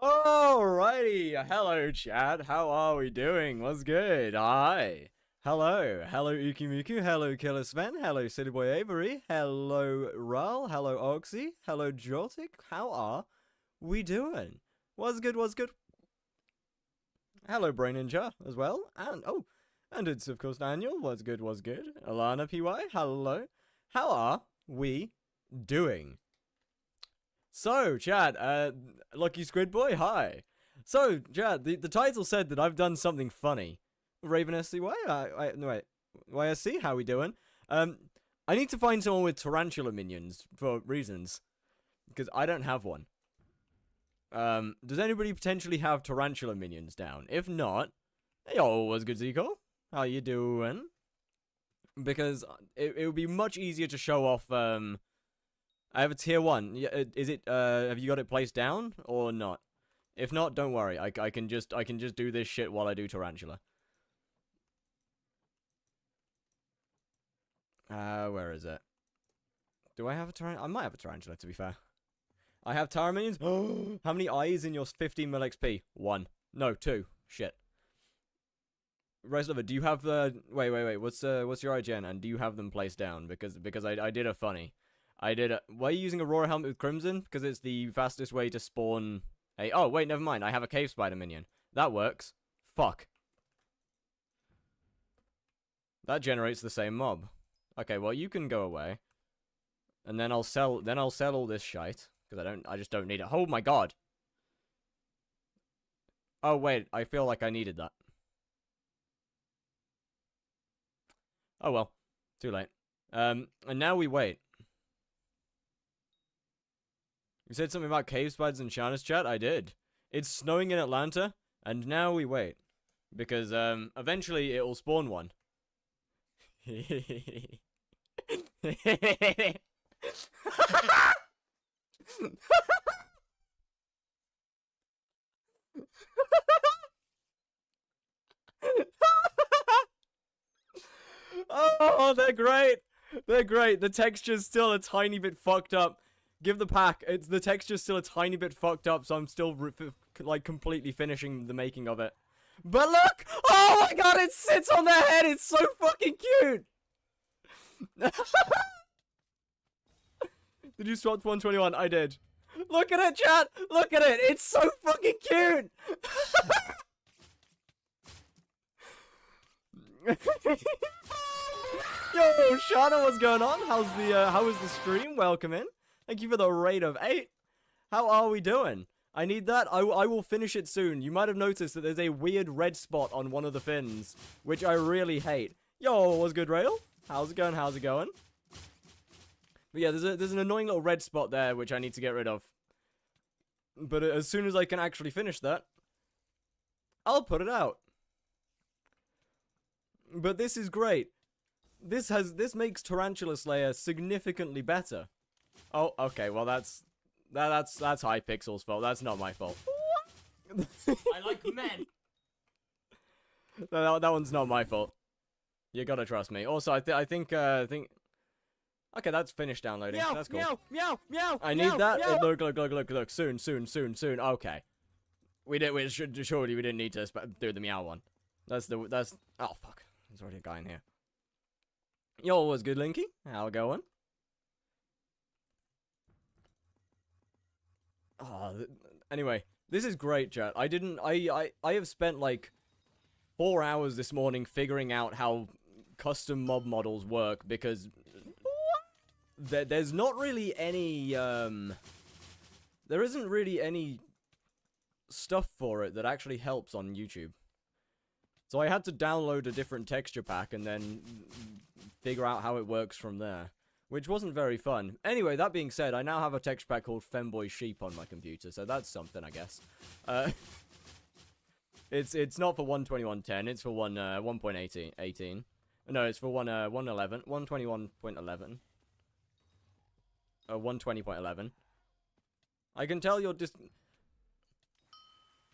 Alrighty, hello chat, how are we doing? What's good? Hi. Hello Ukimuku, hello Killer Sven, hello City Boy Avery, hello Ral, hello Oxy, hello Jotic, how are we doing? What's good? Hello Brain Ninja as well, and it's of course Daniel, what's good? Alana PY, hello, how are we doing? So, chat, Lucky Squid Boy, hi. So, chat, the title said that I've done something funny. Raven SCY, no, wait, YSC, how we doing? I need to find someone with tarantula minions for reasons, because I don't have one. Does anybody potentially have tarantula minions down? If not, hey, yo, what's good, Zico? How you doing? Because it would be much easier to show off, I have a tier 1. Is it, have you got it placed down, or not? If not, don't worry, I can just do this shit while I do Tarantula. Where is it? Do I have a Tarantula? I might have a Tarantula, to be fair. I have Tara minions? How many eyes in your 15 mil XP? 1. No, 2. Shit. Reslover, do you have the... Wait, what's your IGN, and do you have them placed down? Because I did a funny... Why are you using Aurora Helmet with Crimson? Because it's the fastest way to spawn a... Oh, wait, never mind. I have a Cave Spider minion. That works. Fuck. That generates the same mob. Okay, well, you can go away. And then I'll sell all this shite. Because I just don't need it. Oh my god. Oh, wait, I feel like I needed that. Oh, well. Too late. And now we wait. You said something about cave spiders in China's chat? I did. It's snowing in Atlanta, and now we wait. Because, eventually it will spawn one. Oh, they're great! They're great. The texture's still a tiny bit fucked up. Give the pack. The texture's still a tiny bit fucked up, so I'm still, like, completely finishing the making of it. But look! Oh my god, it sits on their head! It's so fucking cute! Did you swap to 121? I did. Look at it, chat! Look at it! It's so fucking cute! Yo, Shana, what's going on? How is the stream? Welcome in. Thank you for the raid of 8. How are we doing? I need that. I will finish it soon. You might have noticed that there's a weird red spot on one of the fins, which I really hate. Yo, what's good, Rail? How's it going? How's it going? But yeah, there's an annoying little red spot there, which I need to get rid of. But as soon as I can actually finish that, I'll put it out. But this is great. This makes Tarantula Slayer significantly better. Oh, okay. Well, that's hypixel's fault. That's not my fault. I like men. No, that one's not my fault. You gotta trust me. Also, I think. Okay, that's finished downloading. Meow, That's cool. meow. I need that. Look. Soon. Okay. Surely we didn't need to do the meow one. Oh fuck. There's already a guy in here. Yo, what's good, Linky? How it going? Oh, anyway, this is great, chat. I have spent like 4 hours this morning figuring out how custom mob models work because there's not really any, there isn't really any stuff for it that actually helps on YouTube. So I had to download a different texture pack and then figure out how it works from there. Which wasn't very fun. Anyway, that being said, I now have a texture pack called Femboy Sheep on my computer, so that's something, I guess. It's not for 121.10, it's for 1.18. No, it's for 111, 121.11. 120.11. I can tell you're just...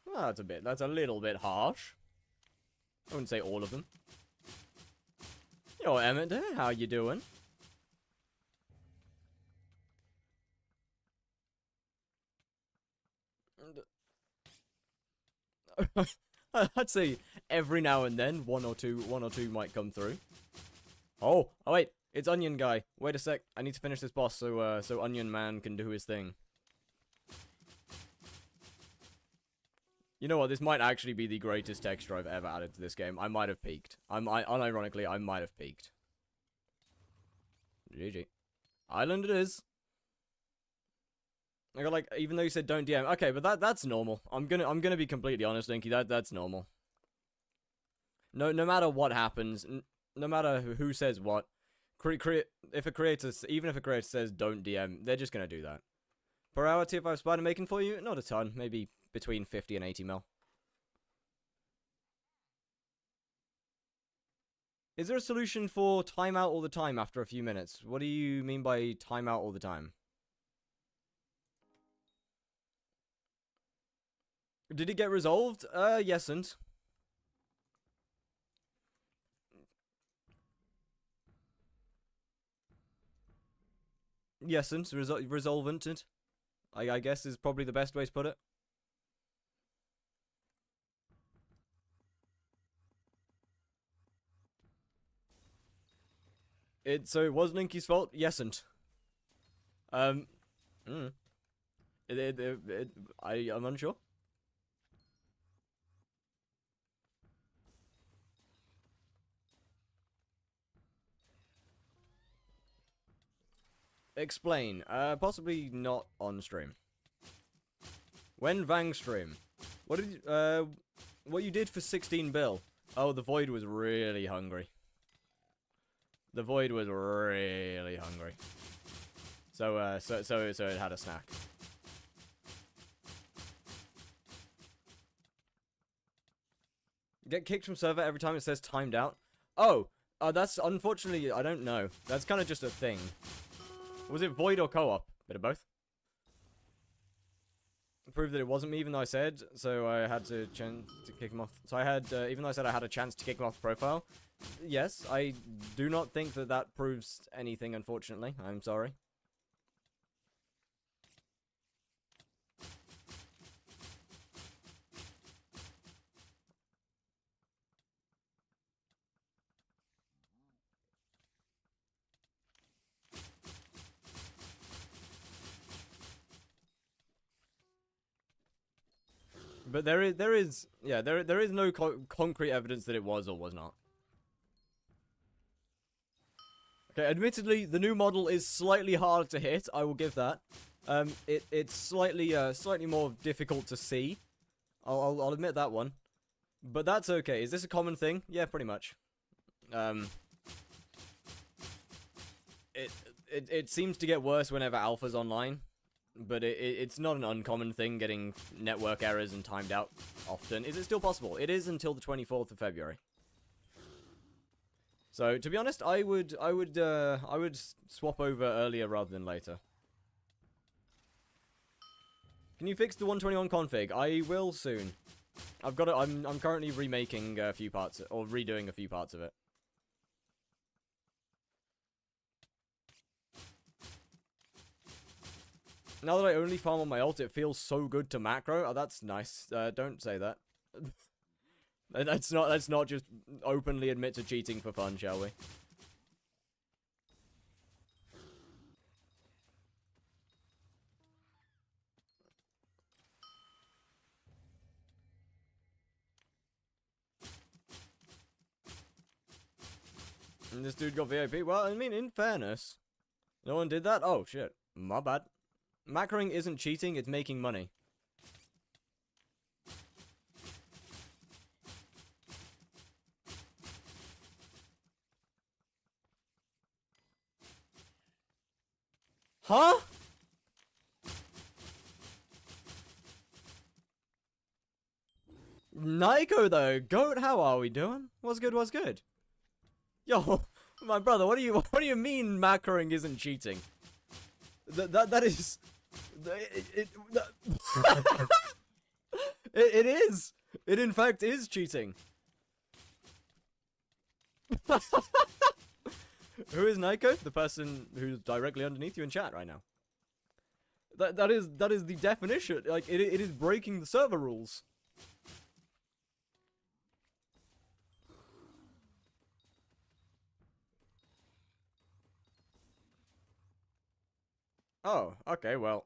Well, that's a little bit harsh. I wouldn't say all of them. Yo, Emmett, how you doing? I'd say every now and then one or two might come through. Oh wait, it's Onion Guy. Wait a sec, I need to finish this boss so Onion Man can do his thing. You know what? This might actually be the greatest texture I've ever added to this game. I might have peaked. Unironically, I might have peaked. GG. Island it is. I got like, even though you said don't DM, okay, but that's normal. I'm gonna be completely honest, Dinky. That's normal. No matter what happens, no matter who says what, even if a creator says don't DM, they're just gonna do that. Per hour tier 5 spider making for you? Not a ton, maybe between 50 and 80 mil. Is there a solution for timeout all the time after a few minutes? What do you mean by timeout all the time? Did it get resolved? Yesn't. Yesn't. Resolvented. I guess is probably the best way to put it. So it was Linky's fault? Yesn't. I'm unsure. Explain. Possibly not on stream. When Vang stream? What you did for 16 bill? Oh, the Void was really hungry. The Void was really hungry. So it had a snack. Get kicked from server every time it says timed out? Oh, that's unfortunately, I don't know. That's kind of just a thing. Was it Void or co-op? Bit of both. Proved that it wasn't me, even though I said, so I had to kick him off. So I had, even though I said I had a chance to kick him off the profile. Yes, I do not think that proves anything, unfortunately. I'm sorry. But there is no concrete evidence that it was or was not. Okay, admittedly, the new model is slightly harder to hit. I will give that. It's slightly more difficult to see. I'll admit that one. But that's okay. Is this a common thing? Yeah, pretty much. It seems to get worse whenever alpha's online. But it's not an uncommon thing getting network errors and timed out often. Is it still possible? It is until the 24th of February. So to be honest, I would swap over earlier rather than later. Can you fix the 121 config? I will soon. I'm currently remaking a few parts or redoing a few parts of it. Now that I only farm on my ult, it feels so good to macro. Oh, that's nice. Don't say that. Let's not just openly admit to cheating for fun, shall we? And this dude got VIP. Well, I mean, in fairness, no one did that. Oh shit, my bad. Macroing isn't cheating, it's making money. Huh? Nico though, Goat, how are we doing? What's good, what's good? Yo, my brother, what do you mean macroing isn't cheating? That is... It is. It in fact is cheating. Who is Nico? The person who's directly underneath you in chat right now. That is the definition. Like it is breaking the server rules. Oh, okay, well.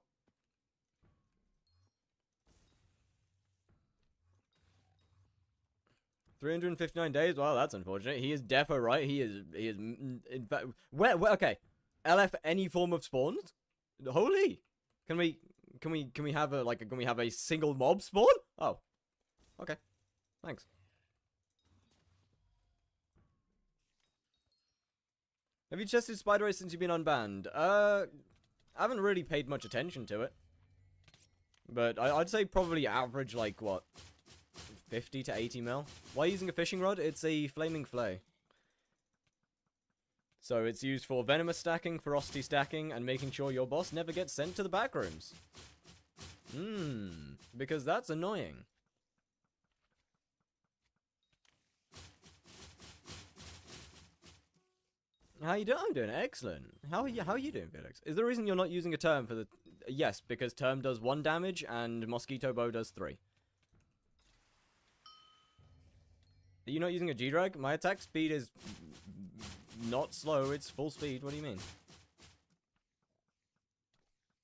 $359. Well, that's unfortunate. He is defo right. He is. In fact, where? Okay. LF any form of spawns? Holy. Can we have a can we have a single mob spawn? Oh. Okay. Thanks. Have you tested Spider Race since you've been unbanned? I haven't really paid much attention to it. But I'd say probably average, like, what? 50 to 80 mil? Why using a fishing rod? It's a flaming flay. So it's used for venomous stacking, ferocity stacking, and making sure your boss never gets sent to the back rooms. Because that's annoying. How you doing? I'm doing excellent. How are you doing, Felix? Is there a reason you're not using a term for the... Yes, because term does 1 damage and mosquito bow does 3. Are you not using a G-drag? My attack speed is not slow, it's full speed. What do you mean?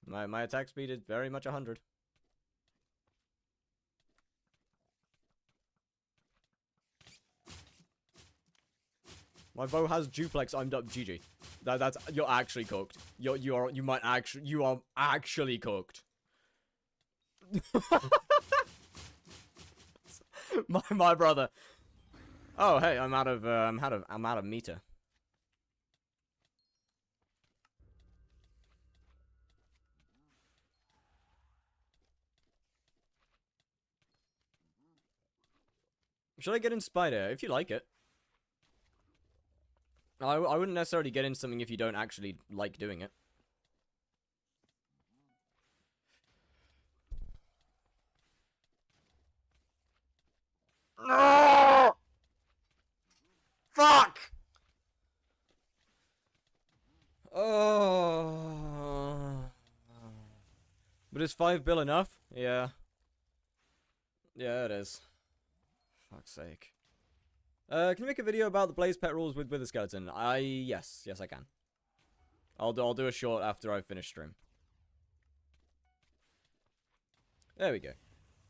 My attack speed is very much 100. My bow has duplex. I'm up. GG. That's you're actually cooked. You are actually cooked. my brother. Oh hey, I'm out of meter. Should I get in Spider if you like it? I wouldn't necessarily get into something if you don't actually like doing it. No! Fuck! Oh. But is 5 bill enough? Yeah. Yeah, it is. Fuck's sake. Can you make a video about the Blaze Pet rules with Wither Skeleton? Yes, I can. I'll do a short after I finish stream. There we go.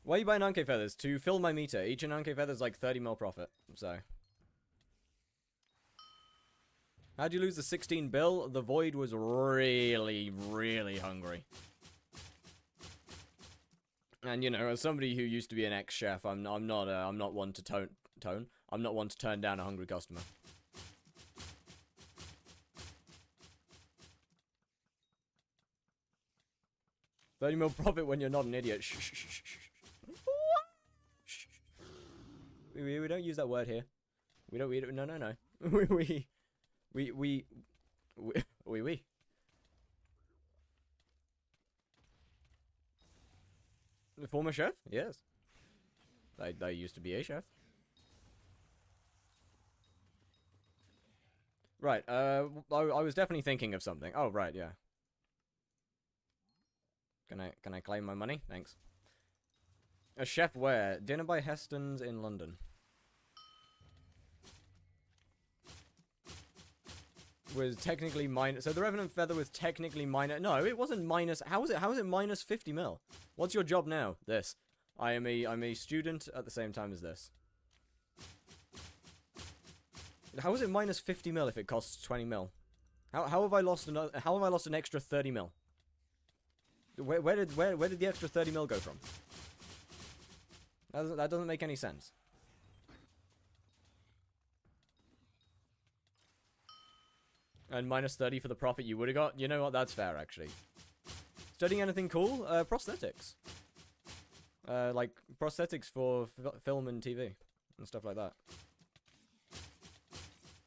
Why are you buying Anke feathers? To fill my meter. Each Anke feather is like 30 mil profit. So. How'd you lose the 16 bill? The Void was really, really hungry. And you know, as somebody who used to be an ex-chef, I'm not one to tone. I'm not one to turn down a hungry customer. $30 mil profit when you're not an idiot. Shh, shh, shh, shh. We don't use that word here. We don't. No. we. The former chef? Yes. They used to be a chef. Right, I was definitely thinking of something. Oh, right, yeah. Can I claim my money? Thanks. A chef where? Dinner by Heston's in London. Was technically minus. So the Revenant Feather was technically minus. No, it wasn't minus. How is it minus 50 mil? What's your job now? This. I'm a student at the same time as this. How is it minus 50 mil if it costs 20 mil? How have I lost another? How have I lost an extra 30 mil? Where did the extra 30 mil go from? That doesn't make any sense. And minus 30 for the profit you would have got? You know what? That's fair, actually. Studying anything cool? Prosthetics. Like, prosthetics for film and TV. And stuff like that.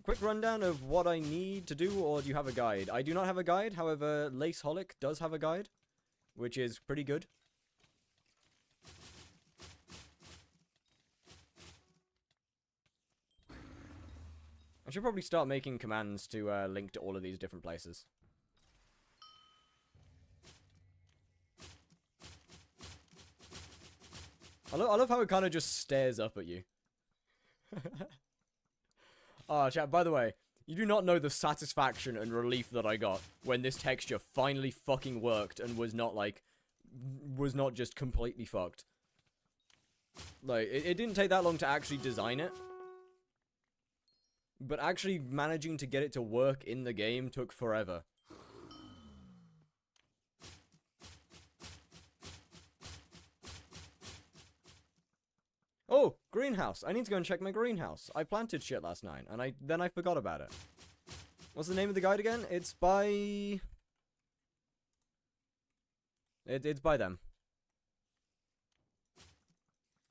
Quick rundown of what I need to do, or do you have a guide? I do not have a guide, however, Laceholic does have a guide. Which is pretty good. I should probably start making commands to link to all of these different places. I love how it kind of just stares up at you. Oh, chat, by the way, You do not know the satisfaction and relief that I got when this texture finally fucking worked and was not, like, was not just completely fucked. Like, it didn't take that long to actually design it. But actually managing to get it to work in the game took forever. Oh, greenhouse. I need to go and check my greenhouse. I planted shit last night, and then I forgot about it. What's the name of the guide again? It's by... It's by them.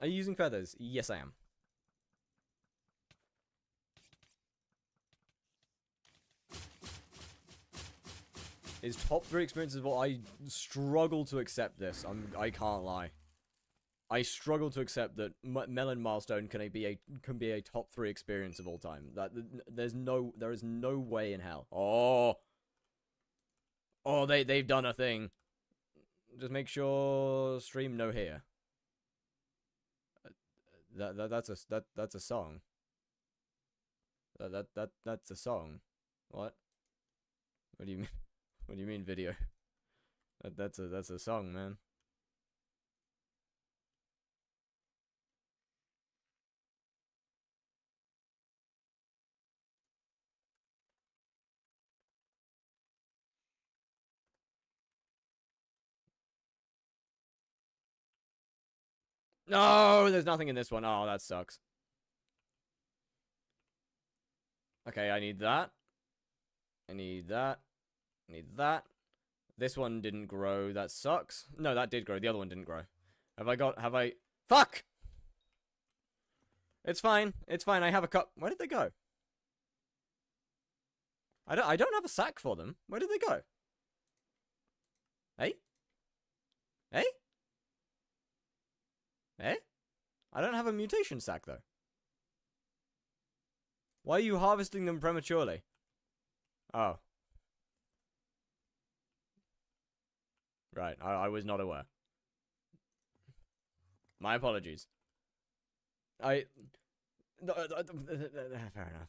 Are you using feathers? Yes, I am. Is top 3 experiences what I struggle to accept this. I can't lie. I struggle to accept that Melon Milestone can be a top 3 experience of all time. There is no way in hell. Oh, they've done a thing. Just make sure stream no here. That's a song. That's a song. What? What do you mean? What do you mean video? That's a song, man. No, there's nothing in this one. Oh, that sucks. Okay, I need that. I need that. I need that. This one didn't grow. That sucks. No, that did grow. The other one didn't grow. Have I... Fuck! It's fine. It's fine. I have a cup. Where did they go? I don't have a sack for them. Where did they go? Hey? Hey? Eh? I don't have a mutation sack, though. Why are you harvesting them prematurely? Oh. Right, I was not aware. My apologies. Fair enough.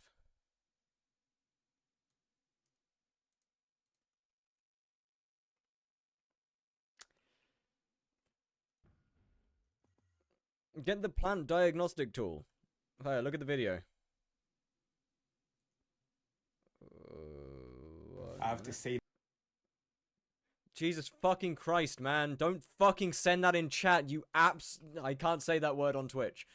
Get the plant diagnostic tool. Hey, look at the video. I have to say, Jesus fucking Christ, man. Don't fucking send that in chat, you apps. I can't say that word on Twitch.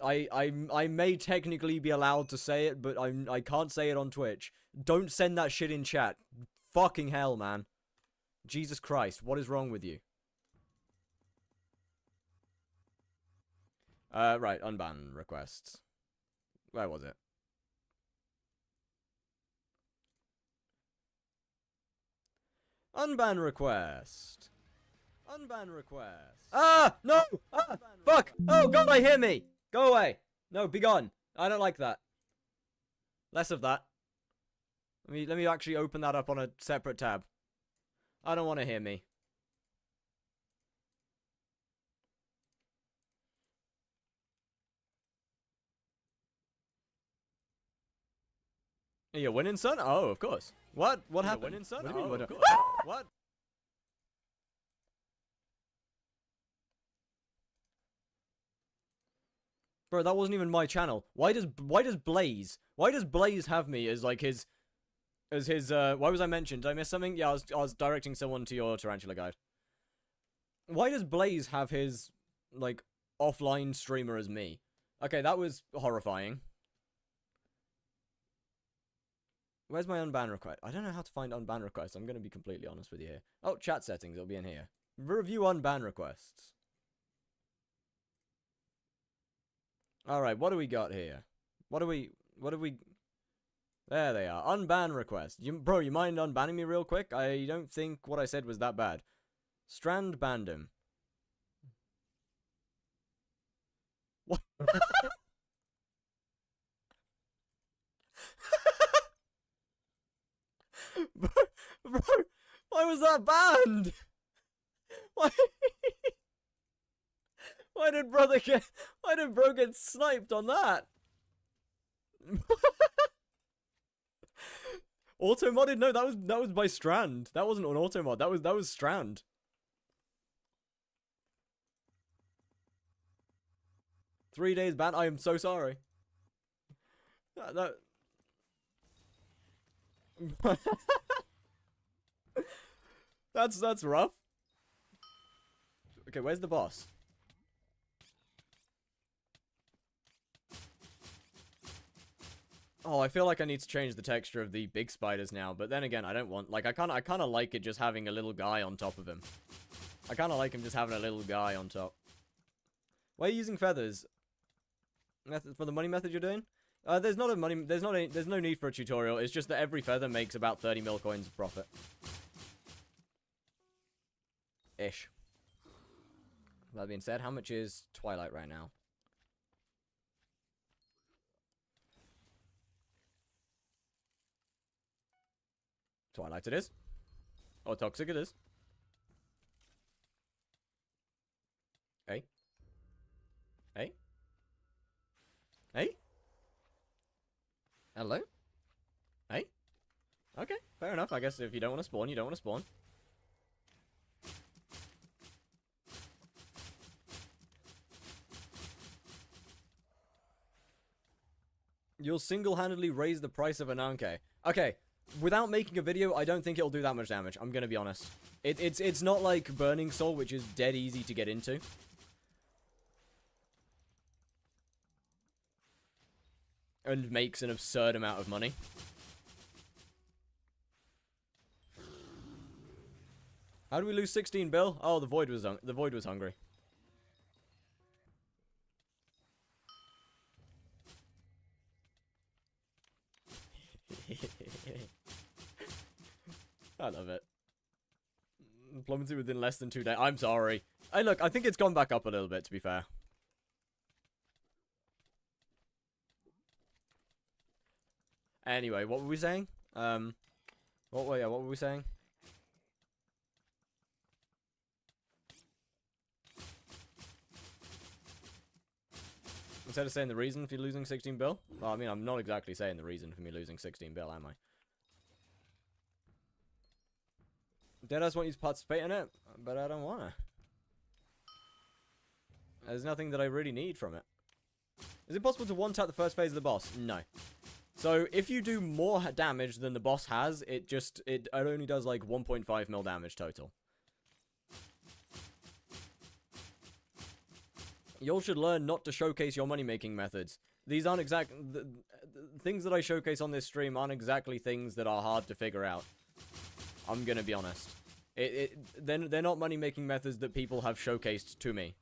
I may technically be allowed to say it, but I can't say it on Twitch. Don't send that shit in chat. Fucking hell, man. Jesus Christ, what is wrong with you? Right, unban requests. Where was it? Unban request. Unban request. Ah! No! Ah! Fuck! Oh god, I hear me! Go away! No, be gone. I don't like that. Less of that. Let me actually open that up on a separate tab. I don't want to hear me. You're winning, son? Oh, of course. What? What happened? Winning, son? What do you mean? What? What? Bro, that wasn't even my channel. Why does Blaze have me as like his why was I mentioned? Did I miss something? Yeah, I was directing someone to your tarantula guide. Why does Blaze have his like offline streamer as me? Okay, that was horrifying. Where's my unban request? I don't know how to find unban requests. I'm going to be completely honest with you here. Oh, chat settings. It'll be in here. Review unban requests. Alright, what do we got here? What do we... There they are. Unban request. Bro, you mind unbanning me real quick? I don't think what I said was that bad. Strand banned him. What? Bro, why was that banned? Why? Why did bro get sniped on that? Auto modded? No, that was by Strand. That wasn't an auto mod. That was Strand. Three days ban. I am so sorry. That's rough. Okay, where's the boss? Oh, I feel like I need to change the texture of the big spiders now, but then again, I don't want, like, I kind of like it just having a little guy on top of him. I kind of like him just having a little guy on top. Why are you using feathers? Method for the money method you're doing? There's no need for a tutorial. It's just that every feather makes about 30 mil coins of profit. Ish. That being said, how much is Twilight right now? Twilight it is. Or Toxic it is. Hey? Hey? Hey? Hello? Hey? Okay, fair enough. I guess if you don't want to spawn, you don't want to spawn. You'll single-handedly raise the price of an Anke. Okay, without making a video, I don't think it'll do that much damage. I'm gonna be honest. It's not like Burning Soul, which is dead easy to get into. And makes an absurd amount of money. How do we lose 16 bill? Oh, the void was hungry. I love it. Plummeted within less than 2 days. I'm sorry. Hey, look, I think it's gone back up a little bit, to be fair. Anyway, what were we saying? What were we saying? Instead of saying the reason for you losing 16 bill? Well, I mean, I'm not exactly saying the reason for me losing 16 bill, am I? Deadass want you to participate in it, but I don't wanna. There's nothing that I really need from it. Is it possible to one-tap the first phase of the boss? No. So, if you do more damage than the boss has, it only does like 1.5 mil damage total. You all should learn not to showcase your money-making methods. These aren't the things that I showcase on this stream aren't exactly things that are hard to figure out. I'm gonna be honest. They're not money-making methods that people have showcased to me.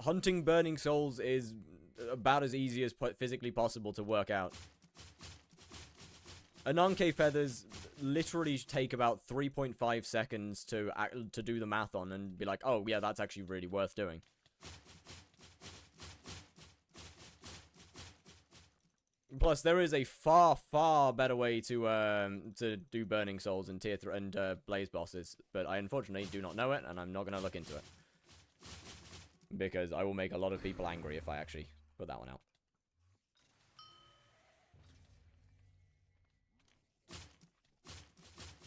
Hunting burning souls is about as easy as physically possible to work out. Ananke feathers literally take about 3.5 seconds to do the math on and be like, oh yeah, that's actually really worth doing. Plus, there is a far, far better way to do burning souls and tier 3 and blaze bosses, but I unfortunately do not know it, and I'm not gonna look into it because I will make a lot of people angry if I actually put that one out.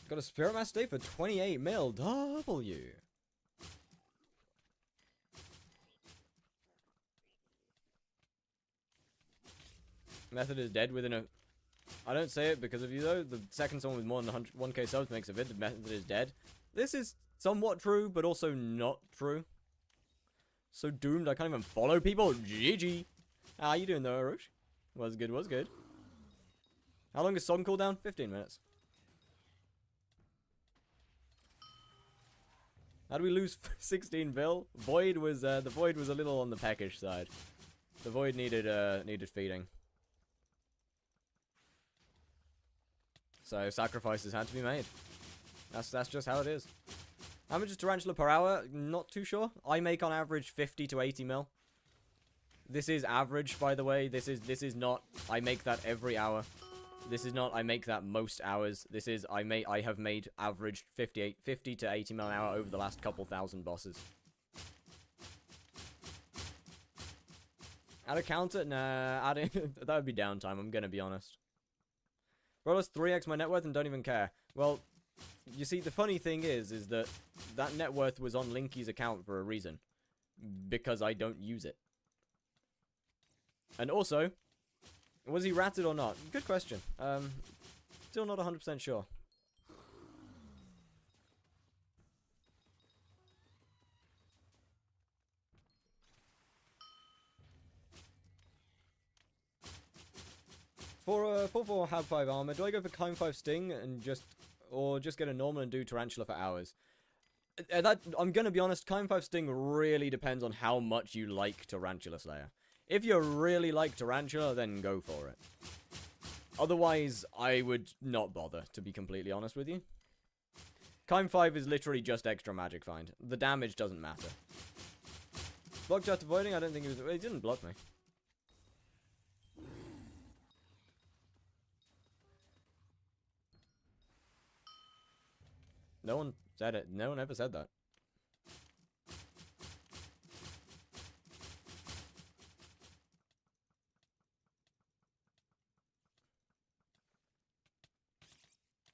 Got a Spirit Master Day for 28 mil. W. Method is dead within a... I don't say it because of you, though. The second song with more than 1k subs makes a vid. The method is dead. This is somewhat true, but also not true. So doomed, I can't even follow people. GG. How you doing, though, Arush? Was good, was good. How long is song cooldown? 15 minutes. How do we lose 16 bill? Void was, the Void was a little on the peckish side. The Void needed feeding. So sacrifices had to be made. That's just how it is. How much is Tarantula per hour? Not too sure. I make on average 50 to 80 mil. This is average, by the way. This is not I make that every hour. This is not I make that most hours. This is I have made average 50 to 80 mil an hour over the last couple thousand bosses. Add a counter? Nah, adding that would be downtime, I'm gonna be honest. Bro, let's 3x my net worth and don't even care. Well, you see, the funny thing is that that net worth was on Linky's account for a reason. Because I don't use it. And also, was he ratted or not? Good question. Still not 100% sure. For a 4/4 Hab 5 armor, do I go for Kime 5 Sting and or just get a normal and do Tarantula for hours? I'm gonna be honest, Kime 5 Sting really depends on how much you like Tarantula Slayer. If you really like Tarantula, then go for it. Otherwise, I would not bother, to be completely honest with you. Kime 5 is literally just extra magic find. The damage doesn't matter. Blocked out avoiding? I don't think he was... He didn't block me. No one said it. No one ever said that.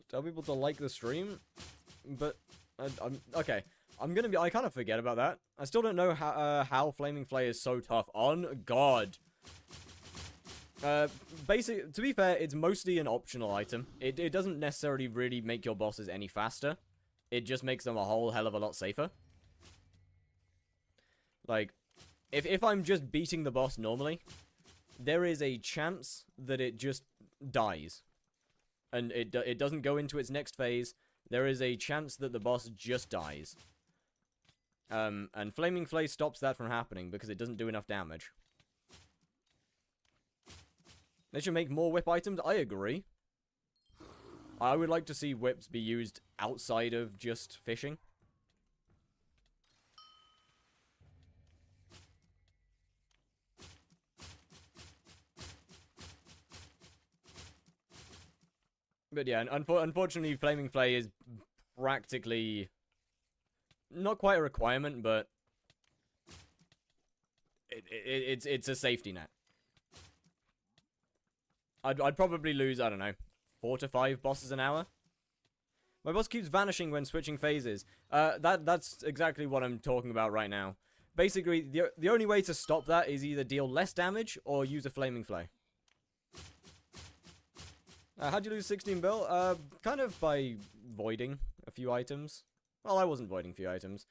Tell people to like the stream, but okay. I kind of forget about that. I still don't know how Flaming Flay is so tough. On God. Basically, to be fair, it's mostly an optional item. It doesn't necessarily really make your bosses any faster. It just makes them a whole hell of a lot safer. Like, if I'm just beating the boss normally, there is a chance that it just dies. And it doesn't go into its next phase. There is a chance that the boss just dies. And Flaming Flay stops that from happening because it doesn't do enough damage. They should make more whip items, I agree. I would like to see whips be used outside of just fishing. But yeah, unfortunately, Flaming Flay is practically not quite a requirement, but it's a safety net. I'd probably lose, I don't know, 4 to 5 bosses an hour. My boss keeps vanishing when switching phases. That's exactly what I'm talking about right now. Basically, the only way to stop that is either deal less damage or use a Flaming Flay. How'd you lose 16 bill? Kind of by voiding a few items. Well, I wasn't voiding a few items.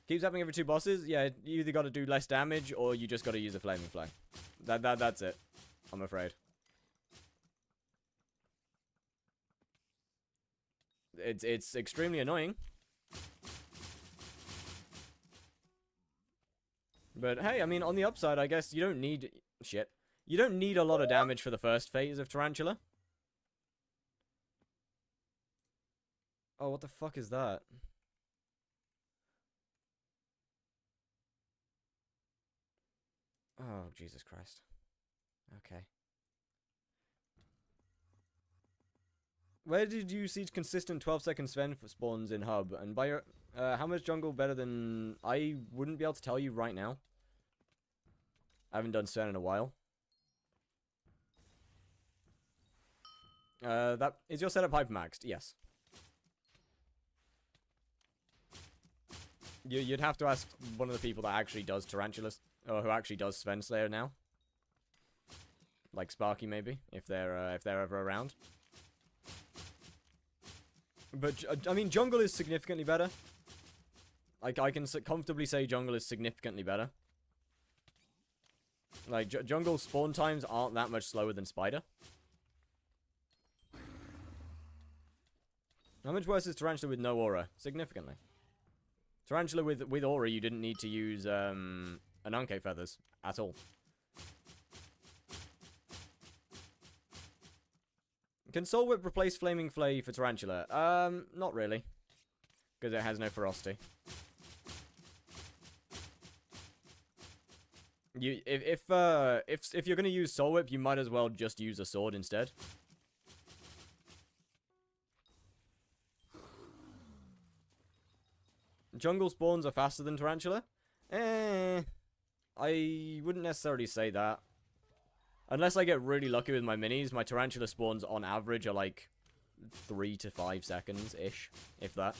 Keeps happening every 2 bosses. Yeah, you either got to do less damage or you just got to use a Flaming Flay. That's it. I'm afraid. It's extremely annoying. But hey, I mean, on the upside, I guess you don't need... Shit. You don't need a lot of damage for the first phase of Tarantula. Oh, what the fuck is that? Oh, Jesus Christ. Okay. Where did you see consistent 12-second Sven spawns in hub? And by your... how much jungle better than... I wouldn't be able to tell you right now. I haven't done Sven in a while. That... Is your setup hypermaxed? Yes. You'd have to ask one of the people that actually does Tarantulas... Or who actually does Sven Slayer now. Like Sparky, maybe, if they're ever around. But, I mean, jungle is significantly better. Like, I can comfortably say jungle is significantly better. Like, jungle spawn times aren't that much slower than spider. How much worse is Tarantula with no aura? Significantly. Tarantula with aura, you didn't need to use, Ananke feathers at all. Can Soul Whip replace Flaming Flay for Tarantula? Not really. Because it has no ferocity. If you're gonna use Soul Whip, you might as well just use a sword instead. Jungle spawns are faster than Tarantula? Eh. I wouldn't necessarily say that. Unless I get really lucky with my minis, my tarantula spawns on average are like 3 to 5 seconds-ish, if that.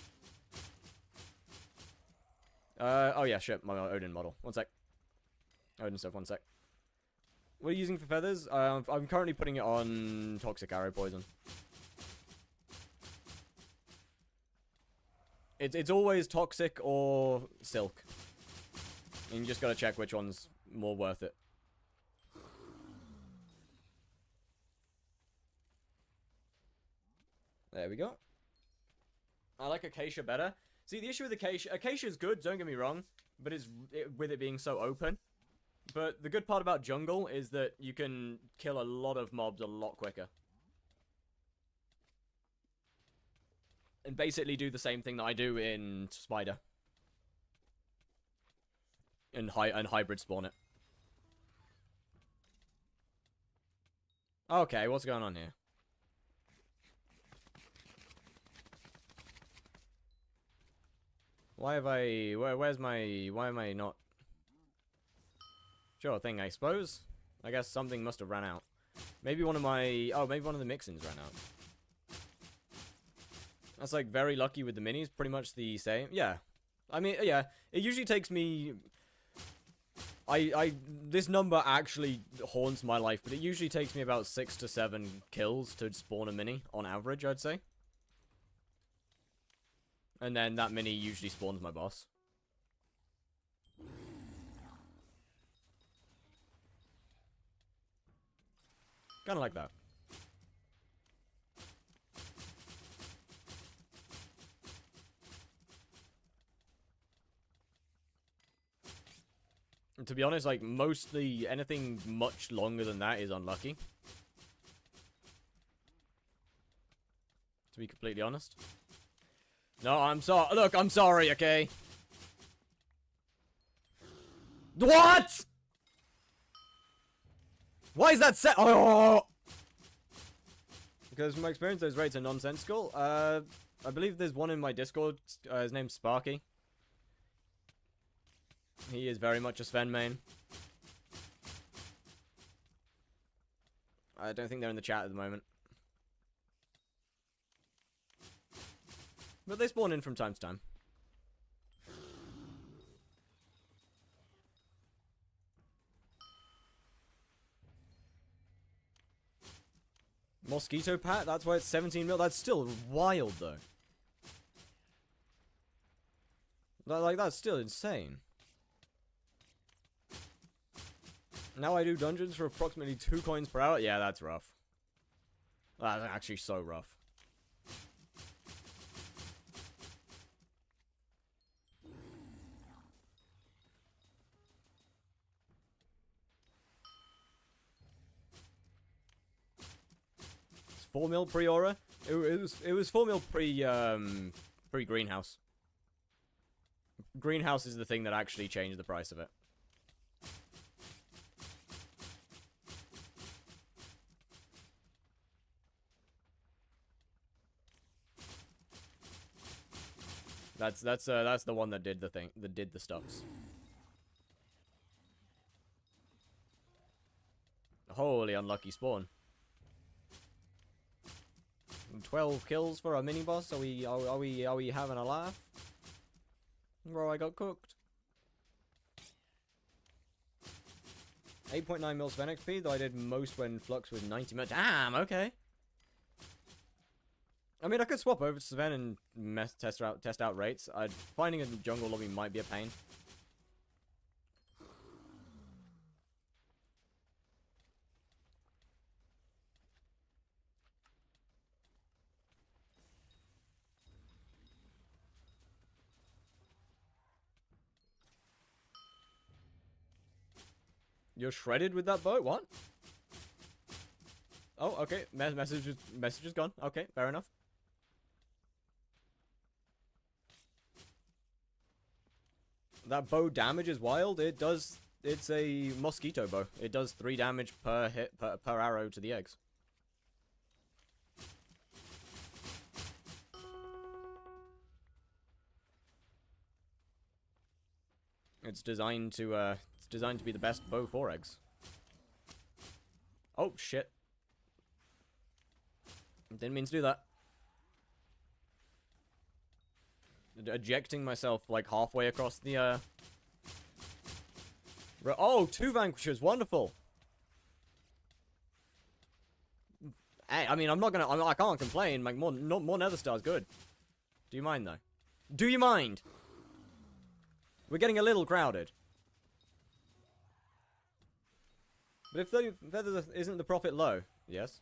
Oh yeah, shit, my Odin model. One sec. Odin stuff, one sec. What are you using for feathers? I'm currently putting it on toxic arrow poison. It's always toxic or silk. And you just gotta check which one's more worth it. There we go. I like Acacia better. See, the issue with Acacia is good, don't get me wrong, but with it being so open. But the good part about jungle is that you can kill a lot of mobs a lot quicker. And basically do the same thing that I do in Spider. And hybrid spawn it. Okay, what's going on here? Why have I... where's my... why am I not... Sure thing, I suppose. I guess something must have ran out. Maybe one of my... oh, maybe one of the mix-ins ran out. That's, like, very lucky with the minis. Pretty much the same. Yeah. I mean, yeah. It usually takes me... this number actually haunts my life, but it usually takes me about 6 to 7 kills to spawn a mini, on average, I'd say. And then that mini usually spawns my boss. Kinda like that. And to be honest, like, mostly anything much longer than that is unlucky. To be completely honest. No, I'm sorry. Look, I'm sorry, okay? What?! Why is that set? Oh! Because from my experience, those rates are nonsensical. I believe there's one in my Discord. His name's Sparky. He is very much a Sven main. I don't think they're in the chat at the moment. But they spawn in from time to time. Mosquito Pat? That's why it's 17 mil? That's still wild, though. Like, that's still insane. Now I do dungeons for approximately 2 coins per hour? Yeah, that's rough. That's actually so rough. It's 4 mil pre-aura? It was 4 mil pre-greenhouse. Greenhouse is the thing that actually changed the price of it. That's the one that did the thing, that did the stuffs. Holy unlucky spawn. 12 kills for a mini boss. Are we having a laugh? Bro, I got cooked. 8.9 mil Sven XP, though I did most when Flux was 90 mil. Damn, okay. I mean, I could swap over to Sven and test out rates. Finding a jungle lobby might be a pain. You're shredded with that bow? What? Oh, okay. Message is gone. Okay, fair enough. That bow damage is wild. It does. It's a mosquito bow. It does 3 damage per hit per arrow to the eggs. It's designed to be the best bow for eggs. Oh, shit. Didn't mean to do that. Ejecting myself, like, halfway across the, Oh, 2 vanquishers, wonderful! Hey, I mean, I can't complain, like, more Nether Star's good. Do you mind, though? Do you mind? We're getting a little crowded. But if the isn't the profit low? Yes.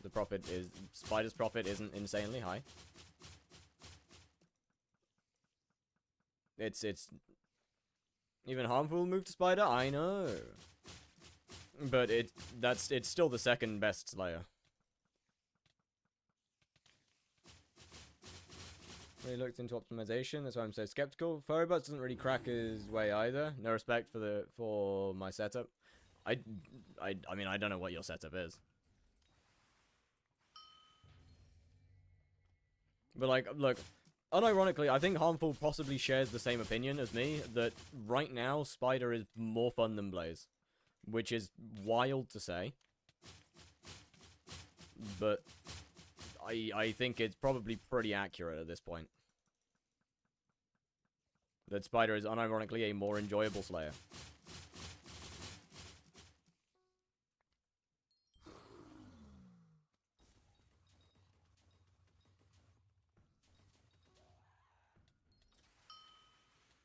The profit is... Spider's profit isn't insanely high. It's even harmful move to Spider, I know. But it's still the second best Slayer. Really looked into optimization, that's why I'm so skeptical. Furrybutt doesn't really crack his way either. No respect for my setup. I mean, I don't know what your setup is. But, like, look, unironically, I think Harmful possibly shares the same opinion as me, that right now, Spider is more fun than Blaze. Which is wild to say. But I think it's probably pretty accurate at this point. That Spider is unironically a more enjoyable Slayer.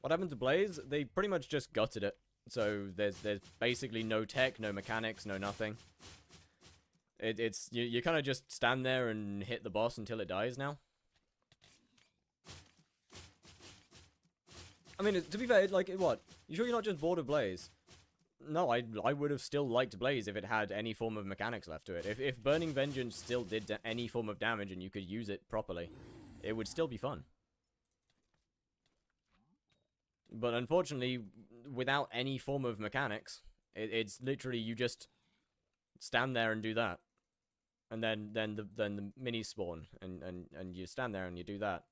What happened to Blaze? They pretty much just gutted it. So there's basically no tech, no mechanics, no nothing. You kind of just stand there and hit the boss until it dies now. I mean, to be fair, like, what? You sure you're not just bored of Blaze? No, I would have still liked Blaze if it had any form of mechanics left to it. If Burning Vengeance still did any form of damage and you could use it properly, it would still be fun. But unfortunately, without any form of mechanics, it's literally you just stand there and do that. And then the minis spawn, and you stand there and you do that.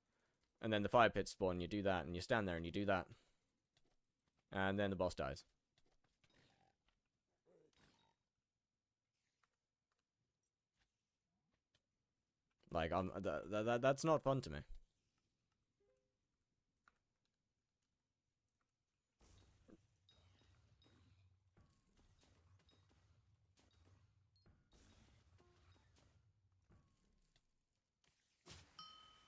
And then the fire pits spawn, you do that, and you stand there and you do that. And then the boss dies. Like, that's not fun to me.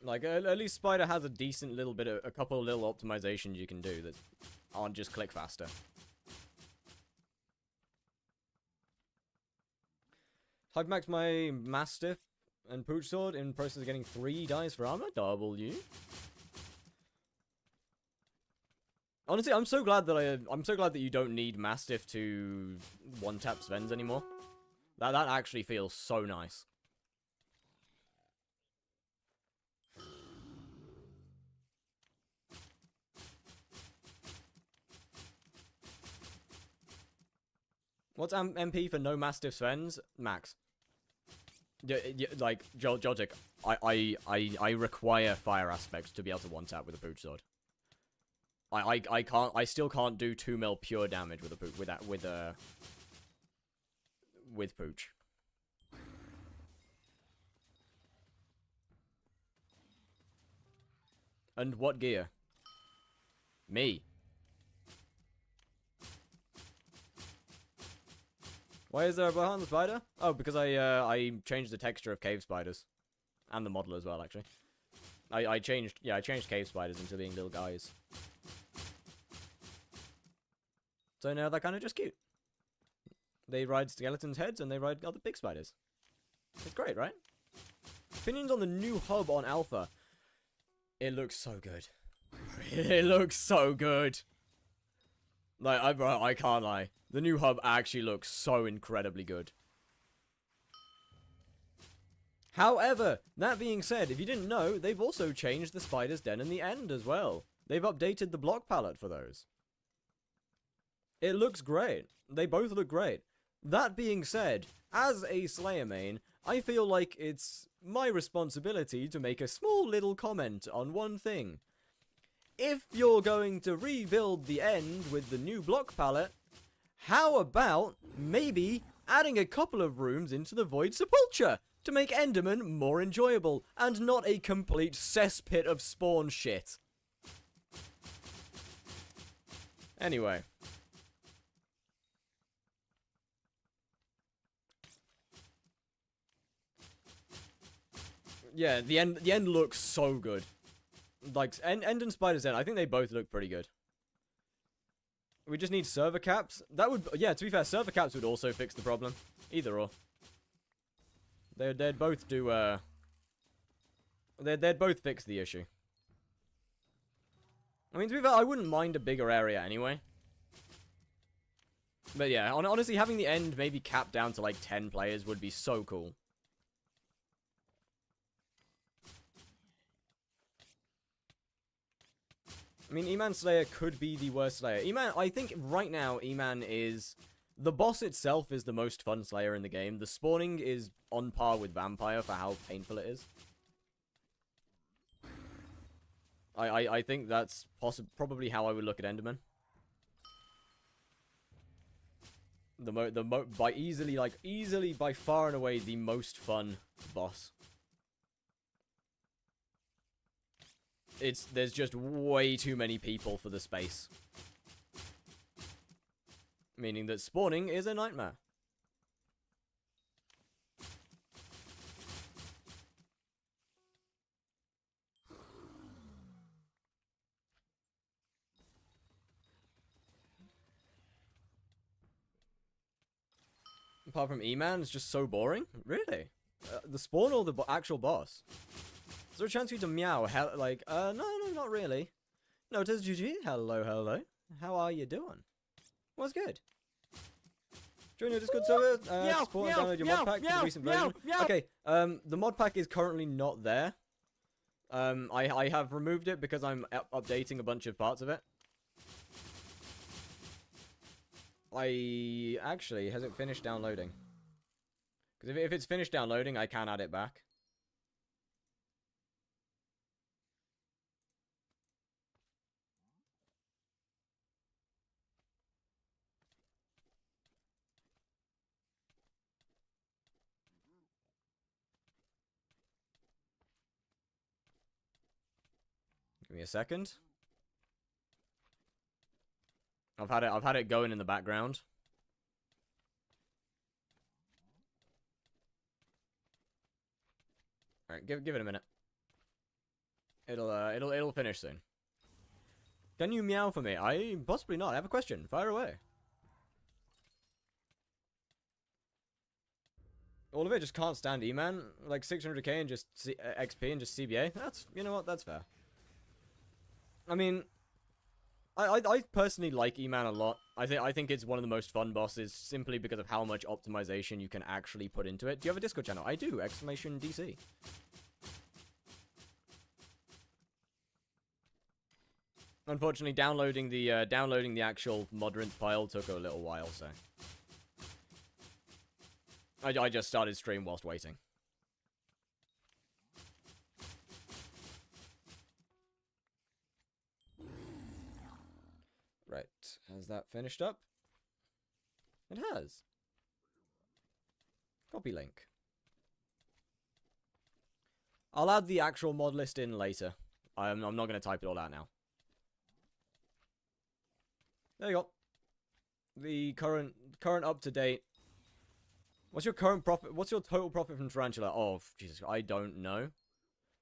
Like, at least Spider has a decent little bit of, a couple of little optimizations you can do that aren't just click faster. Hypemax my Mastiff and Pooch Sword in process of getting 3 dice for armor. W. Honestly, I'm so glad that you don't need Mastiff to one-tap Svens anymore. That actually feels so nice. What's MP for no Mastiff Svens? Max. Like, Jotic, I require fire aspects to be able to one-tap with a Pooch Sword. I still can't do 2 mil pure damage with a Pooch, with Pooch. And what gear? Me. Why is there a behind the spider? Oh, because I changed the texture of cave spiders. And the model as well, actually. I changed cave spiders into being little guys. So now they're kind of just cute. They ride skeletons' heads and they ride other big spiders. It's great, right? Opinions on the new hub on Alpha. It looks so good. It looks so good. Like, I can't lie. The new hub actually looks so incredibly good. However, that being said, if you didn't know, they've also changed the Spider's Den and the End as well. They've updated the block palette for those. It looks great. They both look great. That being said, as a Slayer main, I feel like it's my responsibility to make a small little comment on one thing. if you're going to rebuild the end with the new block palette, how about maybe adding a couple of rooms into the Void Sepulchre to make Enderman more enjoyable and not a complete cesspit of spawn shit? Anyway. Yeah, the end looks so good. Like, End and Spider's End, I think they both look pretty good. We just need server caps. That would, yeah, to be fair, server caps would also fix the problem. Either or. They'd both do, they'd both fix the issue. I mean, to be fair, I wouldn't mind a bigger area anyway. But yeah, honestly, having the end maybe capped down to like 10 players would be so cool. I mean, E-Man Slayer could be the worst Slayer. E-Man, I think right now, E-Man is... The boss itself is the most fun Slayer in the game. The spawning is on par with Vampire for how painful it is. I think that's probably how I would look at Enderman. Easily by far and away the most fun boss. There's just way too many people for the space. Meaning that spawning is a nightmare. Apart from E-Man, it's just so boring. Really? The spawn or the actual boss? Is there a chance for you to meow? No, not really. No, it is GG. Hello, hello. How are you doing? What's good? Join your Discord server, support and download your mod pack for the recent version. Okay, the mod pack is currently not there. I have removed it because I'm updating a bunch of parts of it. Actually, has it finished downloading? Because if it's finished downloading, I can add it back. Give me a second. I've had it going in the background. All right, give it a minute. It'll finish soon. Can you meow for me? Possibly not. I have a question. Fire away. All of it just can't stand E-Man. Like 600k and just XP and just CBA. You know what? That's fair. I mean, I personally like E-Man a lot. I think it's one of the most fun bosses simply because of how much optimization you can actually put into it. Do you have a Discord channel? I do! !DC. Unfortunately, downloading the actual Modrinth file took a little while, so I just started stream whilst waiting. Right, has that finished up? It has. Copy link. I'll add the actual mod list in later. I'm not going to type it all out now. There you go. The current up to date. What's your current profit? What's your total profit from Tarantula? Oh, Jesus, I don't know.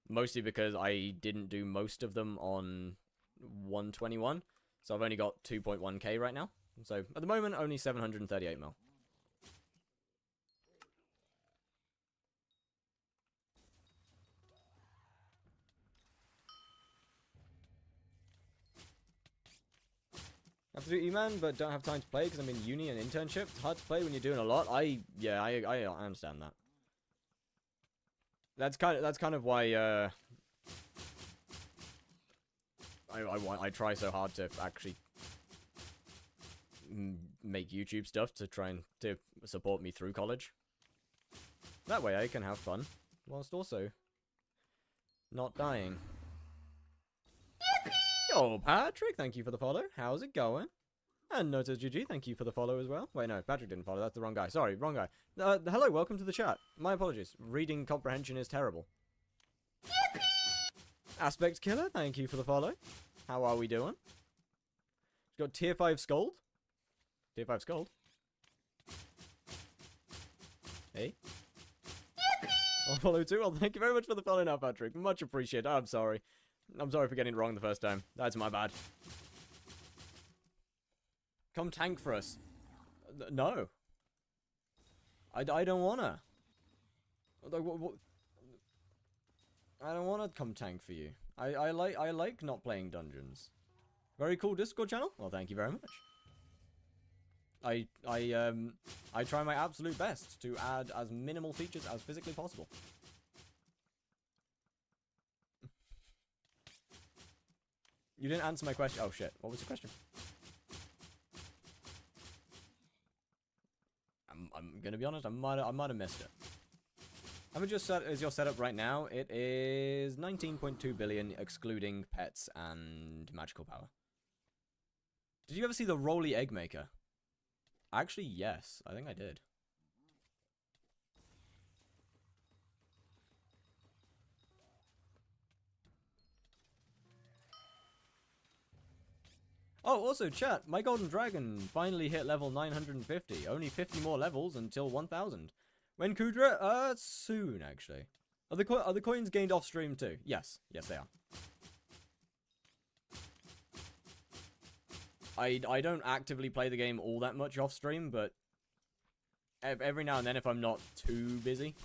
Mostly because I didn't do most of them on 121. So I've only got 2.1k right now. So at the moment, only 738 mil. I have to do E-Man, but don't have time to play because I'm in uni and internship. It's hard to play when you're doing a lot. I understand that. That's kind of why I try so hard to actually make YouTube stuff to try and to support me through college. That way I can have fun whilst also not dying. Oh, Patrick, thank you for the follow. How's it going? And Notice GG, thank you for the follow as well. Wait, no, Patrick didn't follow. That's the wrong guy. Sorry, wrong guy. Hello, welcome to the chat. My apologies. Reading comprehension is terrible. Aspect Killer, thank you for the follow. How are we doing? Got tier 5 Scold. Tier 5 Scold. Hey. I'll follow too. Well, thank you very much for the follow now, Patrick. Much appreciated. I'm sorry. I'm sorry for getting it wrong the first time. That's my bad. Come tank for us. No. I don't wanna. I don't wanna come tank for you. I like not playing dungeons. Very cool Discord channel. Well, thank you very much. I try my absolute best to add as minimal features as physically possible. You didn't answer my question. Oh shit! What was the question? I'm gonna be honest. I might have missed it. How much is your setup right now? It is 19.2 billion, excluding pets and magical power. Did you ever see the Roly Egg Maker? Actually, yes. I think I did. Oh, also, chat, my Golden Dragon finally hit level 950. Only 50 more levels until 1000. When Kudra? Soon, actually. Are the coins gained off stream too? Yes. Yes, they are. I don't actively play the game all that much off stream, but every now and then if I'm not too busy.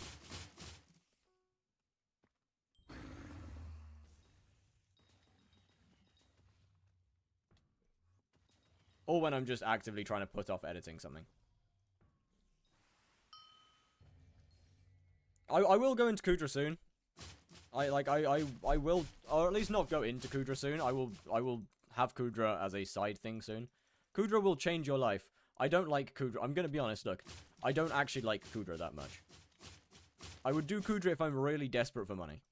Or when I'm just actively trying to put off editing something. I will go into Kudra soon. I will, or at least not go into Kudra soon. I will have Kudra as a side thing soon. Kudra will change your life. I don't like Kudra. I'm gonna be honest, look. I don't actually like Kudra that much. I would do Kudra if I'm really desperate for money.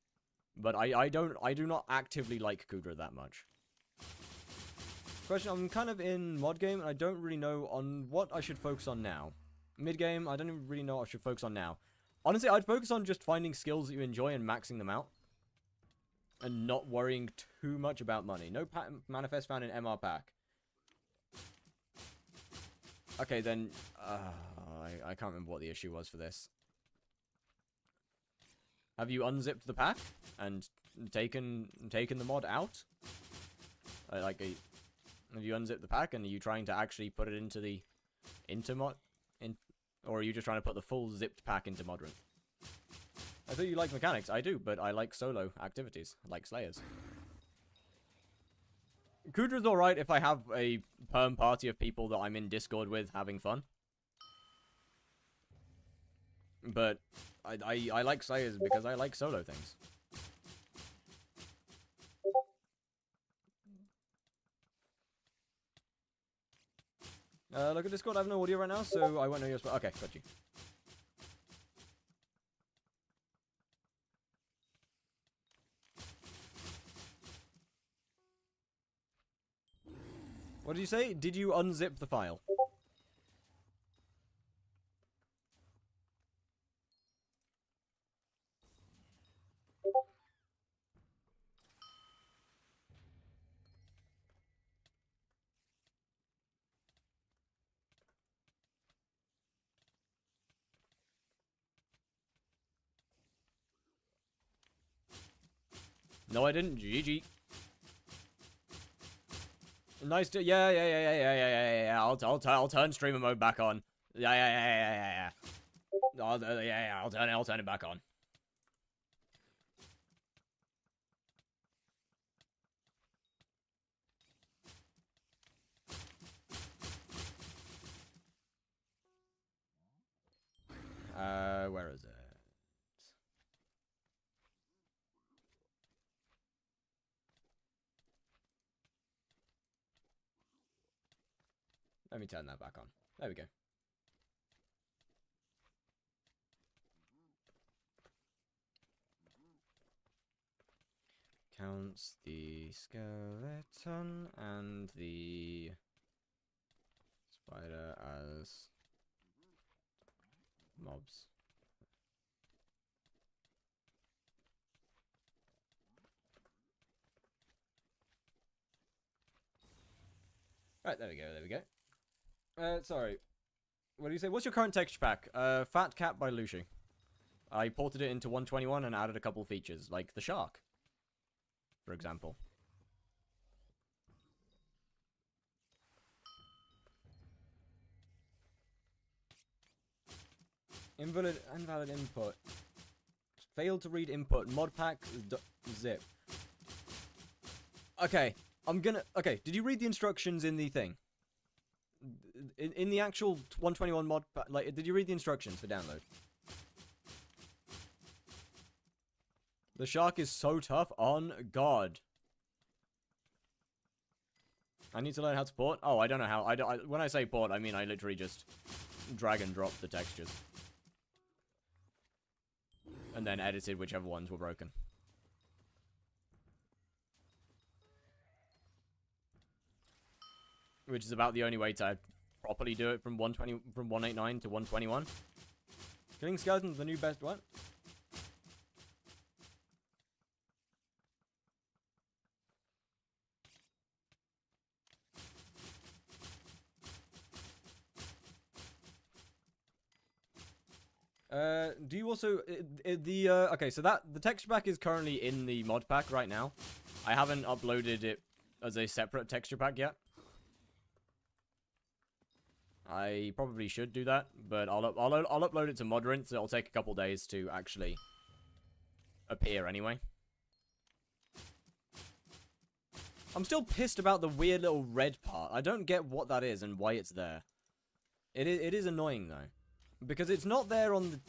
But I do not actively like Kudra that much. Question, I'm kind of in mod game and I don't really know on what I should focus on now. Mid game, I don't even really know what I should focus on now. Honestly, I'd focus on just finding skills that you enjoy and maxing them out. And not worrying too much about money. No manifest found in MR pack. Okay, then... I can't remember what the issue was for this. Have you unzipped the pack? And taken the mod out? Have you unzipped the pack and are you trying to actually put it into the... Or are you just trying to put the full zipped pack into Modern? I thought you like mechanics. I do, but I like solo activities, like Slayers. Kudra's alright if I have a perm party of people that I'm in Discord with having fun. But I like Slayers because I like solo things. Look at Discord, I have no audio right now, so I won't know your spot. Okay, got you. What did you say? Did you unzip the file? No, I didn't. GG. Nice to yeah. I'll turn streamer mode back on. Yeah. I'll turn it back on. Where is it? Let me turn that back on. There we go. counts the skeleton and the spider as mobs. Right, there we go, there we go. Sorry. What do you say? What's your current texture pack? Fat Cat by Lucy. I ported it into 121 and added a couple features, like the shark, for example. Invalid input. Failed to read input. Modpack zip. Okay, okay, did you read the instructions in the thing? In the actual 121 mod, like, did you read the instructions for download? The shark is so tough, on God. I need to learn how to port. Oh, I don't know how. When I say port, I mean I literally just drag and drop the textures. And then edited whichever ones were broken. Which is about the only way to properly do it from 189 to 121. Killing skeletons the new best what? Do you also okay, so the texture pack is currently in the mod pack right now. I haven't uploaded it as a separate texture pack yet. I probably should do that, but I'll upload it to Modrinth, so it'll take a couple days to actually appear anyway. I'm still pissed about the weird little red part. I don't get what that is and why it's there. It is annoying though, because it's not there on the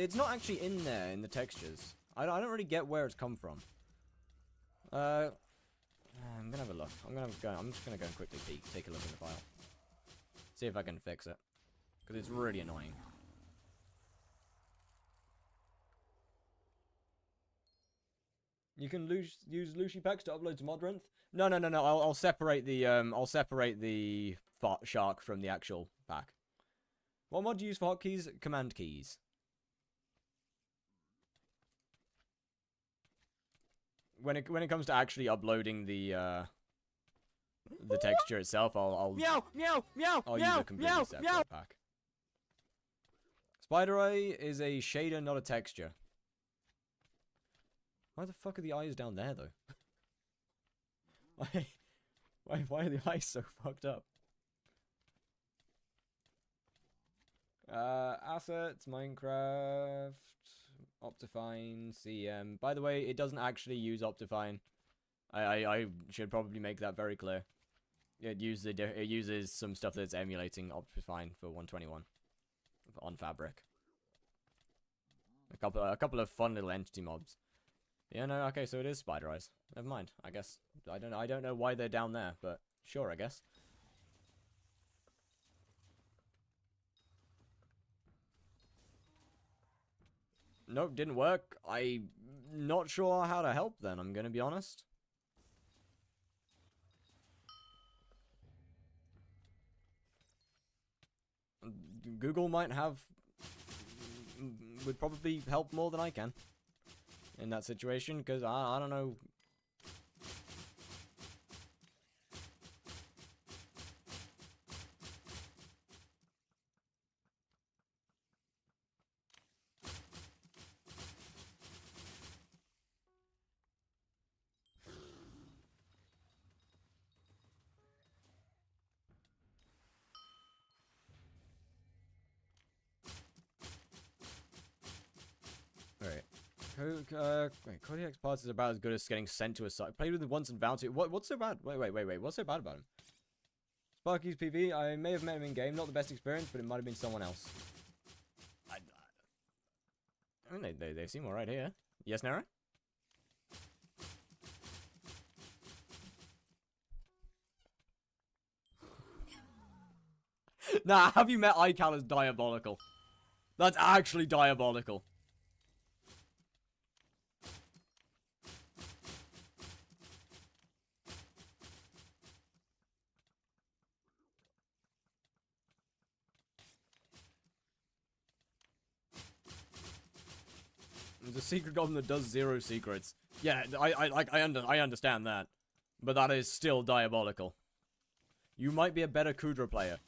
it's not actually in there in the textures. I don't really get where it's come from. I'm gonna have a look. I'm just gonna go and quickly take a look in the file. See if I can fix it, because it's really annoying. You can use Lucy packs to upload to Modrinth. No. I'll separate the shark from the actual pack. What mod do you use for hotkeys? Command keys. When it comes to actually uploading the texture itself, I'll Meow, meow, meow, I'll meow, use a completely meow, separate meow. pack. Spider eye is a shader, not a texture. Why the fuck are the eyes down there, though? Why are the eyes so fucked up? Assets, Minecraft, Optifine, CM. By the way, it doesn't actually use Optifine. I should probably make that very clear. It uses some stuff that's emulating Optifine for 121 on Fabric. A couple of fun little entity mobs. Yeah, no, okay, so it is spider eyes. Never mind. I guess I don't know why they're down there, but sure, I guess. Nope, didn't work. I'm not sure how to help then, I'm gonna be honest. Google would probably help more than I can in that situation, because I don't know. Wait, Kodiak's parts is about as good as getting sent to a site. Played with him once and vowed to. What's so bad? Wait. What's so bad about him? Sparky's PV. I may have met him in game. Not the best experience, but it might have been someone else. I mean, they seem alright here. Yes, Nara? Nah, have you met iCal as diabolical? That's actually diabolical. There's a secret goblin that does 0 secrets. Yeah, I understand that. But that is still diabolical. You might be a better Kudra player.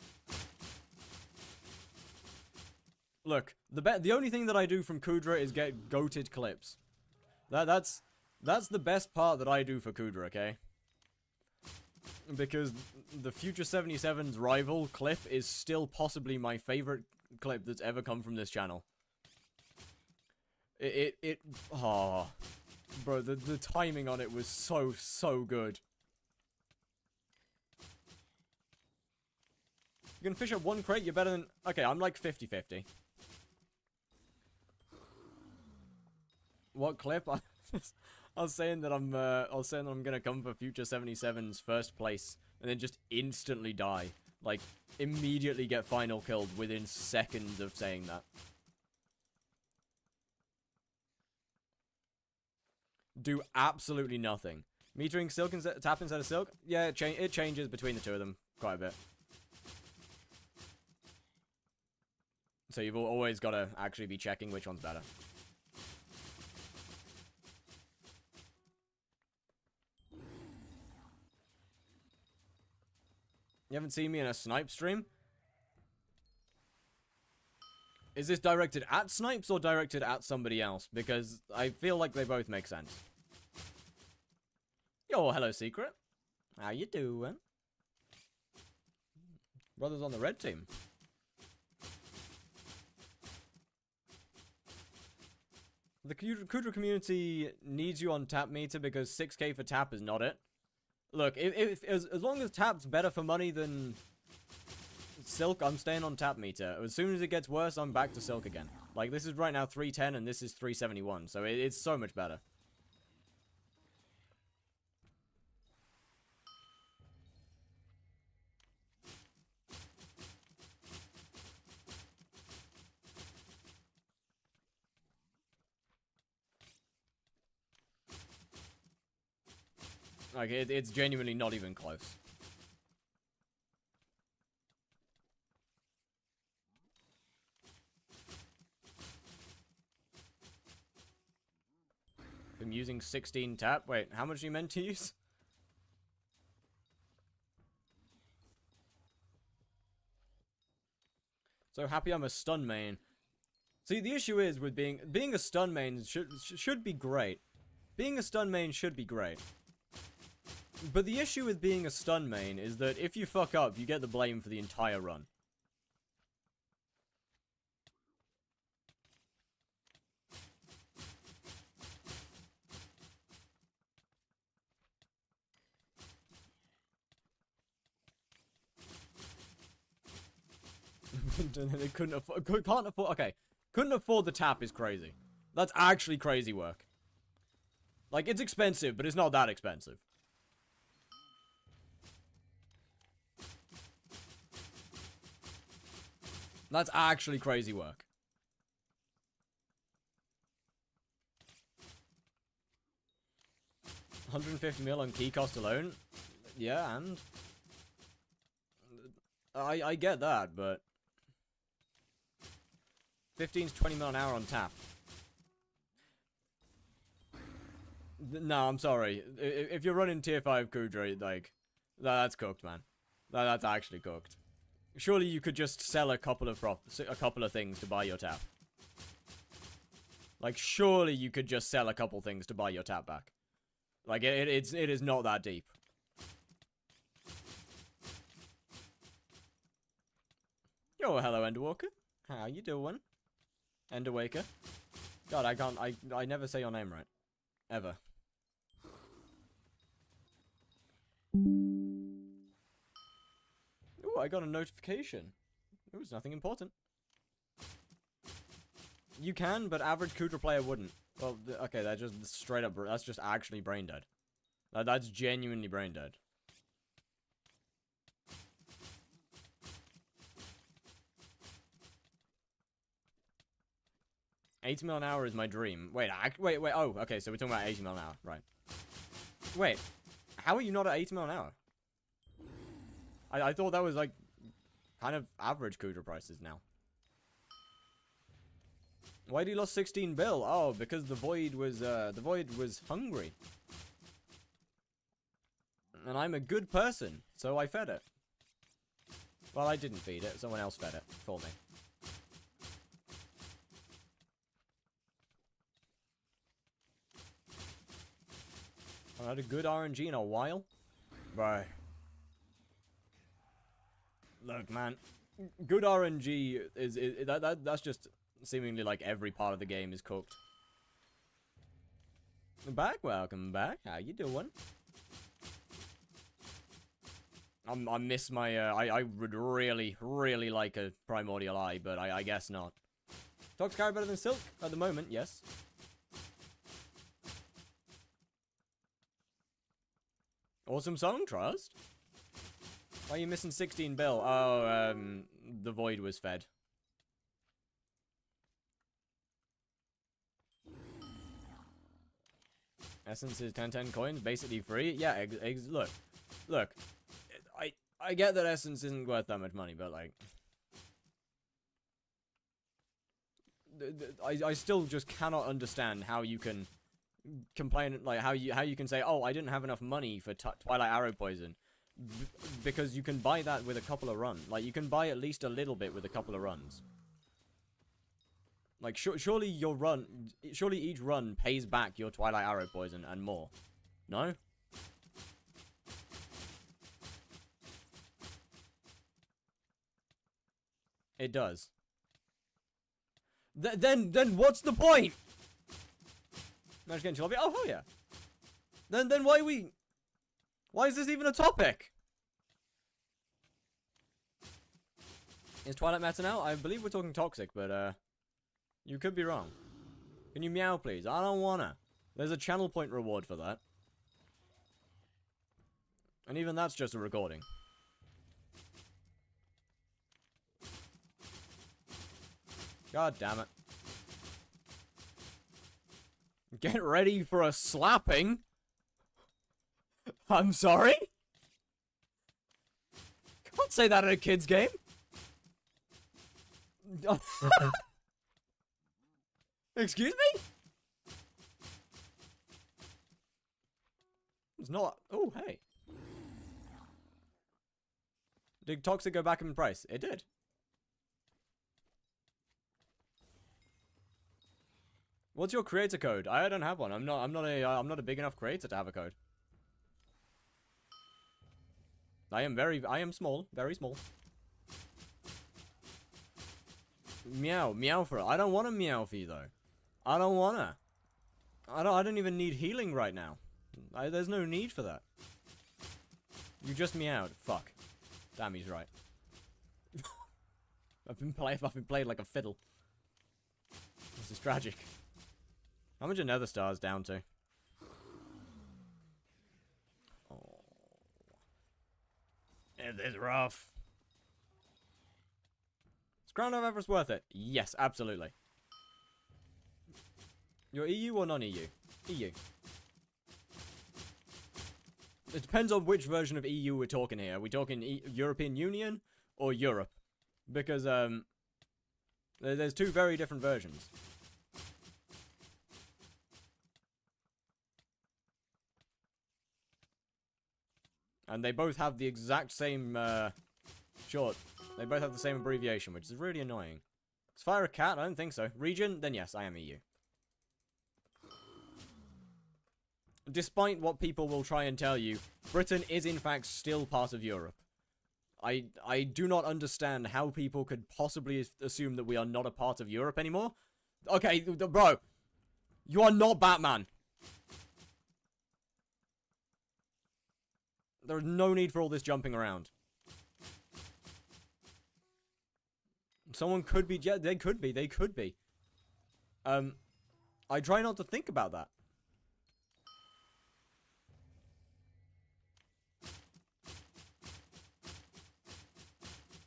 Look, the only thing that I do from Kudra is get goated clips. That's the best part that I do for Kudra, okay? Because the Future 77's rival clip is still possibly my favorite clip that's ever come from this channel. Oh, bro, the timing on it was so good. You can fish up 1 crate, you're better than... Okay, I'm like 50-50. What clip? I was saying that I'm gonna come for Future 77's first place, and then just instantly die. Like, immediately get final killed within seconds of saying that. Do absolutely nothing. Metering silk and tap instead of silk? Yeah, it changes between the two of them quite a bit. So you've always got to actually be checking which one's better. You haven't seen me in a snipe stream? Is this directed at snipes or directed at somebody else? Because I feel like they both make sense. Yo, hello, Secret. How you doing? Brothers on the red team. The Kudra community needs you on tap meter because 6k for tap is not it. Look, as long as tap's better for money than silk, I'm staying on tap meter. As soon as it gets worse, I'm back to silk again. Like, this is right now 310 and this is 371, so it's so much better. Like, it's genuinely not even close. I'm using 16 tap. Wait, how much are you meant to use? So happy I'm a stun main. See, the issue is with being a stun main should be great. Being a stun main should be great. But the issue with being a stun main is that if you fuck up, you get the blame for the entire run. They couldn't afford, okay. Couldn't afford the tap is crazy. That's actually crazy work. Like, it's expensive, but it's not that expensive. That's actually crazy work. $150 on key cost alone? Yeah, and... I get that, but... 15 to 20 mil an hour on tap. No, I'm sorry. If you're running tier 5 Kudra, like... That's cooked, man. That's actually cooked. Surely you could just sell a couple of things to buy your tap. Like, surely you could just sell a couple things to buy your tap back. Like, it is not that deep. Yo, hello, Enderwalker. How you doing? Enderwaker. God, I never say your name right. Ever. Ooh, I got a notification. It was nothing important. You can, but average Kudra player wouldn't. Well, okay, that's just straight up, that's just actually brain dead. That's genuinely brain dead. $80 mil an hour is my dream. Wait, wait, oh, okay, so we're talking about 80 mil an hour, right. Wait, how are you not at 80 mil an hour? I thought that was, like, kind of average Kudra prices now. Why did you lost 16 bill? Oh, because the void was hungry. And I'm a good person, so I fed it. Well, I didn't feed it. Someone else fed it for me. I had a good RNG in a while. Right. Look, man. Good RNG that's just seemingly like every part of the game is cooked. Welcome back. How you doing? I miss my, I would really like a Primordial Eye, but I guess not. Toxic Arrow better than Silk? At the moment, yes. Awesome song, Trust. Why are you missing 16 bill? Oh, the void was fed. Essence is 10 coins, basically free. Yeah, look. I get that Essence isn't worth that much money, but like, I still just cannot understand how you can complain, like how you can say, oh, I didn't have enough money for Twilight Arrow Poison, because you can buy that with a couple of runs. Like, you can buy at least a little bit with a couple of runs. Like, surely each run pays back your Twilight Arrow Poison and more. No? It does. Then what's the point? Managed to get into lobby. Oh, hell yeah. Then why is this even a topic? Is Twilight meta now? I believe we're talking toxic, but you could be wrong. Can you meow, please? I don't wanna. There's a channel point reward for that. And even that's just a recording. God damn it. Get ready for a slapping. I'm sorry? Can't say that at a kid's game. Excuse me? It's not. Oh, hey. Did Toxic go back in price? It did. What's your creator code? I don't have one. I'm not a big enough creator to have a code. I am small, very small. Meow for it. I don't want to meow for you though. I don't wanna. I don't even need healing right now. There's no need for that. You just meowed. Fuck. Damn, he's right. I've been played like a fiddle. This is tragic. How much are Nether Stars down to? Oh. It is rough. Is Crown of Everest worth it? Yes, absolutely. You're EU or non-EU? EU. It depends on which version of EU we're talking here. Are we talking European Union or Europe? Because, there's two very different versions. And they both have the exact same, short. They both have the same abbreviation, which is really annoying. Is Fire a cat? I don't think so. Region? Then yes, I am EU. Despite what people will try and tell you, Britain is in fact still part of Europe. I do not understand how people could possibly assume that we are not a part of Europe anymore. Okay, bro. You are not Batman. There is no need for all this jumping around. Someone could be... Yeah, they could be. They could be. I try not to think about that.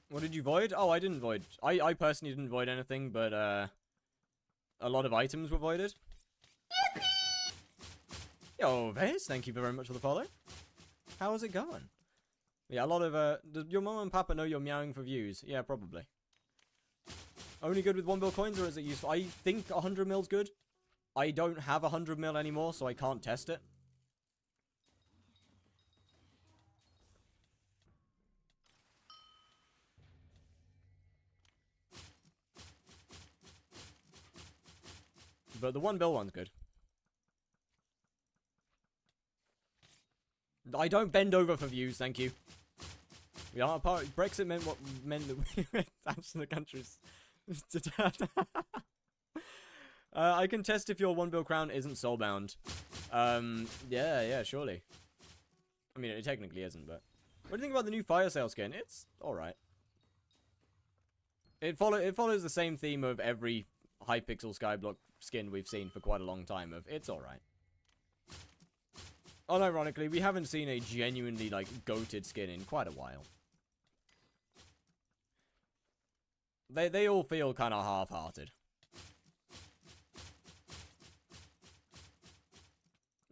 What did you void? Oh, I didn't void. I personally didn't void anything, but, a lot of items were voided. Yo, Vez, thank you very much for the follow. How is it going? Yeah, a lot of, does your mom and papa know you're meowing for views? Yeah, probably. Only good with 1 mil coins, or is it useful? I think 100 mil's good. I don't have 100 mil anymore, so I can't test it. But the 1 mil one's good. I don't bend over for views, thank you. We are part. Brexit meant what meant that we went to the countries. I can test if your 1 bill crown isn't soulbound. Yeah, surely. I mean, it technically isn't, but what do you think about the new fire sale skin? It's all right. It follows the same theme of every hypixel skyblock skin we've seen for quite a long time. Of it's all right. Unironically, we haven't seen a genuinely like goated skin in quite a while. They all feel kind of half-hearted.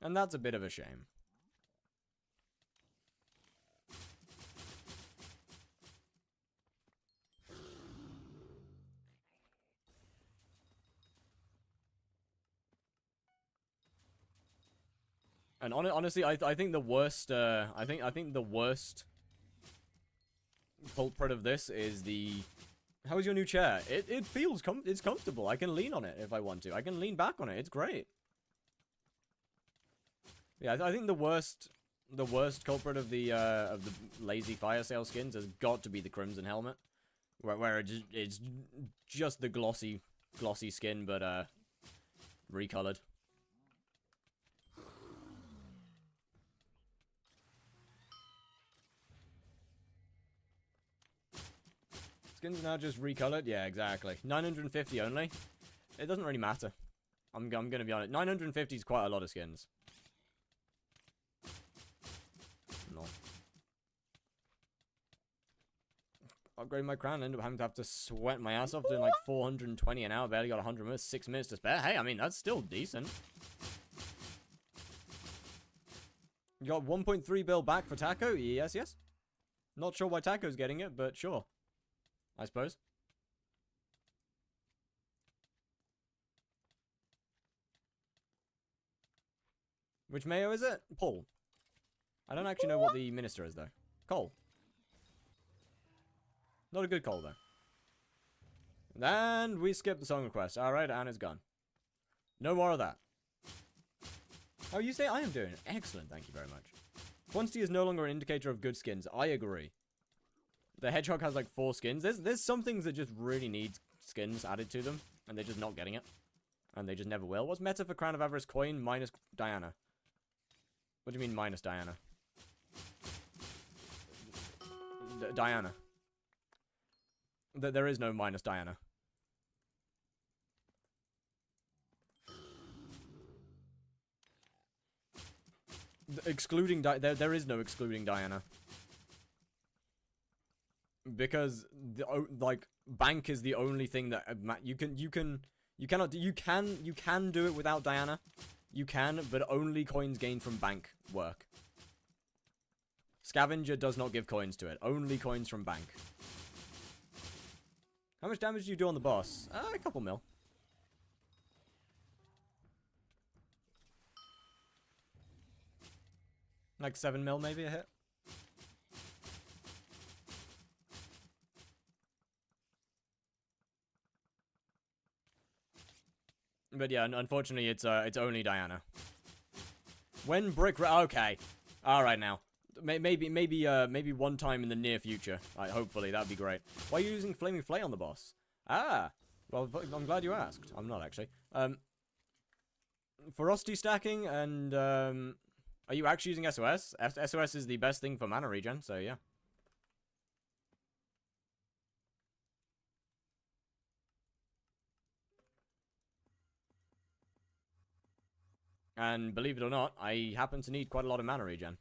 And that's a bit of a shame. And honestly, I think the worst I think the worst culprit of this is the. How is your new chair? It feels it's comfortable. I can lean on it if I want to. I can lean back on it. It's great. Yeah, I think the worst culprit of the lazy fire sale skins has got to be the Crimson helmet, where it's just the glossy skin, but recolored. Skins now just recolored? Yeah, exactly. 950 only? It doesn't really matter. I'm gonna be honest. 950 is quite a lot of skins. No. Upgrade my crown, end up having to have to sweat my ass off doing like 420 an hour. Barely got 100 minutes, 6 minutes to spare. Hey, I mean, that's still decent. You got 1.3 bill back for Taco? Yes. Not sure why Taco's getting it, but sure. I suppose. Which mayo is it? Paul. I don't actually know what the minister is, though. Cole. Not a good Cole, though. And we skip the song request. Alright, and it's gone. No more of that. Oh, you say I am doing it. Excellent, thank you very much. Quantity is no longer an indicator of good skins. I agree. The hedgehog has like 4 skins. There's some things that just really need skins added to them, and they're just not getting it. And they just never will. What's meta for Crown of Avarice coin minus Diana? What do you mean minus Diana? Diana. There is no minus Diana. Excluding there is no excluding Diana. Because like bank is the only thing that you can do it without Diana. You can, but only coins gained from bank work. Scavenger does not give coins to it. Only coins from bank. How much damage do you do on the boss? A couple mil. Like 7 mil maybe a hit. But yeah, unfortunately, it's only Diana. When brick, okay, all right now, maybe one time in the near future. Hopefully that'd be great. Why are you using Flaming Flay on the boss? Ah, well, I'm glad you asked. I'm not actually. Ferocity stacking and are you actually using SOS? SOS is the best thing for mana regen, so yeah. And believe it or not, I happen to need quite a lot of mana regen.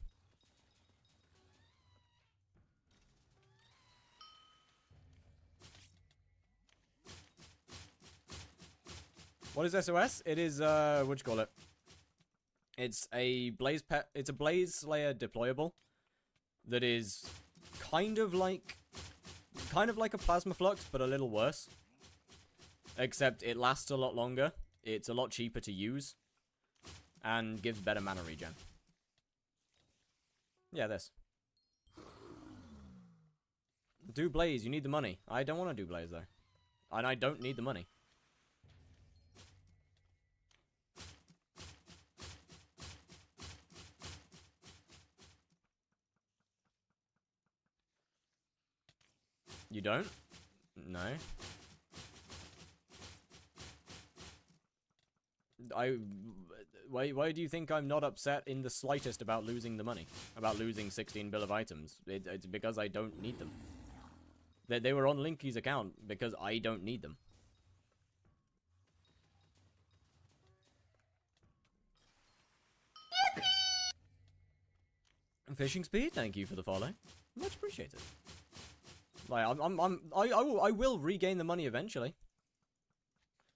What is SOS? It is, what'd you call it? It's a Blaze Slayer deployable that is kind of like a Plasma Flux, but a little worse. Except it lasts a lot longer, it's a lot cheaper to use, and gives better mana regen. Yeah, this. Do Blaze, you need the money. I don't want to do Blaze, though. And I don't need the money. You don't? No. Why do you think I'm not upset in the slightest about losing the money? About losing 16 bill of items? It's because I don't need them. They were on Linky's account because I don't need them. Fishing speed, thank you for the follow. Much appreciated. Like I will regain the money eventually.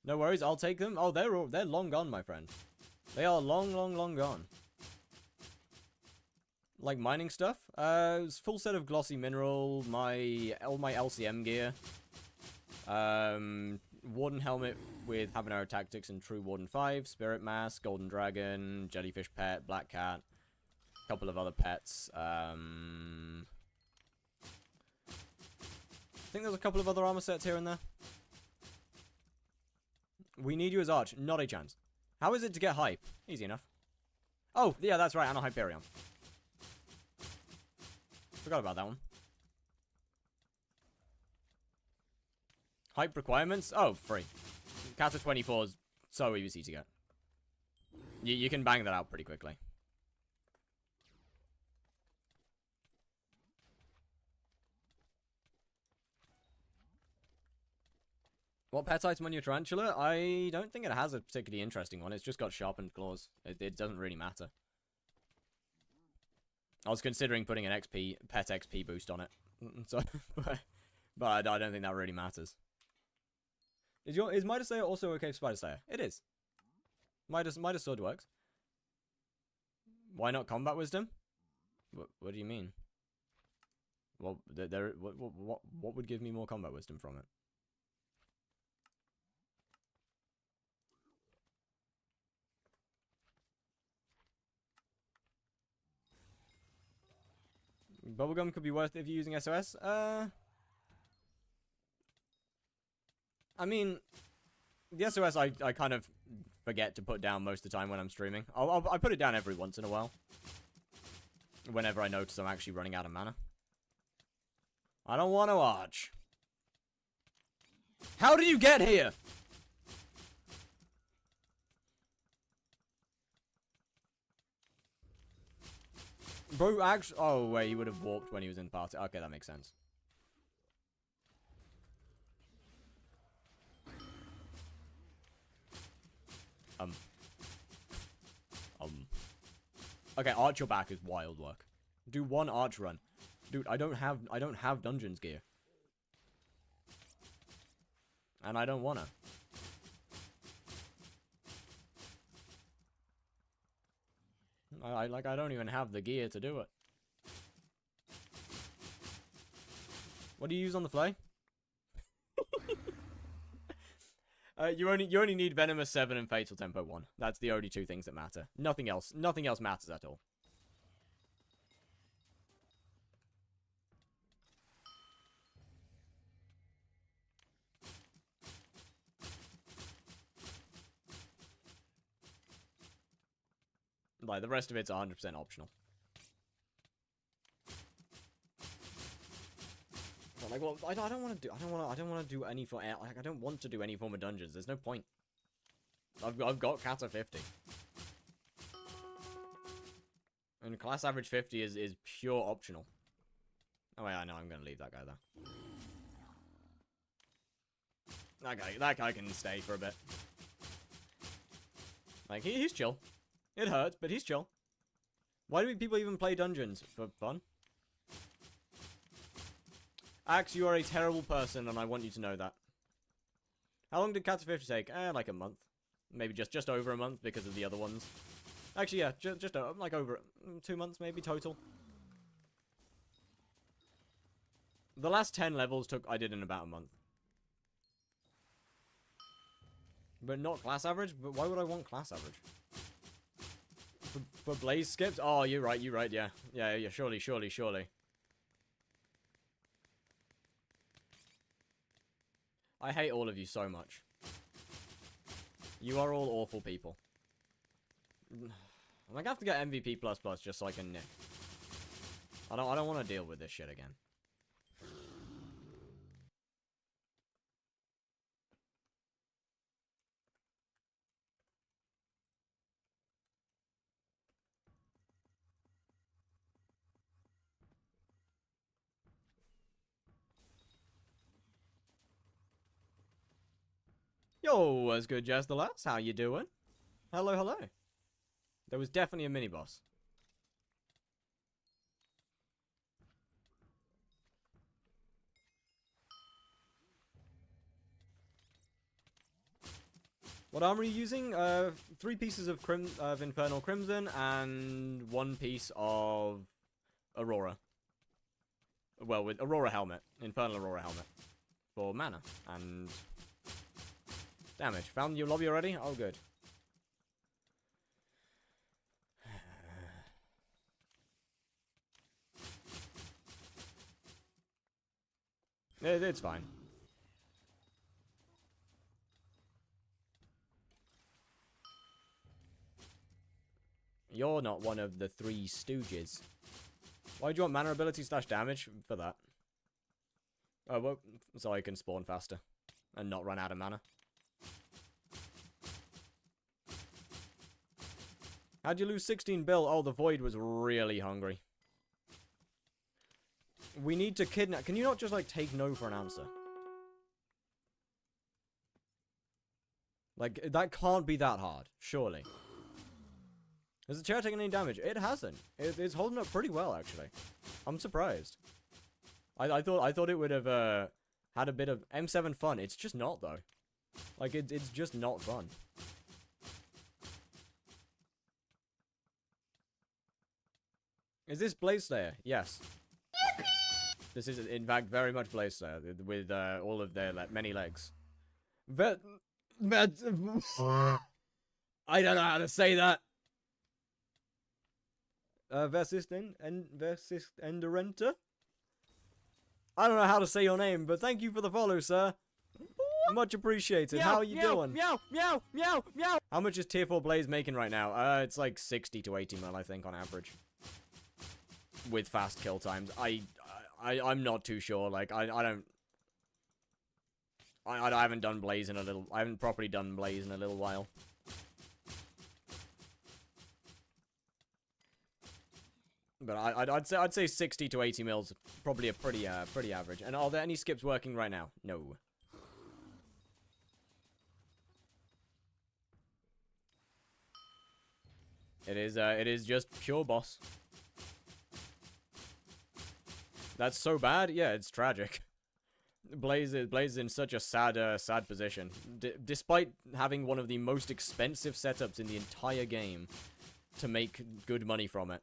No worries, I'll take them. Oh, they're long gone, my friend. They are long gone. Like mining stuff. Full set of glossy mineral, all my LCM gear. Warden helmet with habanero tactics and true Warden 5, spirit mask, golden dragon, jellyfish pet, black cat, a couple of other pets. I think there's a couple of other armor sets here and there. We need you as Arch. Not a chance. How is it to get hype? Easy enough. Oh, yeah, that's right. And a Hyperion. Forgot about that one. Hype requirements? Oh, free. Kata 24 is so easy to get. You can bang that out pretty quickly. What pet item on your tarantula? I don't think it has a particularly interesting one. It's just got sharpened claws. It doesn't really matter. I was considering putting an pet XP boost on it. So, but I don't think that really matters. Is Midas Slayer also okay for Spider Slayer? It is. Midas Sword works. Why not Combat Wisdom? What do you mean? Well, what would give me more Combat Wisdom from it? Bubblegum could be worth it if you're using SOS. I mean, the SOS I kind of forget to put down most of the time when I'm streaming. I put it down every once in a while. Whenever I notice I'm actually running out of mana. I don't want to arch. How did you get here? Bro, actually... Oh, wait, he would have warped when he was in the party. Okay, that makes sense. Okay, arch your back is wild work. Do one arch run. Dude, I don't have dungeons gear. And I don't wanna. I don't even have the gear to do it. What do you use on the fly? You only need Venomous 7 and Fatal Tempo 1. That's the only two things that matter. Nothing else matters at all. Like, the rest of it's 100% optional. But like, well, I don't want to do any for, like, I don't want to do any form of dungeons. There's no point. I've got Kata 50. And class average 50 is pure optional. Oh wait, I know, I'm gonna leave that guy there. That guy can stay for a bit. Like, he's chill. It hurts, but he's chill. Why do people even play dungeons? For fun? Axe, you are a terrible person, and I want you to know that. How long did Kata 50 take? Like a month. Maybe just over a month because of the other ones. Actually, yeah, just like over 2 months maybe total. The last 10 levels I did in about a month. But not class average? But why would I want class average? For blaze skips? Oh, you're right, yeah. Yeah, surely. I hate all of you so much. You are all awful people. I'm gonna have to get MVP++ just so I can nick. I don't want to deal with this shit again. Yo, what's good, Jess the Lass? How you doing? Hello. There was definitely a mini-boss. What armor are you using? 3 pieces of Infernal Crimson and 1 piece of Aurora. Well, with Aurora Helmet. Infernal Aurora Helmet. For mana. And damage. Found your lobby already? Oh, good. It's fine. You're not one of the 3 stooges. Why do you want mana ability / damage for that? Oh, well, so I can spawn faster. And not run out of mana. How'd you lose 16 bill? Oh, the Void was really hungry. We need to kidnap... Can you not just, like, take no for an answer? Like, that can't be that hard, surely. Has the chair taken any damage? It hasn't. It's holding up pretty well, actually. I'm surprised. I thought it would have had a bit of M7 fun. It's just not, though. Like, it's just not fun. Is this Blaze Slayer? Yes. This is, in fact, very much Blaze Slayer, with all of their many legs. I don't know how to say that. Versus Endurenta? I don't know how to say your name, but thank you for the follow, sir. Much appreciated. Meow, How are you meow, doing? Meow, meow, meow, meow. How much is tier 4 Blaze making right now? It's like 60 to 80 mil, I think, on average. With fast kill times. I'm not too sure. Like, I haven't done Blaze in a little... I haven't properly done Blaze in a little while. But I'd say 60 to 80 mils, probably a pretty average. And are there any skips working right now? No. It is just pure boss. That's so bad. Yeah, it's tragic. Blaze is in such a sad position. Despite having one of the most expensive setups in the entire game to make good money from it.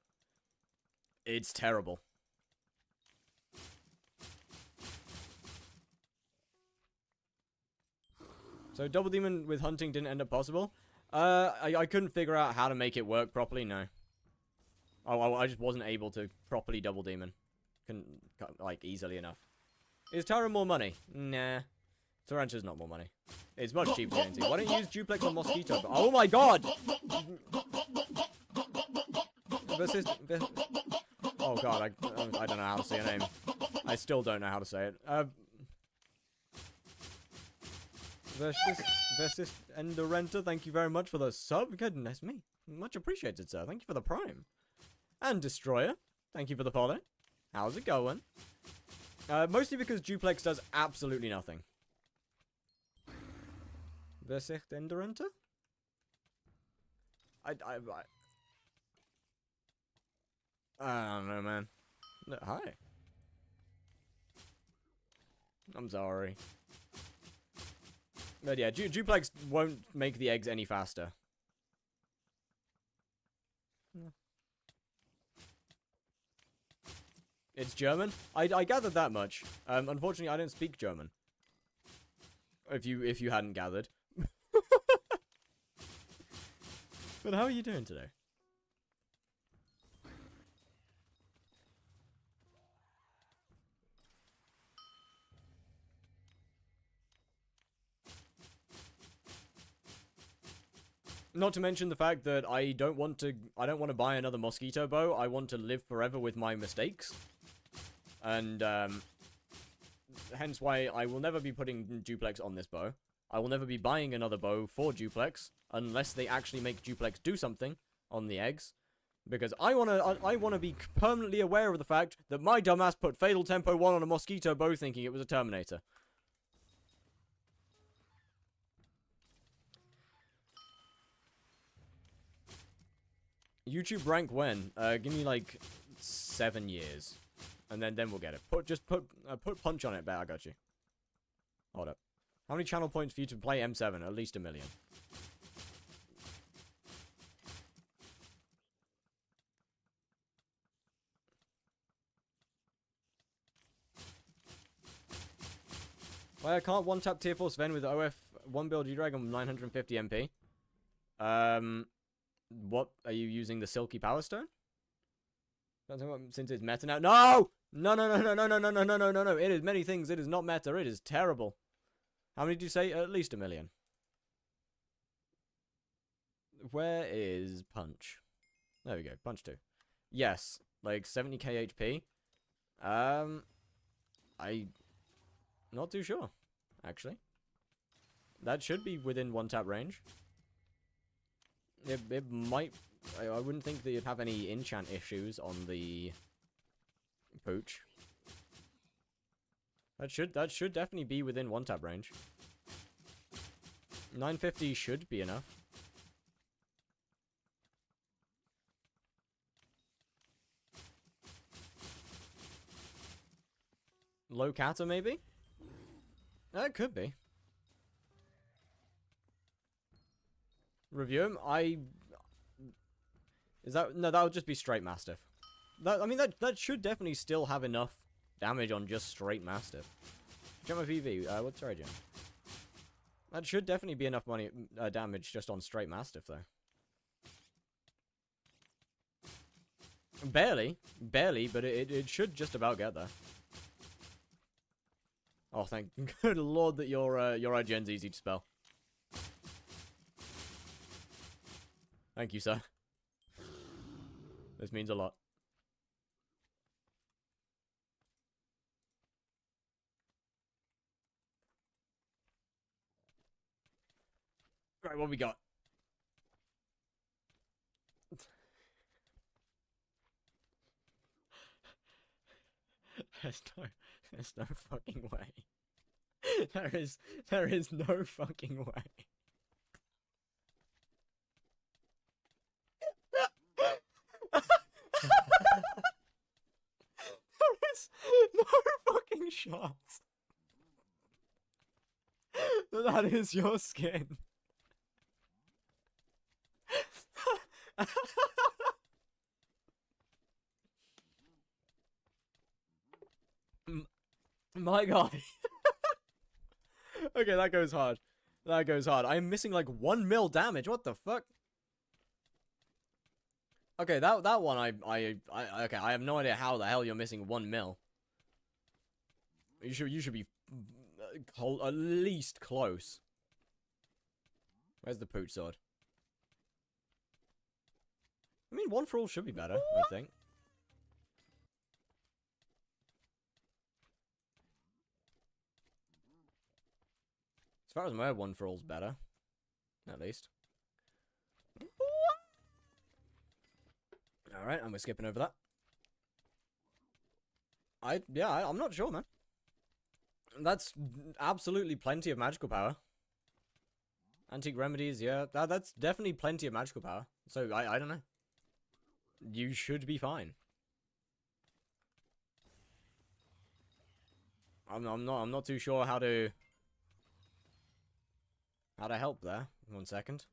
It's terrible. So Double Demon with hunting didn't end up possible? I couldn't figure out how to make it work properly, no. I just wasn't able to properly Double Demon. Couldn't, like, easily enough. Is Tara more money? Nah. Tarantu's not more money. It's much cheaper than anything. Why don't you use Duplex on Mosquito? Oh my god! Oh god, I don't know how to say your name. I still don't know how to say it. Versus Endurenta, thank you very much for the sub. Goodness me. Much appreciated, sir. Thank you for the prime. And Destroyer, thank you for the follow. How's it going? Mostly because Duplex does absolutely nothing. Versus Endurenta? I don't know, man. No, hi. I'm sorry. But yeah, Duplex won't make the eggs any faster. It's German? I gathered that much. Unfortunately, I don't speak German. If you hadn't gathered. But how are you doing today? Not to mention the fact that I don't want to buy another mosquito bow. I want to live forever with my mistakes. And, hence why I will never be putting duplex on this bow. I will never be buying another bow for duplex unless they actually make duplex do something on the eggs. Because I wanna be permanently aware of the fact that my dumbass put Fatal Tempo 1 on a mosquito bow thinking it was a Terminator. YouTube rank when? Give me like 7 years, and then we'll get it. Put punch on it. Bet I got you. Hold up. How many channel points for you to play M7? At least 1 million. Why I can't one-tap tier 4 Sven with OF 1 build G-Dragon 950 MP? What? Are you using the Silky Power Stone? Since it's meta now. No! No, no, no, no, no, no, no, no, no, no, no, no. It is many things. It is not meta. It is terrible. How many did you say? At least 1 million. Where is Punch? There we go. Punch 2. Yes. Like 70k HP. I... Not too sure, actually. That should be within one-tap range. It might... I wouldn't think that you'd have any enchant issues on the Pooch. That should definitely be within one-tap range. 950 should be enough. Low Kata, maybe? That could be. Review him? Is that... No, that would just be straight Mastiff. I mean, that should definitely still have enough damage on just straight Mastiff. Check my VV. What's our regen? That should definitely be enough damage just on straight Mastiff, though. Barely. Barely, but it should just about get there. Oh, thank good lord that your regen's easy to spell. Thank you, sir. This means a lot. Right, what we got? There's no fucking way. There is no fucking way. There is no fucking shot that is your skin. My god. Okay, that goes hard. That goes hard. I'm missing like 1 mil damage. What the fuck? Okay, that one okay, I have no idea how the hell you're missing 1 mil. You should be at least close. Where's the Pooch sword? I mean, 1 for all should be better, I think. As far as I'm aware, 1 for all's better. At least. Alright, and we're skipping over that. I'm not sure, man. That's absolutely plenty of magical power. Antique remedies, yeah. That's definitely plenty of magical power. So, I don't know. You should be fine. I'm not too sure how to help there. 1 second.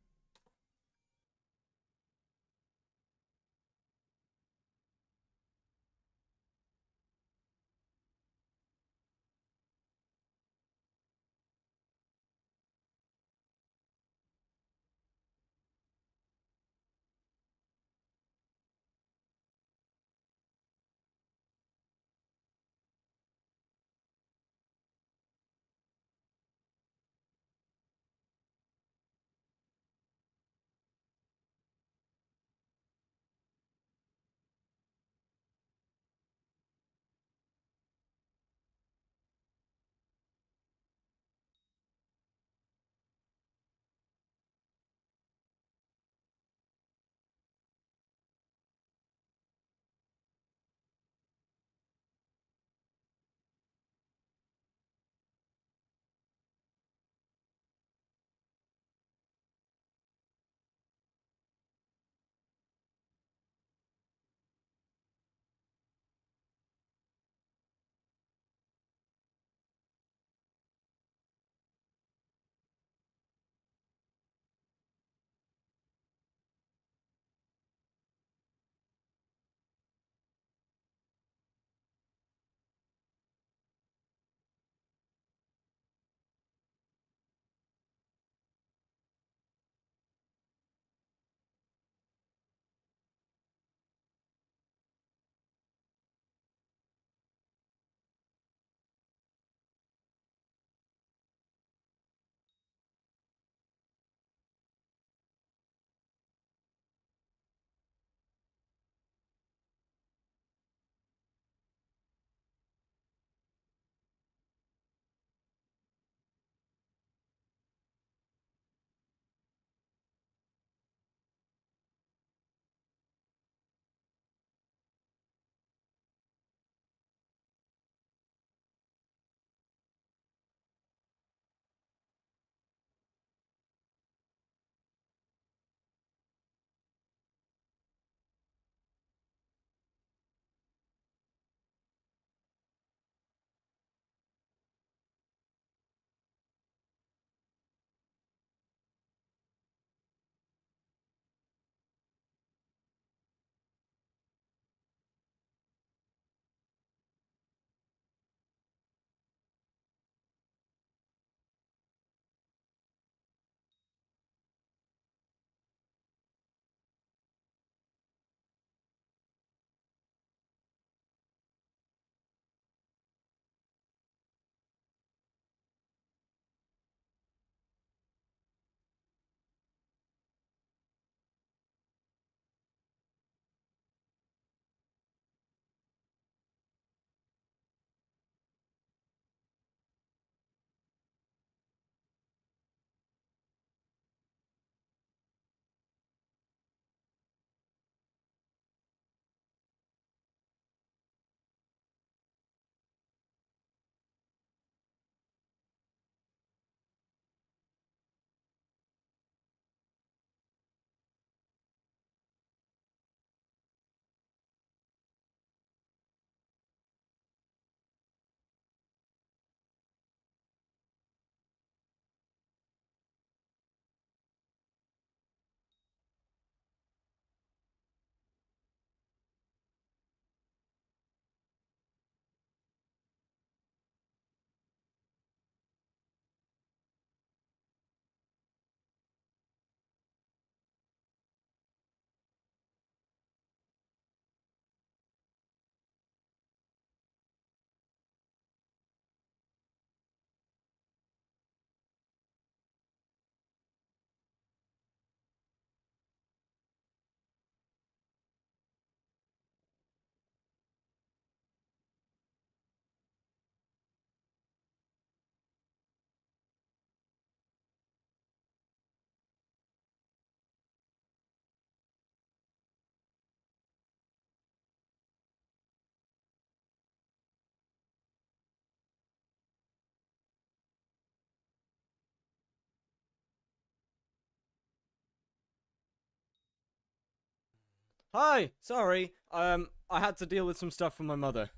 Hi! Sorry, I had to deal with some stuff from my mother.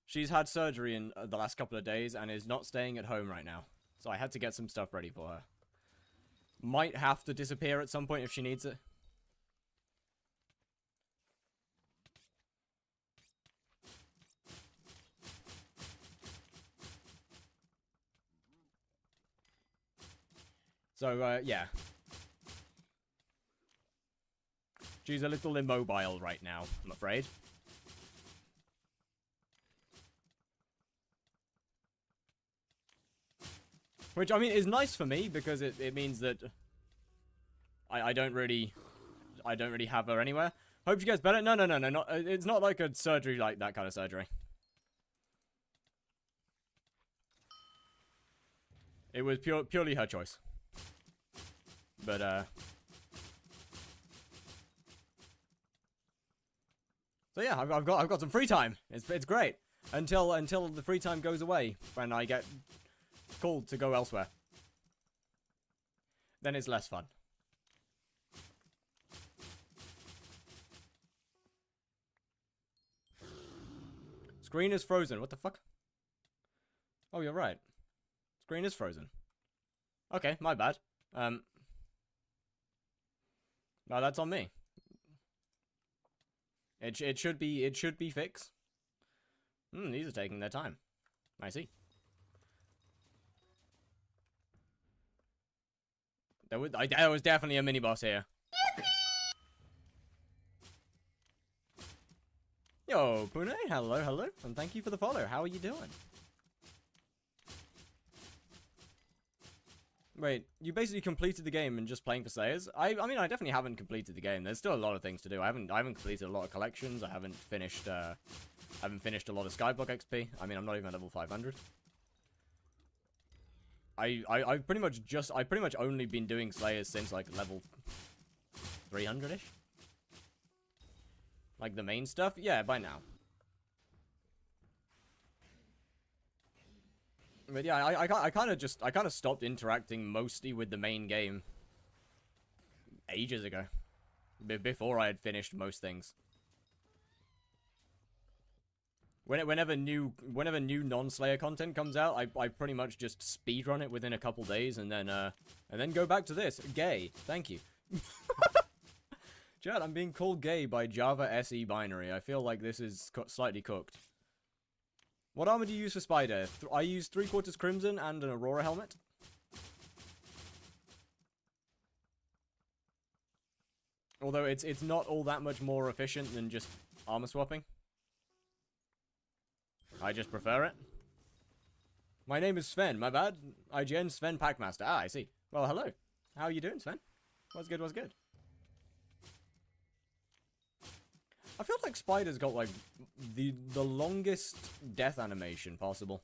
She's had surgery in the last couple of days and is not staying at home right now. So I had to get some stuff ready for her. Might have to disappear at some point if she needs it. So, yeah. She's a little immobile right now, I'm afraid. Which, I mean, is nice for me, because it means that I don't really have her anywhere. Hope she gets better. No, it's not like a surgery like that kind of surgery. It was purely her choice. But, so yeah, I've got some free time. It's great. Until the free time goes away, when I get called to go elsewhere. Then it's less fun. Screen is frozen. What the fuck? Oh, you're right. Screen is frozen. Okay, my bad. No, that's on me. It should be fixed. These are taking their time. I see. There was definitely a mini boss here. Yo, Pune, hello, and thank you for the follow. How are you doing? Wait, you basically completed the game and just playing for Slayers? I mean, I definitely haven't completed the game. There's still a lot of things to do. I haven't completed a lot of collections. I haven't finished a lot of skyblock XP. I mean, I'm not even at level 500. I've pretty much only been doing Slayers since like level 300-ish. Like the main stuff? Yeah, by now. But yeah, I kind of stopped interacting mostly with the main game ages ago. Before I had finished most things. Whenever new non-Slayer content comes out, I pretty much just speedrun it within a couple days and then go back to this. Gay. Thank you. Chad, I'm being called gay by Java SE binary. I feel like this is slightly cooked. What armor do you use for Spider? I use 3/4 Crimson and an Aurora helmet. Although it's not all that much more efficient than just armor swapping. I just prefer it. My name is Sven, my bad. IGN Sven Packmaster. Ah, I see. Well, hello. How are you doing, Sven? What's good, what's good? I feel like Spider's got, like, the longest death animation possible.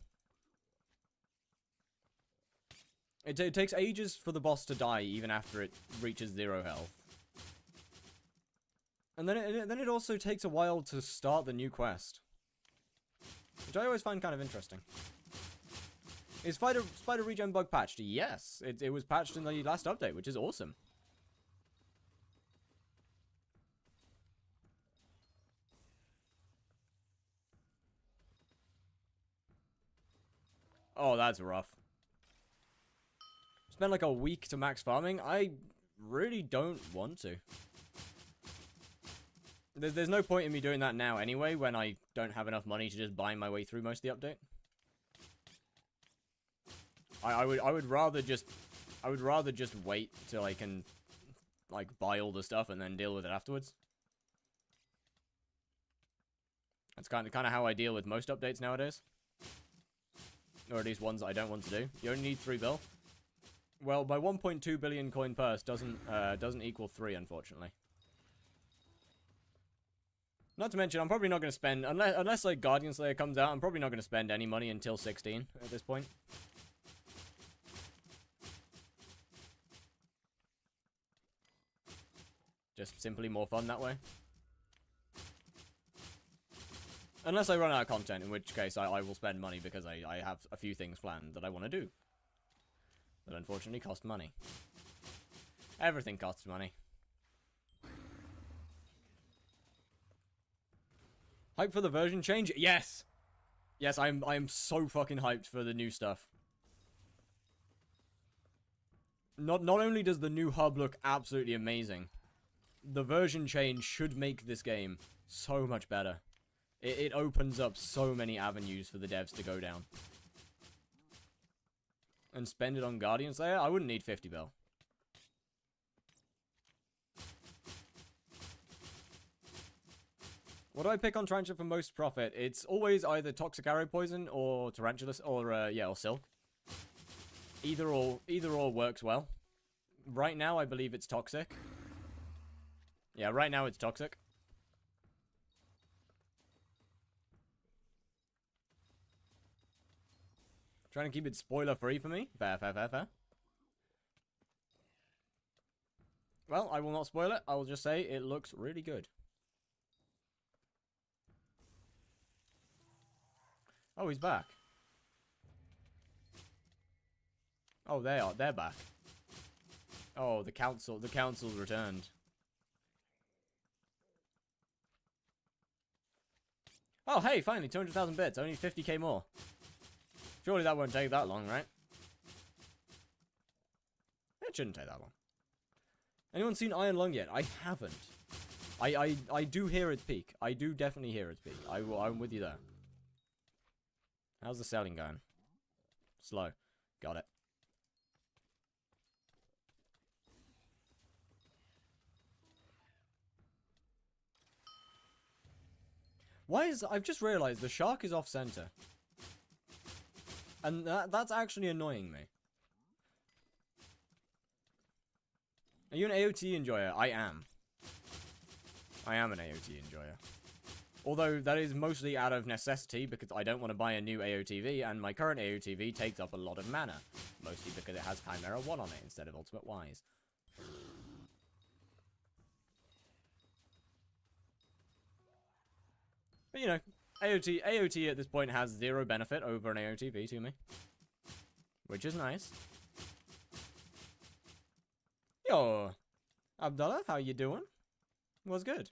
It takes ages for the boss to die, even after it reaches 0 health. And then it also takes a while to start the new quest. Which I always find kind of interesting. Is Spider regen bug patched? Yes, it was patched in the last update, which is awesome. Oh, that's rough. Spend like a week to max farming? I really don't want to. There's no point in me doing that now anyway, when I don't have enough money to just buy my way through most of the update. I would rather just wait till I can like buy all the stuff and then deal with it afterwards. That's kind of how I deal with most updates nowadays. Or at least ones that I don't want to do. You only need 3 bill. Well, my 1.2 billion coin purse doesn't equal 3, unfortunately. Not to mention, I'm probably not going to spend, unless like Guardian Slayer comes out, I'm probably not going to spend any money until 16 at this point. Just simply more fun that way. Unless I run out of content, in which case I will spend money because I have a few things planned that I want to do. That unfortunately cost money. Everything costs money. Hyped for the version change? Yes! Yes, I'm so fucking hyped for the new stuff. Not only does the new hub look absolutely amazing, the version change should make this game so much better. It opens up so many avenues for the devs to go down. And spend it on Guardian Slayer? I wouldn't need 50 bill. What do I pick on Tarantula for most profit? It's always either Toxic Arrow Poison or Tarantula, or Silk. Either or works well. Right now, I believe it's Toxic. Yeah, right now it's Toxic. Trying to keep it spoiler-free for me. Fair, fair, fair, fair. Well, I will not spoil it. I will just say it looks really good. Oh, he's back. Oh, they are. They're back. Oh, the council's returned. Oh, hey, finally, 200,000 bits. Only 50k more. Surely that won't take that long, right? It shouldn't take that long. Anyone seen Iron Lung yet? I haven't. I do hear its peak. I do definitely hear its peak. I'm with you there. How's the selling going? Slow. Got it. Why is... I've just realized the shark is off-center. And that's actually annoying me. Are you an AOT enjoyer? I am. I am an AOT enjoyer. Although that is mostly out of necessity because I don't want to buy a new AOTV and my current AOTV takes up a lot of mana. Mostly because it has Chimera 1 on it instead of Ultimate Wise. But you know, AOT at this point has zero benefit over an AOTV to me. Which is nice. Yo, Abdullah, how you doing? What's good?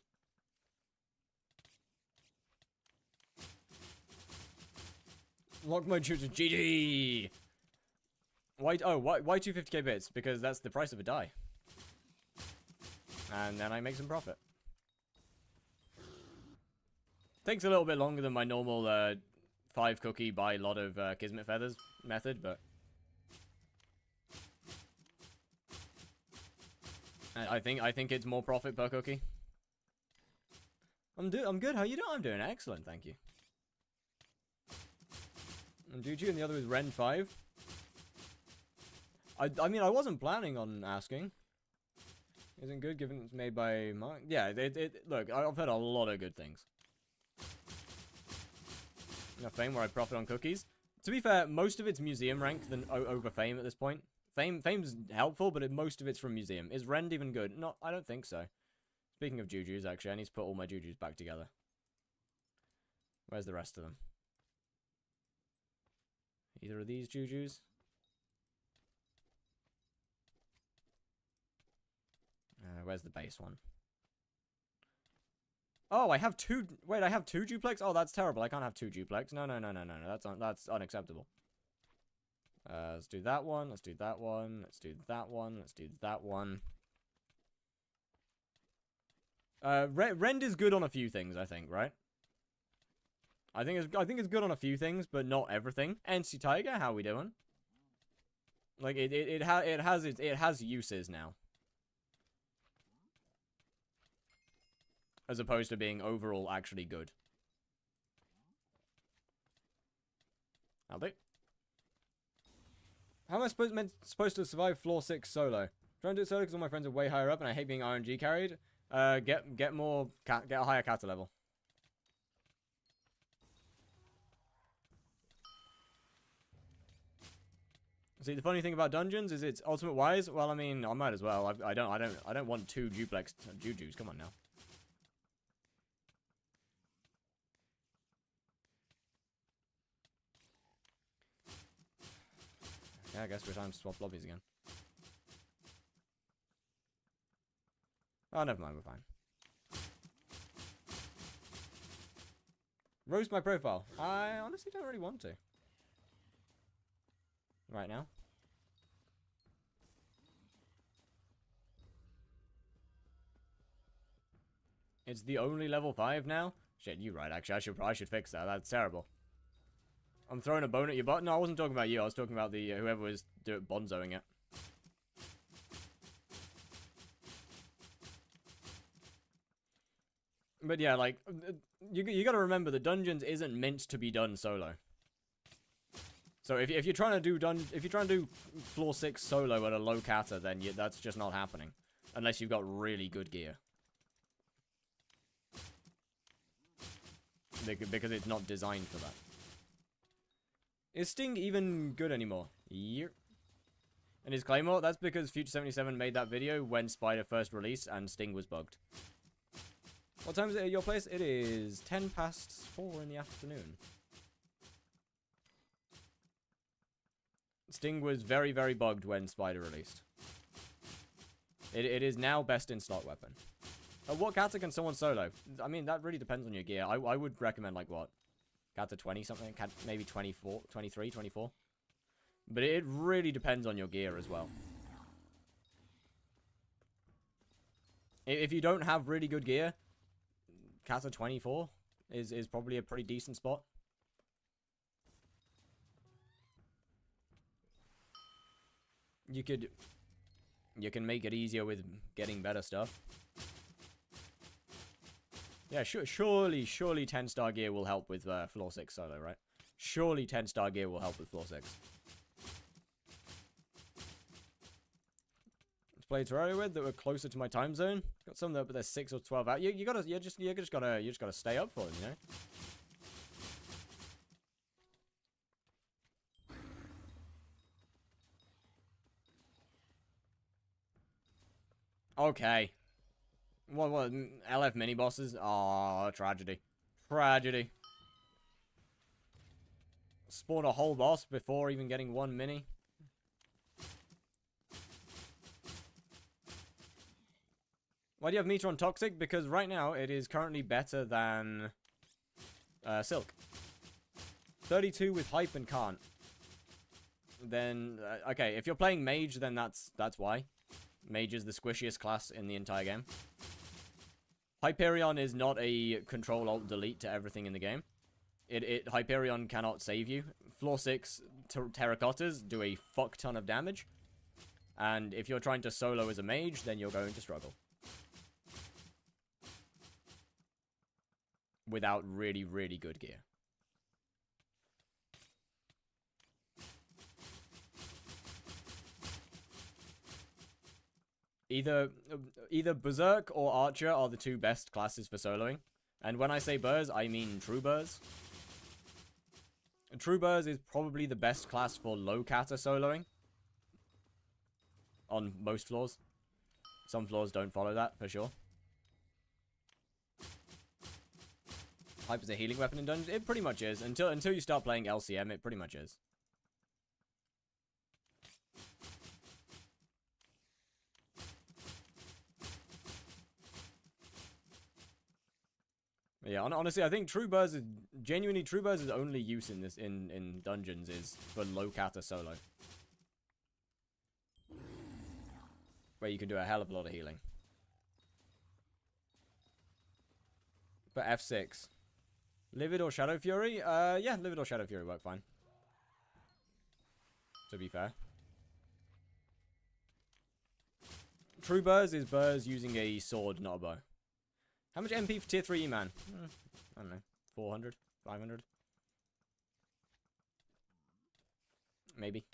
Lock mode shooter GG! Why 250k bits? Because that's the price of a die. And then I make some profit. Takes a little bit longer than my normal 5 cookie buy a lot of Kismet Feathers method, but I think it's more profit per cookie. I'm good. How you doing? I'm doing excellent, thank you. And Juju, and the other is Ren 5. I mean, I wasn't planning on asking. Isn't good given it's made by Mark. Yeah, look, I've heard a lot of good things. Fame where I profit on cookies. To be fair, most of it's museum rank than over Fame at this point. Fame's helpful, but most of it's from museum. Is Rend even good? No, I don't think so. Speaking of Jujus, actually, I need to put all my Jujus back together. Where's the rest of them? Either of these Jujus? Where's the base one? Oh, I have two... Wait, I have 2 duplex? Oh, that's terrible. I can't have 2 duplex. No. That's unacceptable. Let's do that one. Let's do that one. Let's do that one. Let's do that one. Rend is good on a few things, I think, right? I think it's good on a few things, but not everything. NC Tiger, how we doing? Like it has uses now. As opposed to being overall actually good. Howdy. How am I supposed to survive floor 6 solo? Trying to do it solo because all my friends are way higher up and I hate being RNG carried. Get a higher kata level. See, the funny thing about dungeons is it's ultimate wise. Well, I mean, I might as well. I don't want 2 duplex jujus. Come on now. Yeah, I guess we're time to swap lobbies again. Oh, never mind, we're fine. Roast my profile. I honestly don't really want to. Right now. It's the only level 5 now? Shit, you're right, actually. I should fix that. That's terrible. I'm throwing a bone at your butt. No, I wasn't talking about you. I was talking about the whoever was bonzoing it. But yeah, like, you gotta remember the dungeons isn't meant to be done solo. So if you're trying to do floor 6 solo at a low kata, then that's just not happening, unless you've got really good gear. Because it's not designed for that. Is Sting even good anymore? Yep. And his Claymore? That's because Future77 made that video when Spider first released and Sting was bugged. What time is it at your place? It is 10 past 4 in the afternoon. Sting was very, very bugged when Spider released. It is now best in slot weapon. What kata can someone solo? I mean, that really depends on your gear. I would recommend, like, what? Kata 20 something? Maybe 24, 23, 24? But it really depends on your gear as well. If you don't have really good gear, Kata 24 is probably a pretty decent spot. You can make it easier with getting better stuff. Yeah, surely 10-star gear will help with floor 6 solo, right? Surely 10-star gear will help with floor 6. Let's play Terraria with that were closer to my time zone. Got some that, but they're 6 or 12 out. You just gotta stay up for them, you know. Okay. What, LF mini bosses? Oh, tragedy. Tragedy. Spawn a whole boss before even getting one mini. Why do you have meter on Toxic? Because right now it is currently better than Silk. 32 with hype and can't. Then, okay, if you're playing Mage, then that's why. Mage is the squishiest class in the entire game. Hyperion is not a Control-Alt-Delete to everything in the game. Hyperion cannot save you. Floor 6 Terracottas do a fuck ton of damage. And if you're trying to solo as a mage, then you're going to struggle. Without really, really good gear. Either Berserk or Archer are the two best classes for soloing. And when I say Burrs, I mean True Burrs. True Burrs is probably the best class for low kata soloing. On most floors. Some floors don't follow that, for sure. Hype is a healing weapon in dungeons? It pretty much is. Until you start playing LCM, it pretty much is. Yeah, honestly, I think True Burrs is genuinely True Burrs' only use in this in dungeons is for low kata solo, where you can do a hell of a lot of healing. But F6, Livid or Shadow Fury? Yeah, Livid or Shadow Fury work fine. To be fair, True Burrs is Burrs using a sword, not a bow. How much MP for tier 3 E-Man? I don't know. 400? 500? Maybe.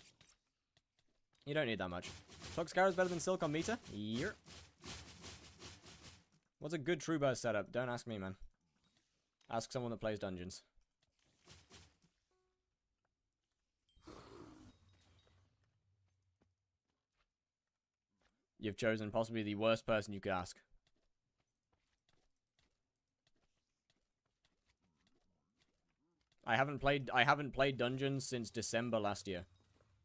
You don't need that much. Toxcara is better than Silk on meter? Yep. What's a good True Burst setup? Don't ask me, man. Ask someone that plays dungeons. You've chosen possibly the worst person you could ask. I haven't played dungeons since December last year.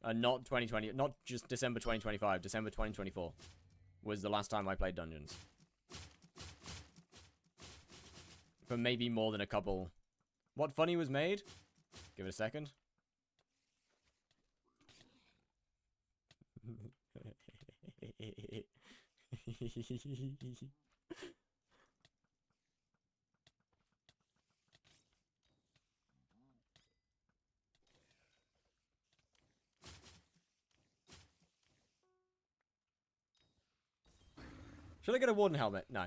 Not 2020, not just December 2025, December 2024 was the last time I played dungeons. For maybe more than a couple What funny was made? Give it a second. Should I get a wooden helmet? No.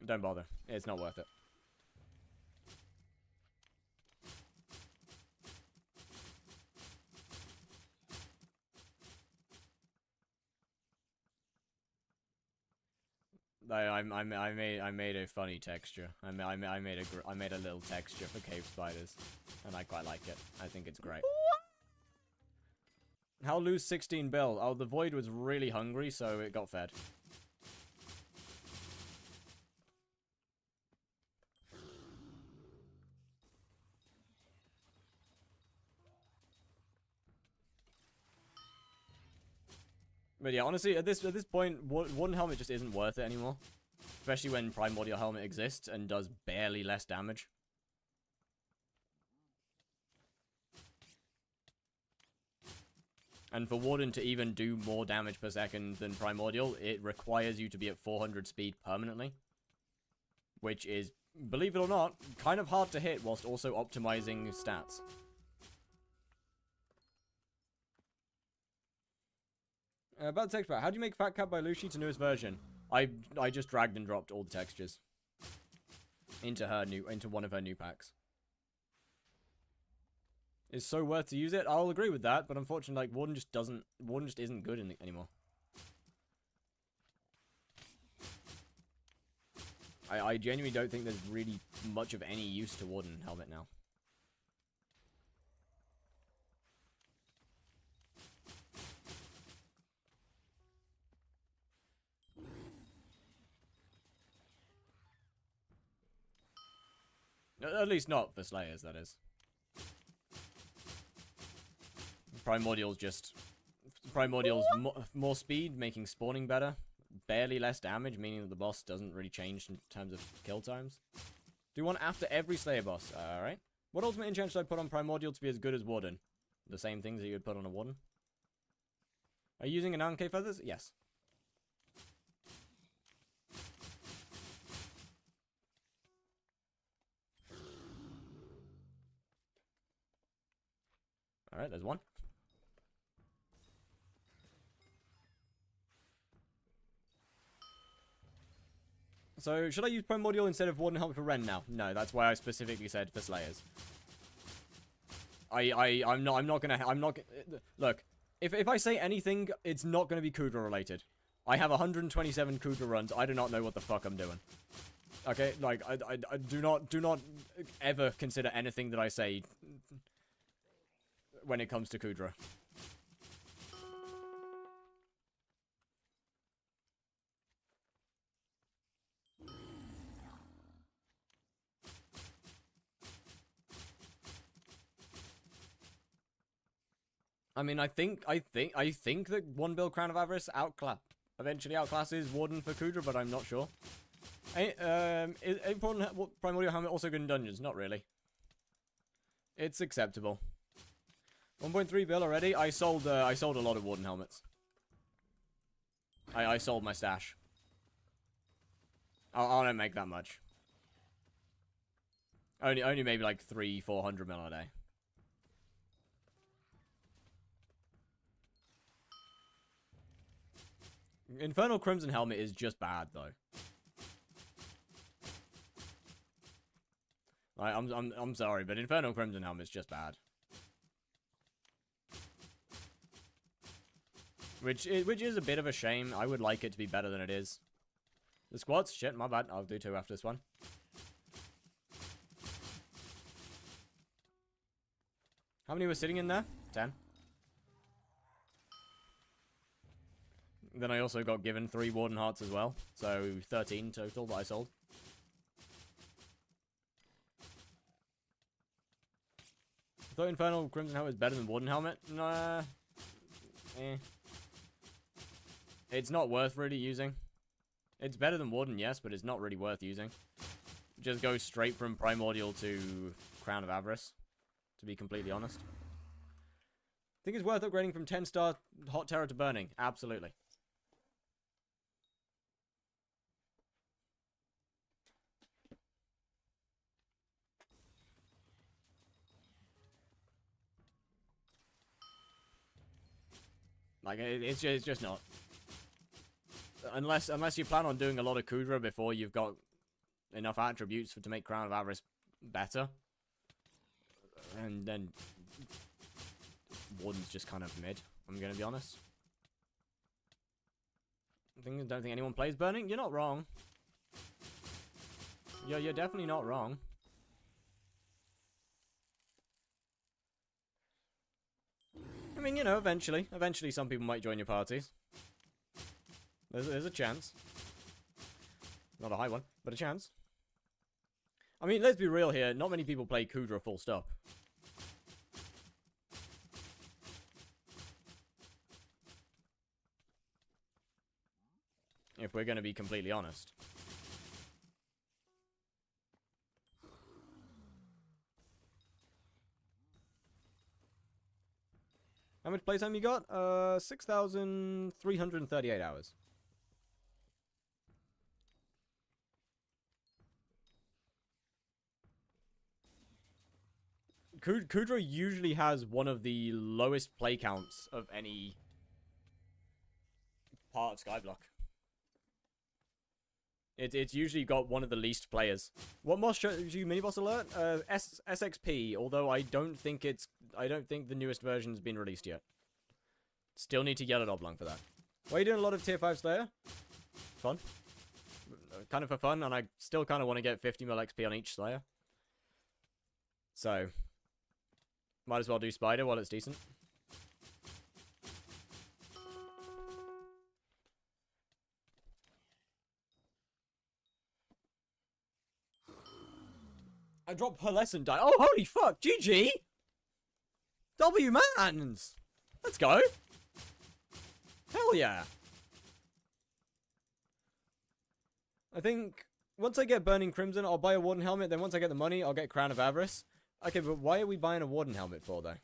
Don't bother. It's not worth it. I made a funny texture. I made a little texture for cave spiders, and I quite like it. I think it's great. How lose 16 bill? Oh, the void was really hungry, so it got fed. But yeah, honestly, at this point, wooden helmet just isn't worth it anymore. Especially when primordial helmet exists and does barely less damage. And for Warden to even do more damage per second than Primordial, it requires you to be at 400 speed permanently. Which is, believe it or not, kind of hard to hit whilst also optimizing stats. About the text pack, how do you make Fat Cat by Lucy's newest version? I just dragged and dropped all the textures into one of her new packs. It's so worth to use it. I'll agree with that, but unfortunately, like, Warden just isn't good anymore. I genuinely don't think there's really much of any use to Warden helmet now. At least not for Slayers, that is. Primordial's more speed, making spawning better. Barely less damage, meaning that the boss doesn't really change in terms of kill times. Do one after every Slayer boss. Alright. What ultimate enchant should I put on Primordial to be as good as Warden? The same things that you would put on a Warden. Are you using an Anke feathers? Yes. Alright, there's one. So, should I use Primordial instead of Warden Helmet for Ren now? No, that's why I specifically said for Slayers. I'm not gonna, look, if I say anything, it's not gonna be Kudra related. I have 127 Kudra runs, I do not know what the fuck I'm doing. Okay, like, I do not ever consider anything that I say when it comes to Kudra. I mean, I think that one build Crown of Avarice eventually outclasses Warden for Kudra, but I'm not sure. Is important Primordial Helmet also good in dungeons? Not really. It's acceptable. 1.3 bill already. I sold a lot of Warden helmets. I sold my stash. I don't make that much. Only maybe like 300-400 mil a day. Infernal Crimson Helmet is just bad though. I'm sorry, but Infernal Crimson Helmet's just bad. Which is a bit of a shame. I would like it to be better than it is. The squads? Shit, my bad. I'll do 2 after this one. How many were sitting in there? 10. Then I also got given 3 Warden Hearts as well. So 13 total that I sold. I thought Infernal Crimson Helmet was better than Warden Helmet. Nah. It's not worth really using. It's better than Warden, yes, but it's not really worth using. just go straight from Primordial to Crown of Avarice, to be completely honest. Think it's worth upgrading from 10-star Hot Terror to Burning? Absolutely. Like, it's just not. Unless you plan on doing a lot of Kudra before you've got enough attributes to make Crown of Avarice better. And then Warden's just kind of mid, I'm gonna be honest. Don't think anyone plays Burning? You're not wrong. You're definitely not wrong. I mean, you know, eventually some people might join your parties. There's a chance. Not a high one, but a chance. I mean, let's be real here. Not many people play Kudra full stop. If we're going to be completely honest. How much playtime you got? 6,338 hours. Kudra usually has one of the lowest play counts of any part of skyblock. It's usually got one of the least players. What moss shows you mini boss alert? SXP, although I don't think the newest version's been released yet. Still need to yell at Oblong for that. Why are you doing a lot of tier 5 Slayer? Fun. Kind of for fun, and I still kind of want to get 50 mil XP on each Slayer. So, might as well do Spider while it's decent. I dropped Pearlescent die. Oh, holy fuck! GG! W mans! Let's go! Hell yeah! I think once I get Burning Crimson, I'll buy a Warden Helmet. Then once I get the money, I'll get Crown of Avarice. Okay, but why are we buying a Warden Helmet for, though?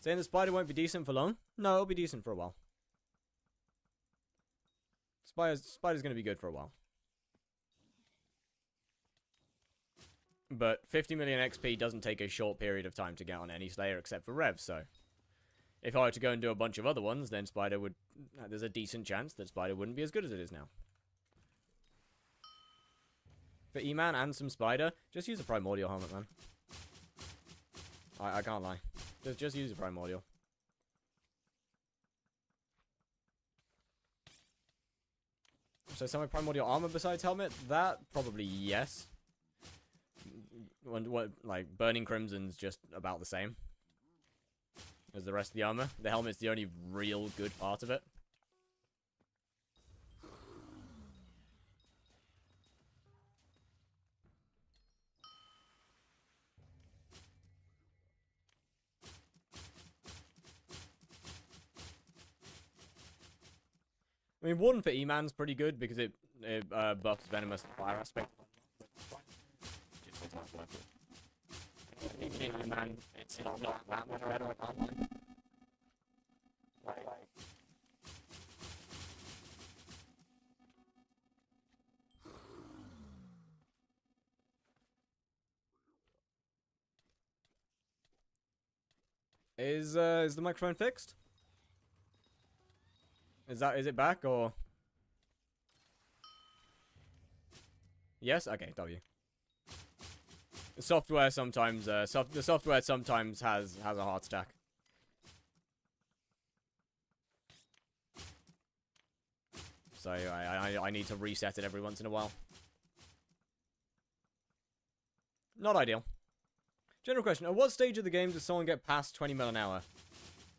Saying the Spider won't be decent for long? No, it'll be decent for a while. Spider's gonna be good for a while. But 50 million XP doesn't take a short period of time to get on any Slayer except for Rev, so... If I were to go and do a bunch of other ones, then Spider would... There's a decent chance that Spider wouldn't be as good as it is now. For E-Man and some Spider, just use a Primordial Helmet, man. I can't lie. Just use a Primordial. So some Primordial Armor besides Helmet? That, probably yes. Like, Burning Crimson's just about the same as the rest of the armor. The helmet's the only real good part of it. I mean, Warden for E-Man's pretty good because it buffs Venomous Fire aspect. E-Man, it's not that much better, I can't lie. Is the microphone fixed? Is it back or? Yes? Okay, W. The software sometimes the software sometimes has a heart stack. So I need to reset it every once in a while. Not ideal. General question, at what stage of the game does someone get past 20 mil an hour?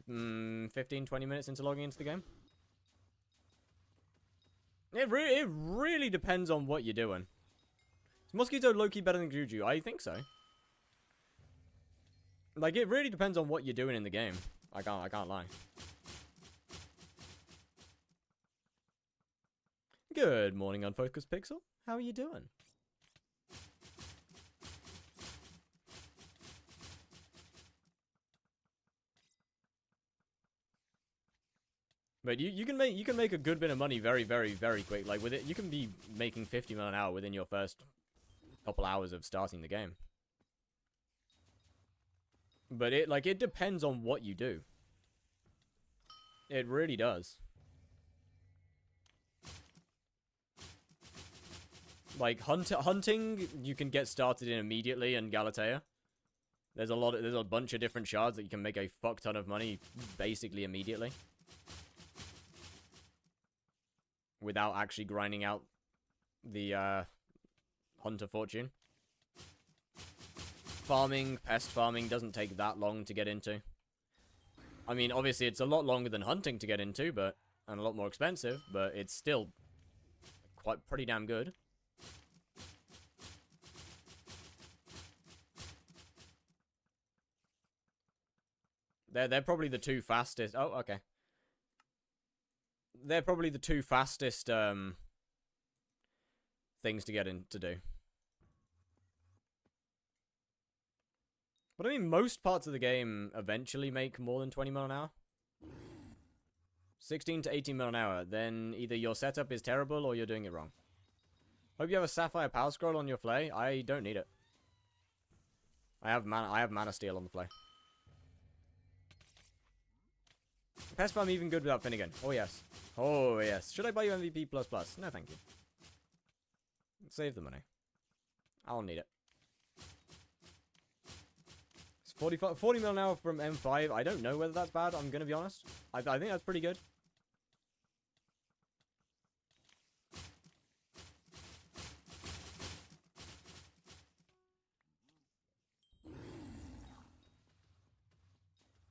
15, 20 minutes into logging into the game? It really depends on what you're doing. Is Mosquito low-key better than Juju? I think so. Like, it really depends on what you're doing in the game. I can't lie. Good morning, Unfocused Pixel. How are you doing? But you can make a good bit of money very, very, very quick. Like with it, you can be making 50 mil an hour within your first couple hours of starting the game. But it depends on what you do. It really does. Like hunting, you can get started in immediately in Galatea. There's a bunch of different shards that you can make a fuck ton of money basically immediately. Without actually grinding out the hunter fortune. Farming, pest farming doesn't take that long to get into. I mean, obviously it's a lot longer than hunting to get into, and a lot more expensive, but it's still pretty damn good. They're probably the two fastest. Oh, okay. They're probably the two fastest things to get in to do. But I mean, most parts of the game eventually make more than 20 mil an hour. 16 to 18 mil an hour. Then either your setup is terrible or you're doing it wrong. Hope you have a sapphire power scroll on your flay. I don't need it. I have mana steel on the flay. Pest farm even good without Finnegan. Oh yes. Oh yes. Should I buy you MVP++? No, thank you. Save the money. I'll need it. It's 40 mil an hour from M5. I don't know whether that's bad. I'm gonna be honest. I think that's pretty good.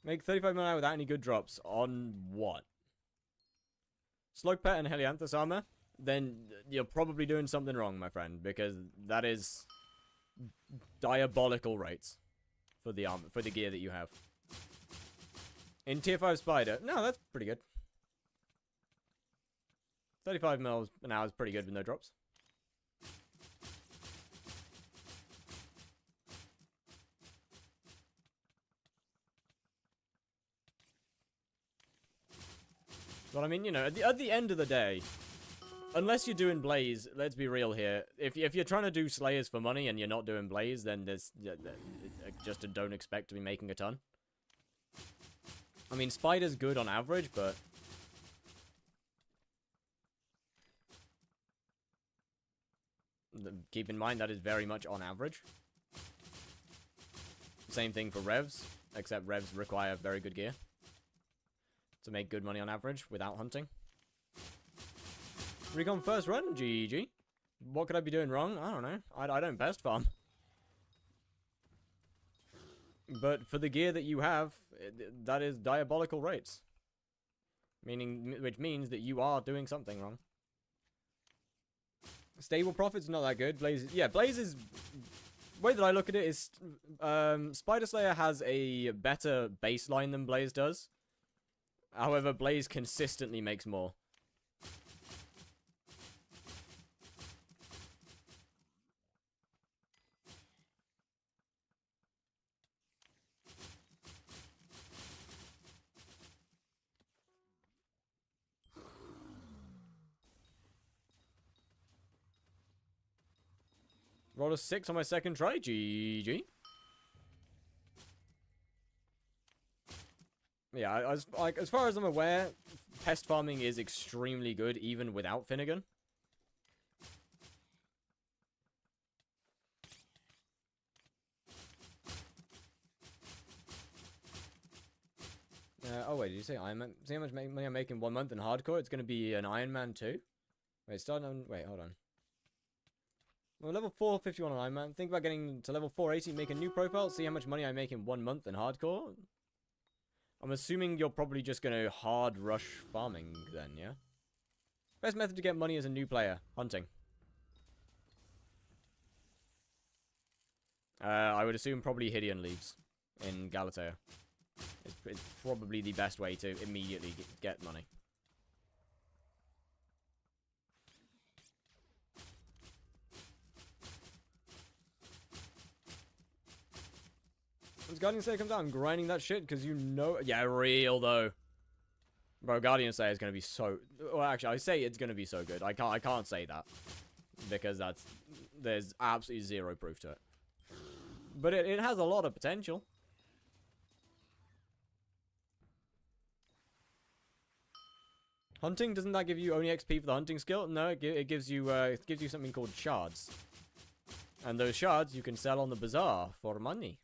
Make 35 mil an hour without any good drops. On what? Slug Pet and Helianthus armor? Then you're probably doing something wrong, my friend, because that is diabolical rates for the armor, for the gear that you have. In tier 5 Spider, no, that's pretty good. 35 mil an hour is pretty good with no drops. But I mean, you know, at the end of the day, unless you're doing Blaze, let's be real here. If you're trying to do Slayers for money and you're not doing Blaze, then there's just don't expect to be making a ton. I mean, Spider's good on average, but keep in mind that is very much on average. Same thing for Revs, except Revs require very good gear to make good money on average without hunting. Recon first run, GG. What could I be doing wrong? I don't know. I don't best farm. But for the gear that you have, that is diabolical rates. Which means that you are doing something wrong. Stable profit's not that good. Blaze, yeah, Blaze is... The way that I look at it is, Spider Slayer has a better baseline than Blaze does. However, Blaze consistently makes more. Rolled a 6 on my second try. GG. Yeah, as far as I'm aware, pest farming is extremely good even without Finnegan. Oh wait, did you say Iron Man? See how much money I'm making 1 month in hardcore? It's going to be an Iron Man 2. Wait, starting on... Wait, hold on. Well, level 451 on Iron Man. Think about getting to level 480, make a new profile, see how much money I make in 1 month in hardcore. I'm assuming you're probably just going to hard rush farming then, yeah? Best method to get money as a new player, hunting. I would assume probably Hideon Leagues in Galatea. It's probably the best way to immediately get money. Once Guardian Slayer comes out, I'm grinding that shit because you know... Yeah, real though. Bro, Guardian Slayer is going to be so... Well, actually, I say it's going to be so good. I can't say that. Because there's absolutely zero proof to it. But it has a lot of potential. Hunting, doesn't that give you only XP for the hunting skill? No, it gives you something called shards. And those shards you can sell on the bazaar for money.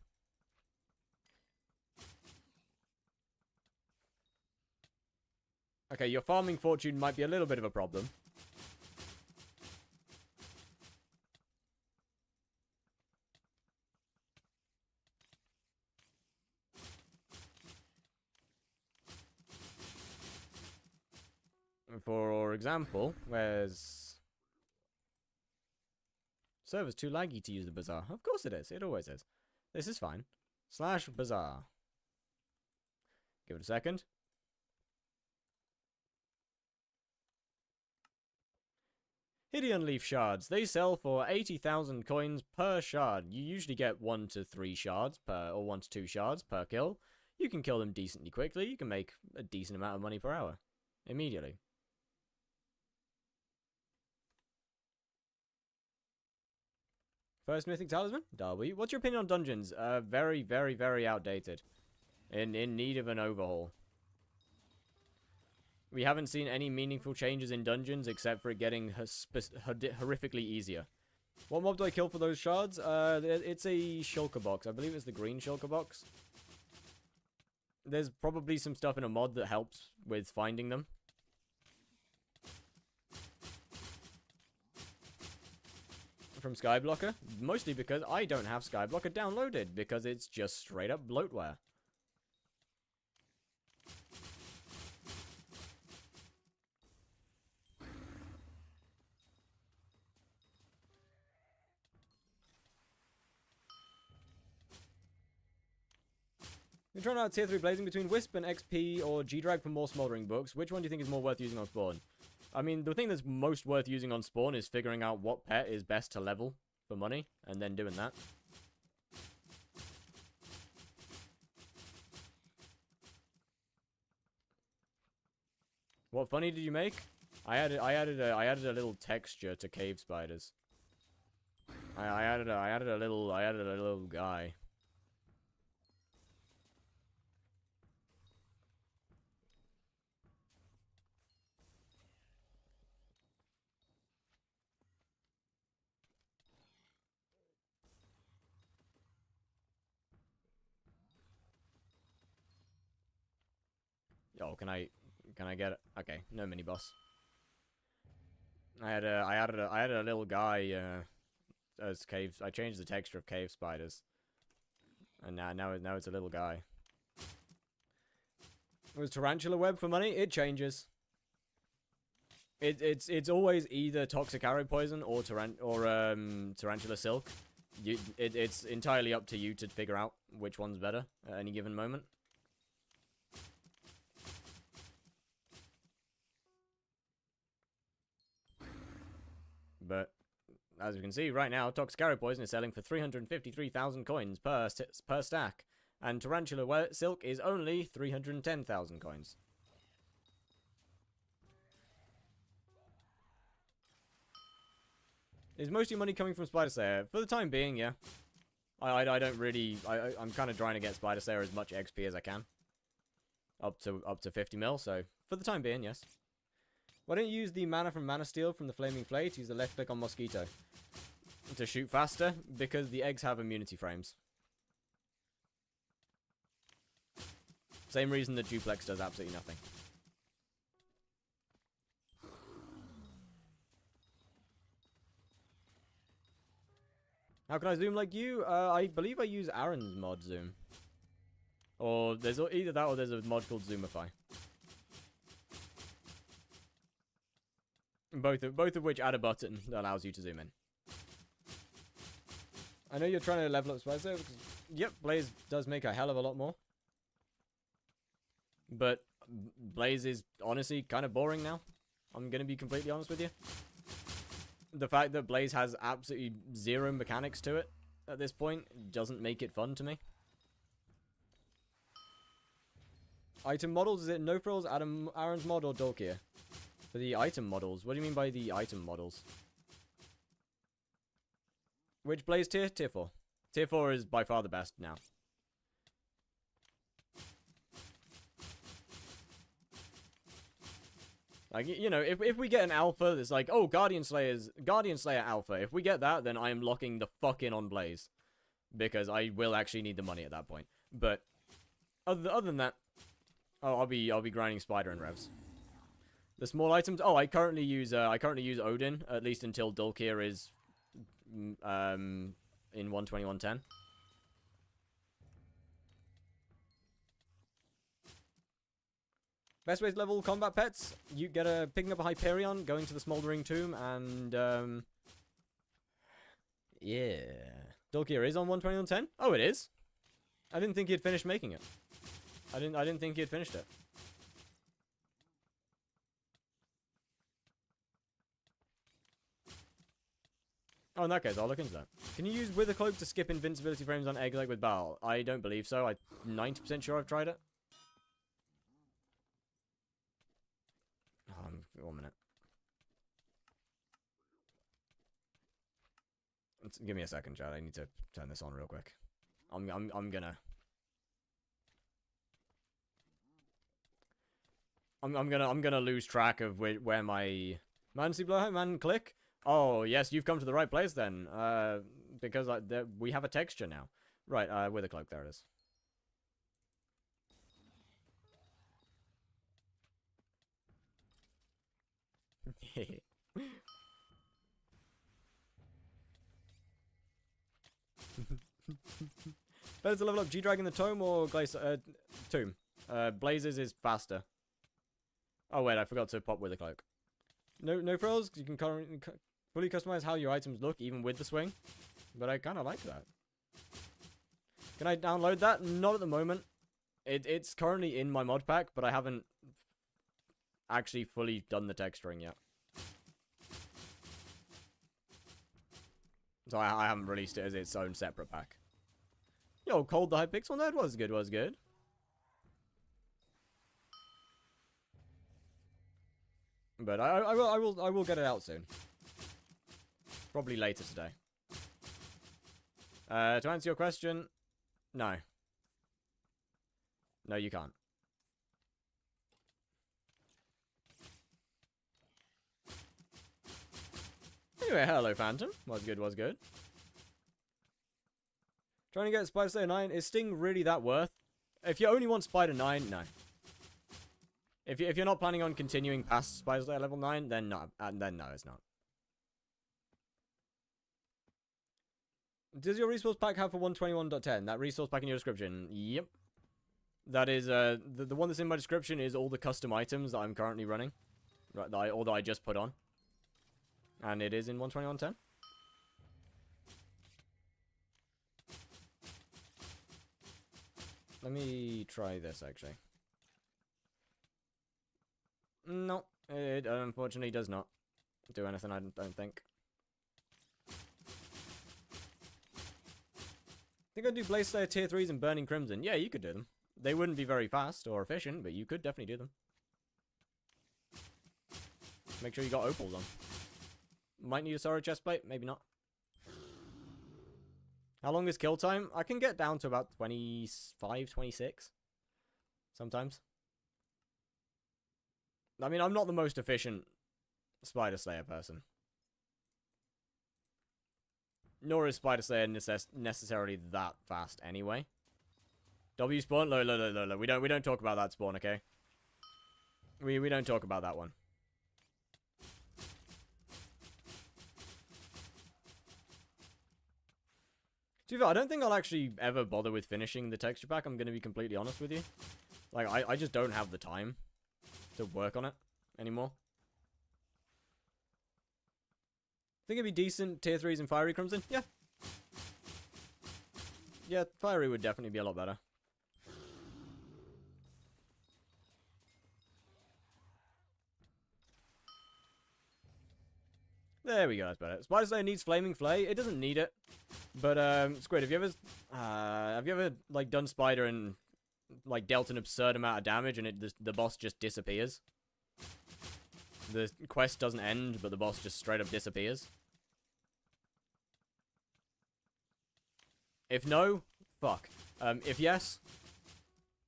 Okay, your farming fortune might be a little bit of a problem. For example, where's... Server's too laggy to use the bazaar. Of course it is. It always is. This is fine. / bazaar. Give it a second. Hideon Leaf Shards. They sell for 80,000 coins per shard. You usually get 1 to 3 shards per, or 1 to 2 shards per kill. You can kill them decently quickly. You can make a decent amount of money per hour. Immediately. First Mythic Talisman? W. What's your opinion on dungeons? Very, very, very outdated. In need of an overhaul. We haven't seen any meaningful changes in dungeons except for it getting horrifically easier. What mob do I kill for those shards? It's a shulker box. I believe it's the green shulker box. There's probably some stuff in a mod that helps with finding them. From Skyblocker? Mostly because I don't have Skyblocker downloaded, because it's just straight up bloatware. You're trying out tier 3 blazing between Wisp and XP or G-Drag for more smoldering books. Which one do you think is more worth using on spawn? I mean, the thing that's most worth using on spawn is figuring out what pet is best to level for money, and then doing that. What funny did you make? I added a little texture to cave spiders. I added a little guy. Oh, can I get it? Okay, no mini boss. I added a little guy as caves. I changed the texture of cave spiders, and now it's a little guy. Was tarantula web for money? It changes. It's always either toxic arrow poison or tarantula silk. It's entirely up to you to figure out which one's better at any given moment. But as you can see right now, toxic arrow poison is selling for 353,000 coins per stack, and tarantula silk is only 310,000 coins. Is most of your money coming from Spider Slayer? For the time being, yeah. I don't really... I'm kind of trying to get Spider Slayer as much XP as I can. Up to 50 mil, so for the time being, yes. Why don't you use the mana from Mana Steel from the Flaming Flay to use the left click on Mosquito? To shoot faster? Because the eggs have immunity frames. Same reason that Duplex does absolutely nothing. How can I zoom like you? I believe I use Aaron's mod zoom. Or there's either that or there's a mod called Zoomify. Both of which add a button that allows you to zoom in. I know you're trying to level up Spider because, yep, Blaze does make a hell of a lot more. But Blaze is honestly kind of boring now. I'm going to be completely honest with you. The fact that Blaze has absolutely zero mechanics to it at this point doesn't make it fun to me. Item models, is it No Frills, Aaron's mod, or Dolkier? For the item models, what do you mean by the item models? Which Blaze tier? Tier 4. Tier 4 is by far the best now. Like, you know, if we get an alpha that's like, oh, Guardian Slayer alpha, if we get that, then I am locking the fuck in on Blaze. Because I will actually need the money at that point. But, other than that, oh, I'll be grinding Spider and Revs. The small items, oh, I currently use Odin, at least until Dulkir is, in 121.10. Best way to level combat pets, you get picking up a Hyperion, going to the Smoldering Tomb, and, yeah. Dulkir is on 121.10? Oh, it is? I didn't think he had finished making it. I didn't think he had finished it. Oh, in that case, I'll look into that. Can you use Wither Cloak to skip invincibility frames on Egg Leg with Baal? I don't believe so. I'm 90% sure I've tried it. 1 minute. Give me a second, Chad. I need to turn this on real quick. I'm gonna lose track of where my man click. Oh yes, you've come to the right place then. Because we have a texture now. Right. With a cloak, there it is. Better to level up G-Dragon the Tome or Tomb? Blazes is faster. Oh wait, I forgot to pop with a cloak. No frills, you can fully customize how your items look even with the swing. But I kind of like that. Can I download that? Not at the moment. It's currently in my mod pack, but I haven't actually fully done the texturing yet. So I haven't released it as its own separate pack. Yo, Cold the Hypixel nerd was good. But I will get it out soon. Probably later today. To answer your question, no. No, you can't. Anyway, hello, Phantom. Was good. Trying to get Spider Slayer 9. Is Sting really that worth? If you only want Spider 9, no. If you're not planning on continuing past Spider Slayer level 9, then no. Then no, it's not. Does your resource pack have for 121.10? That resource pack in your description? Yep. That is, the one that's in my description is all the custom items that I'm currently running. Right, that I just put on. And it is in 121.10. Let me try this, actually. No, it unfortunately does not do anything, I don't think. I think I'd do Blaze Slayer tier 3s and Burning Crimson. Yeah, you could do them. They wouldn't be very fast or efficient, but you could definitely do them. Make sure you got opals on. Might need a sorrow chestplate, maybe not. How long is kill time? I can get down to about 25, 26. Sometimes. I mean, I'm not the most efficient Spider Slayer person. Nor is Spider Slayer necessarily that fast anyway. W spawn? No. We don't talk about that spawn, okay? We don't talk about that one. To be fair, I don't think I'll actually ever bother with finishing the texture pack, I'm going to be completely honest with you. Like, I just don't have the time to work on it anymore. Think it'd be decent tier 3s and Fiery Crimson? Yeah. Yeah, Fiery would definitely be a lot better. There we go, that's better. Spider Slayer needs Flaming Flay. It doesn't need it. But, Squid, have you ever like, done Spider and like, dealt an absurd amount of damage, and the boss just disappears. The quest doesn't end, but the boss just straight up disappears. If no, fuck. If yes,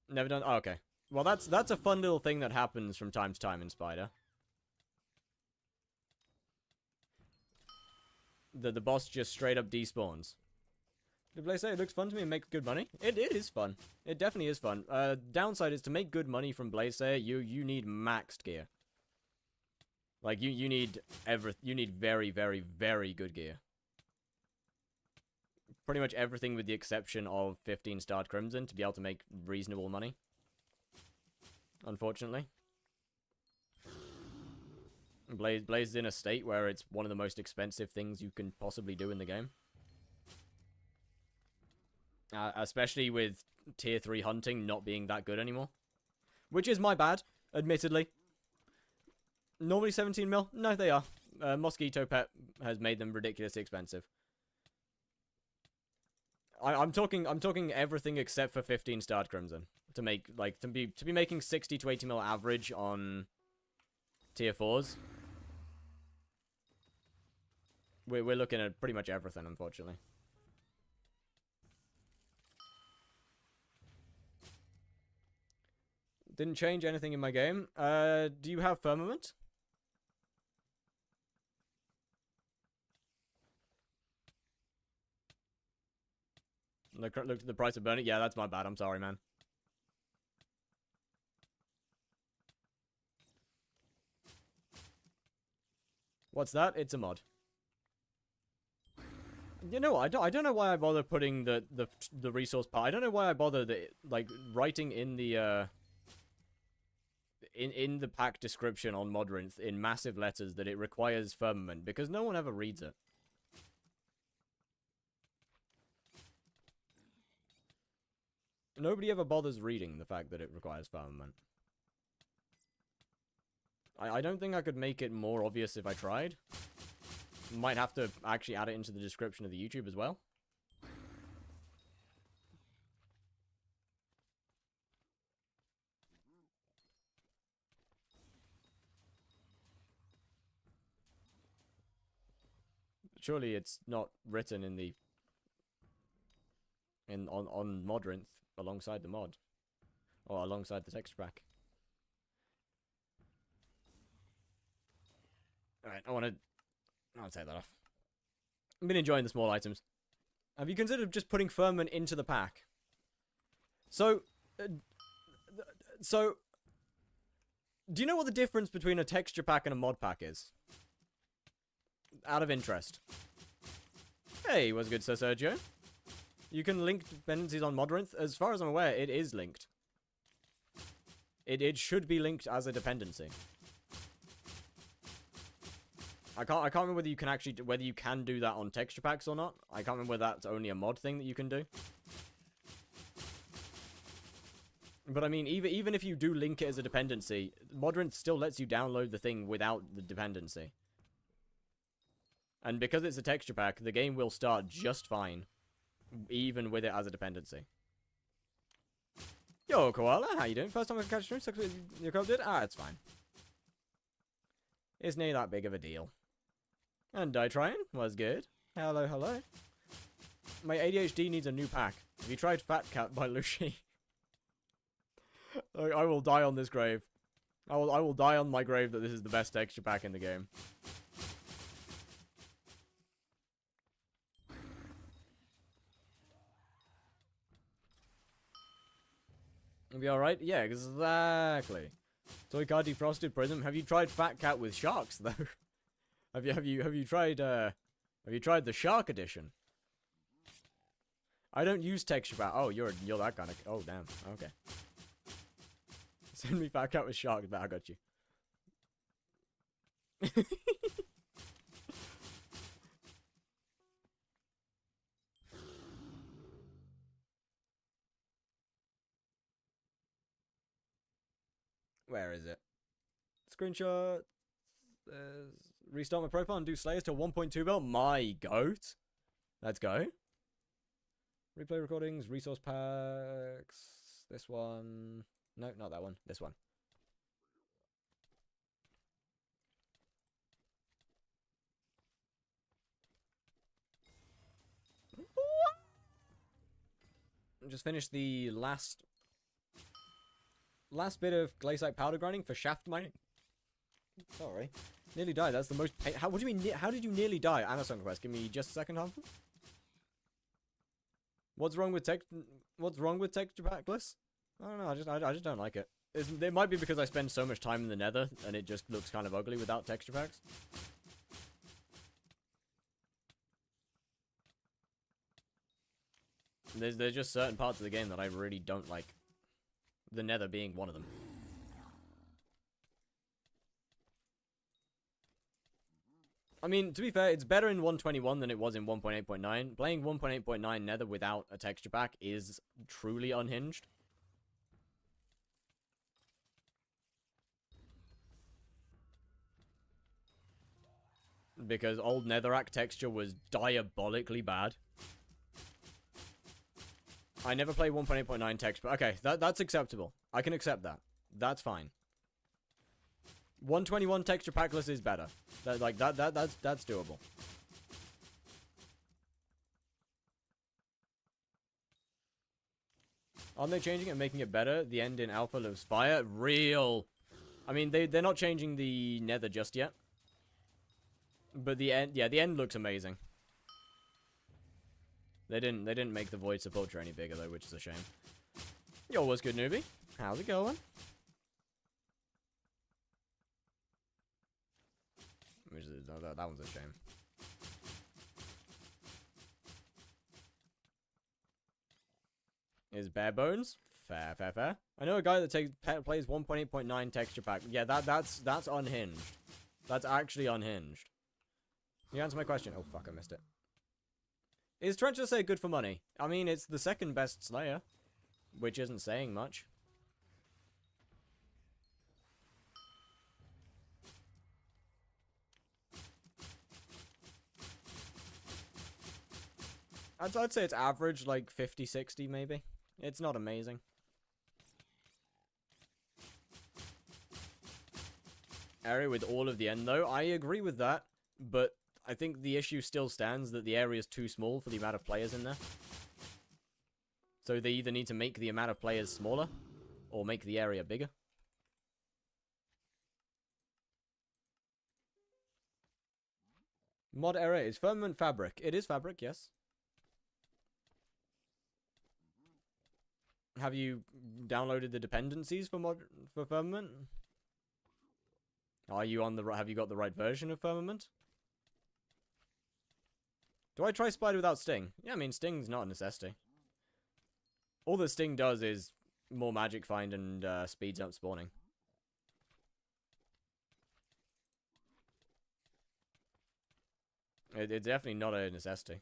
never done. Oh, okay. Well, that's a fun little thing that happens from time to time in Spider. The boss just straight up despawns. Did Blaze say it looks fun to me and makes good money? It is fun. It definitely is fun. Downside is to make good money from Blaze Slayer, you need maxed gear. Like you need very, very, very good gear. Pretty much everything with the exception of 15-starred Crimson to be able to make reasonable money. Unfortunately. Blaze is in a state where it's one of the most expensive things you can possibly do in the game. Especially with tier 3 hunting not being that good anymore. Which is my bad, admittedly. Normally 17 mil? No, they are. Mosquito Pet has made them ridiculously expensive. I'm talking everything except for 15-starred Crimson. To make, like, to be making 60 to 80 mil average on tier 4s. We're looking at pretty much everything, unfortunately. Didn't change anything in my game. Do you have Firmament? Looked at the price of burning. Yeah, that's my bad. I'm sorry, man. What's that? It's a mod. You know what? I don't know why I bother putting the resource part. I don't know why I bother like writing in the in the pack description on Modrinth in massive letters that it requires Firmament, because no one ever reads it. Nobody ever bothers reading the fact that it requires Firmament. I don't think I could make it more obvious if I tried. Might have to actually add it into the description of the YouTube as well. Surely it's not written in the on Modrinth alongside the mod, or alongside the text pack. All right, I'll take that off. I've been enjoying the small items. Have you considered just putting Firmament into the pack? So, do you know what the difference between a texture pack and a mod pack is? Out of interest. Hey, what's good, Sir Sergio? You can link dependencies on Modrinth. As far as I'm aware, it is linked. It should be linked as a dependency. I can't remember whether you can do that on texture packs or not. I can't remember whether that's only a mod thing that you can do. But I mean, even if you do link it as a dependency, Modrinth still lets you download the thing without the dependency. And because it's a texture pack, the game will start just fine, even with it as a dependency. Yo, Koala, how you doing? First time I can catch a stream, sucks with your co did? Ah, it's fine. It's not that big of a deal. And Ditryan was good. Hello, hello. My ADHD needs a new pack. Have you tried Fat Cat by Lucy? I will die on this grave. I will die on my grave that this is the best texture pack in the game. It'll be alright? Yeah, exactly. Toy Car Defrosted Prism. Have you tried Fat Cat with sharks though? have you tried the Shark Edition? I don't use texture pack. Oh, you're that kind of. Oh damn. Okay. Send me Fat Cat with sharks, but I got you. Where is it? Screenshot. Restart my profile and do Slayers till 1.2 mil. My goat. Let's go. Replay recordings, resource packs. This one. No, not that one. This one. Just finished the last bit of glaciite powder grinding for shaft mining. Sorry. Nearly died. That's the most pain. What do you mean? How did you nearly die? Amazon quest. Give me just a second, Humphrey. What's wrong with texture packless? I don't know. I just don't like it. It might be because I spend so much time in the Nether and it just looks kind of ugly without texture packs. There's just certain parts of the game that I really don't like. The Nether being one of them. I mean, to be fair, it's better in 121 than it was in 1.8.9. Playing 1.8.9 Nether without a texture pack is truly unhinged. Because old Netherrack texture was diabolically bad. I never play 1.8.9 texture. Okay, that's acceptable. I can accept that. That's fine. 121 texture packless is better. That's doable. Aren't they changing it and making it better? The end in alpha looks fire. Real. I mean, they're not changing the Nether just yet. But the end, yeah, the end looks amazing. They didn't make the Void Sepulchre any bigger though, which is a shame. Yo, what's good, newbie? How's it going? That one's a shame. Is bare bones? Fair. I know a guy that plays 1.8.9 texture pack. Yeah, that's unhinged. That's actually unhinged. You answer my question. Oh fuck, I missed it. Is Trencher say good for money? I mean, it's the second best Slayer, which isn't saying much. I'd say it's average, like 50, 60 maybe. It's not amazing. Area with all of the end though, I agree with that, but I think the issue still stands that the area is too small for the amount of players in there. So they either need to make the amount of players smaller, or make the area bigger. Mod error is firmament fabric. It is fabric, yes. Have you downloaded the dependencies for firmament? Are you on the have you got the right version of firmament? Do I try Spider without Sting? Yeah, I mean, Sting's not a necessity. All that Sting does is more magic find and speeds up spawning. It's definitely not a necessity.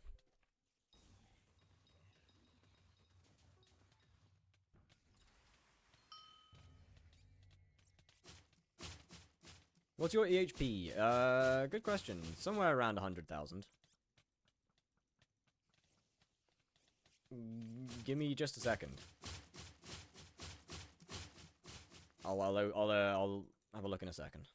What's your EHP? Good question. Somewhere around 100,000. Give me just a second. I'll have a look in a second.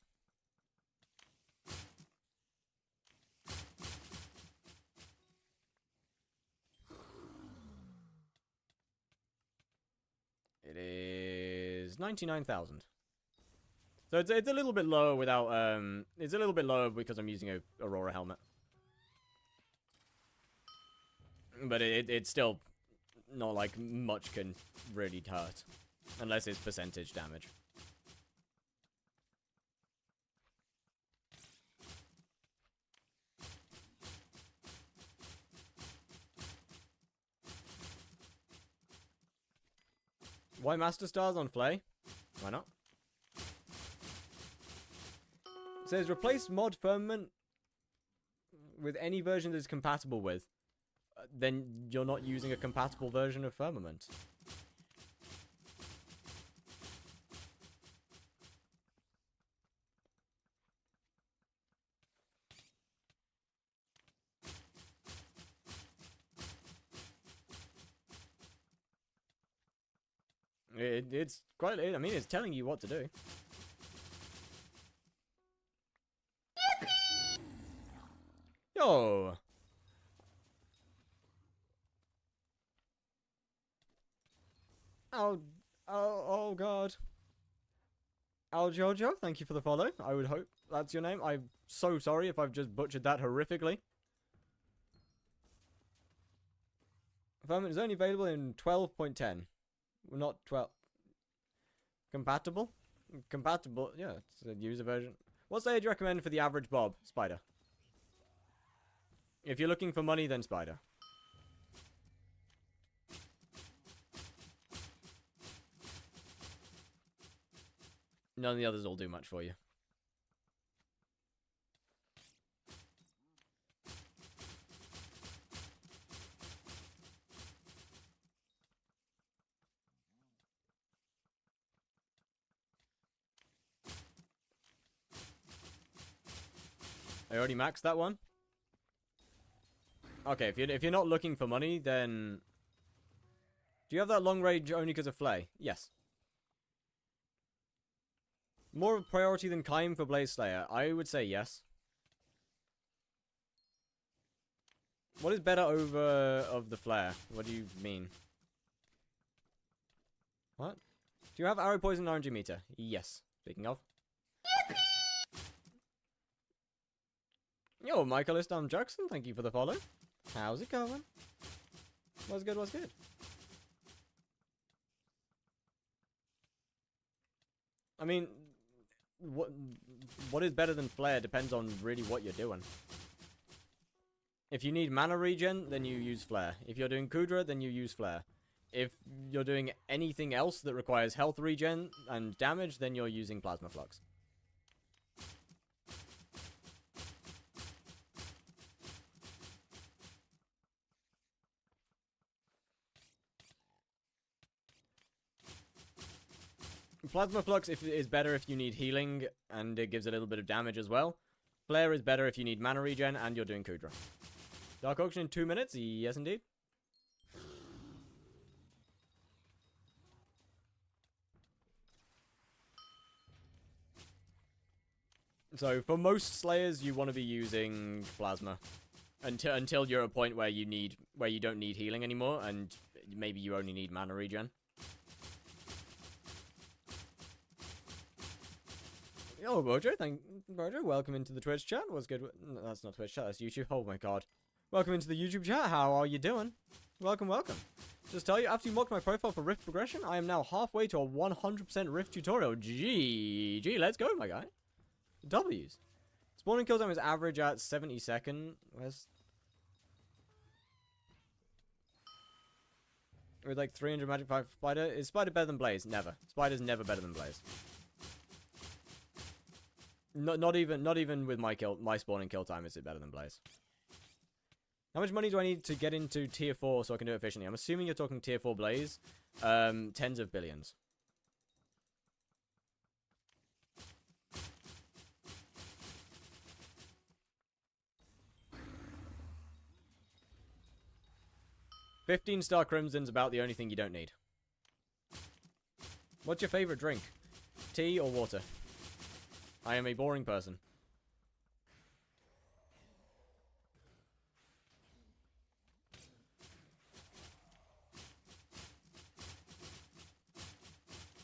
It is 99,000. So it's a little bit lower without it's a little bit lower because I'm using a Aurora helmet. But it's still not like much can really hurt unless it's percentage damage. Why Master Stars on Flay? Why not? It says replace mod firmament with any version that is compatible with. Then you're not using a compatible version of firmament. It's quite. I mean, it's telling you what to do. Yo. Oh God. Al Jojo, thank you for the follow. I would hope that's your name. I'm so sorry if I've just butchered that horrifically. Firmament is only available in 12.10. Well, not 12. Compatible? Compatible, yeah, it's a user version. What stage do you recommend for the average Bob? Spider. If you're looking for money, then Spider. None of the others will do much for you. I already maxed that one. Okay, if you're not looking for money, then do you have that long range only because of Flay? Yes. More of a priority than Kaim for Blaze Slayer? I would say yes. What is better over of the Flare? What do you mean? What? Do you have arrow poison and RNG meter? Yes. Speaking of. Yo, Michael Istam Jackson, thank you for the follow. How's it going? What's good, what's good? I mean, what is better than Flare depends on really what you're doing. If you need mana regen, then you use Flare. If you're doing Kudra, then you use Flare. If you're doing anything else that requires health regen and damage, then you're using Plasma Flux. Plasma Flux is better if you need healing, and it gives a little bit of damage as well. Flare is better if you need mana regen, and you're doing Kudra. Dark Auction in 2 minutes? Yes, indeed. So, for most Slayers, you want to be using Plasma. Until you're at a point where you don't need healing anymore, and maybe you only need mana regen. Oh, Bojo, Bojo, welcome into the Twitch chat. What's good? No, that's not Twitch chat, that's YouTube. Oh my god. Welcome into the YouTube chat. How are you doing? Welcome, welcome. Just tell you, after you mocked my profile for Rift progression, I am now halfway to a 100% Rift tutorial. GG, let's go, my guy. W's. Spawning kill time is average at 70 seconds. Where's... With like 300 magic 5 Spider. Is Spider better than Blaze? Never. Spider's never better than Blaze. Not even with my spawning kill time is it better than Blaze. How much money do I need to get into tier 4 so I can do it efficiently? I'm assuming you're talking tier 4 Blaze. Tens of billions. $15-star Crimson's about the only thing you don't need. What's your favorite drink? Tea or water? I am a boring person.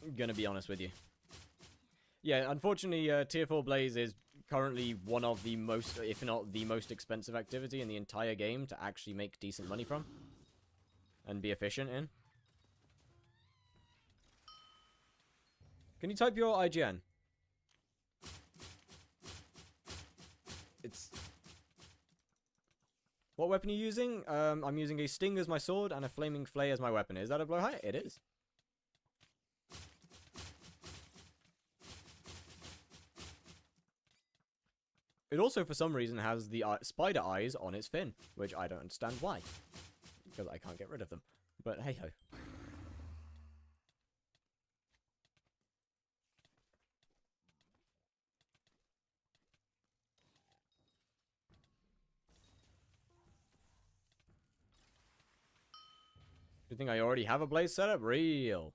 I'm gonna be honest with you. Yeah, unfortunately, Tier 4 Blaze is currently one of the most, if not the most expensive activity in the entire game to actually make decent money from. And be efficient in. Can you type your IGN? It's... What weapon are you using? I'm using a Sting as my sword and a Flaming Flay as my weapon. Is that a blow high? It is. It also, for some reason, has the spider eyes on its fin, which I don't understand why. Because I can't get rid of them. But hey-ho. Do you think I already have a blaze setup? Real.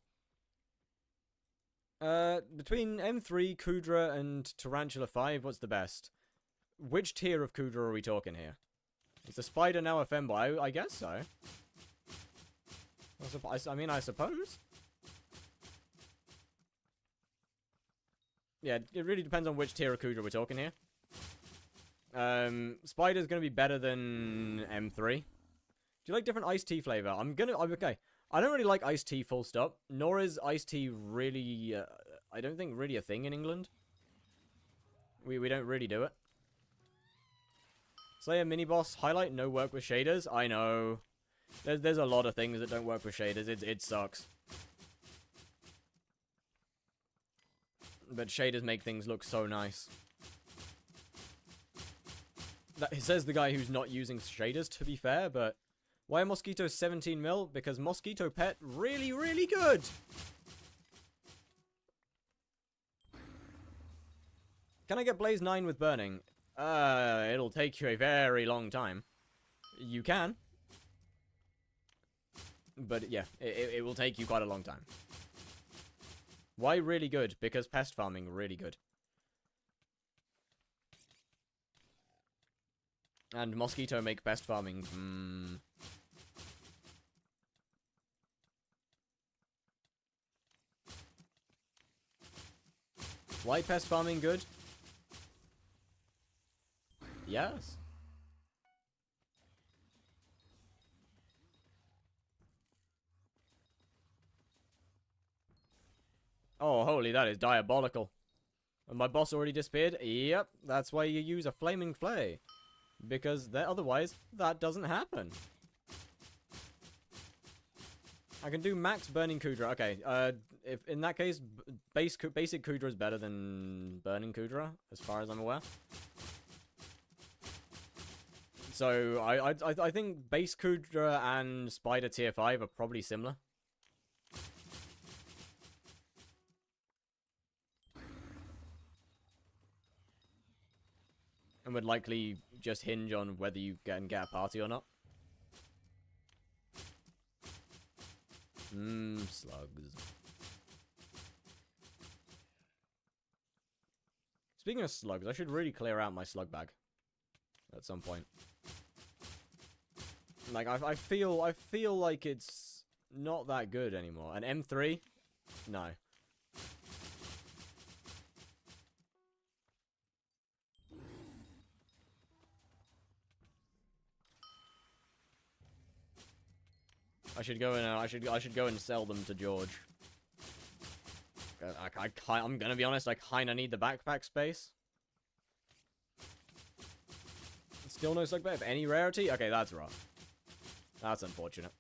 Between M3, Kudra, and Tarantula 5, what's the best? Which tier of Kudra are we talking here? Is the Spider now a femboy? I guess so. I mean, I suppose. Yeah, it really depends on which tier of Kudra we're talking here. Spider's gonna be better than M3. Do you like different iced tea flavor? Okay. I don't really like iced tea full stop, nor is iced tea really, I don't think really a thing in England. We don't really do it. Slayer mini boss highlight, no work with shaders. I know. There's a lot of things that don't work with shaders. It sucks. But shaders make things look so nice. That says the guy who's not using shaders, to be fair, but why are mosquitoes 17 mil? Because mosquito pet really, really good. Can I get Blaze 9 with burning? It'll take you a very long time. You can. But yeah, it will take you quite a long time. Why really good? Because pest farming, really good. And mosquito make pest farming. Why pest farming good? Yes. Oh, holy, that is diabolical. And my boss already disappeared? Yep, that's why you use a flaming flay. Because otherwise, that doesn't happen. I can do max burning Kudra. Okay, if in that case, basic Kudra is better than burning Kudra, as far as I'm aware. So, I think base Kudra and Spider tier 5 are probably similar. And would likely just hinge on whether you can get a party or not. Slugs. Speaking of slugs, I should really clear out my slug bag. At some point. Like, I feel like it's not that good anymore. And M3? No. I should go and I should go and sell them to George. I'm gonna be honest, I kinda need the backpack space. Still no slug bait. If any rarity? Okay, that's rough. That's unfortunate.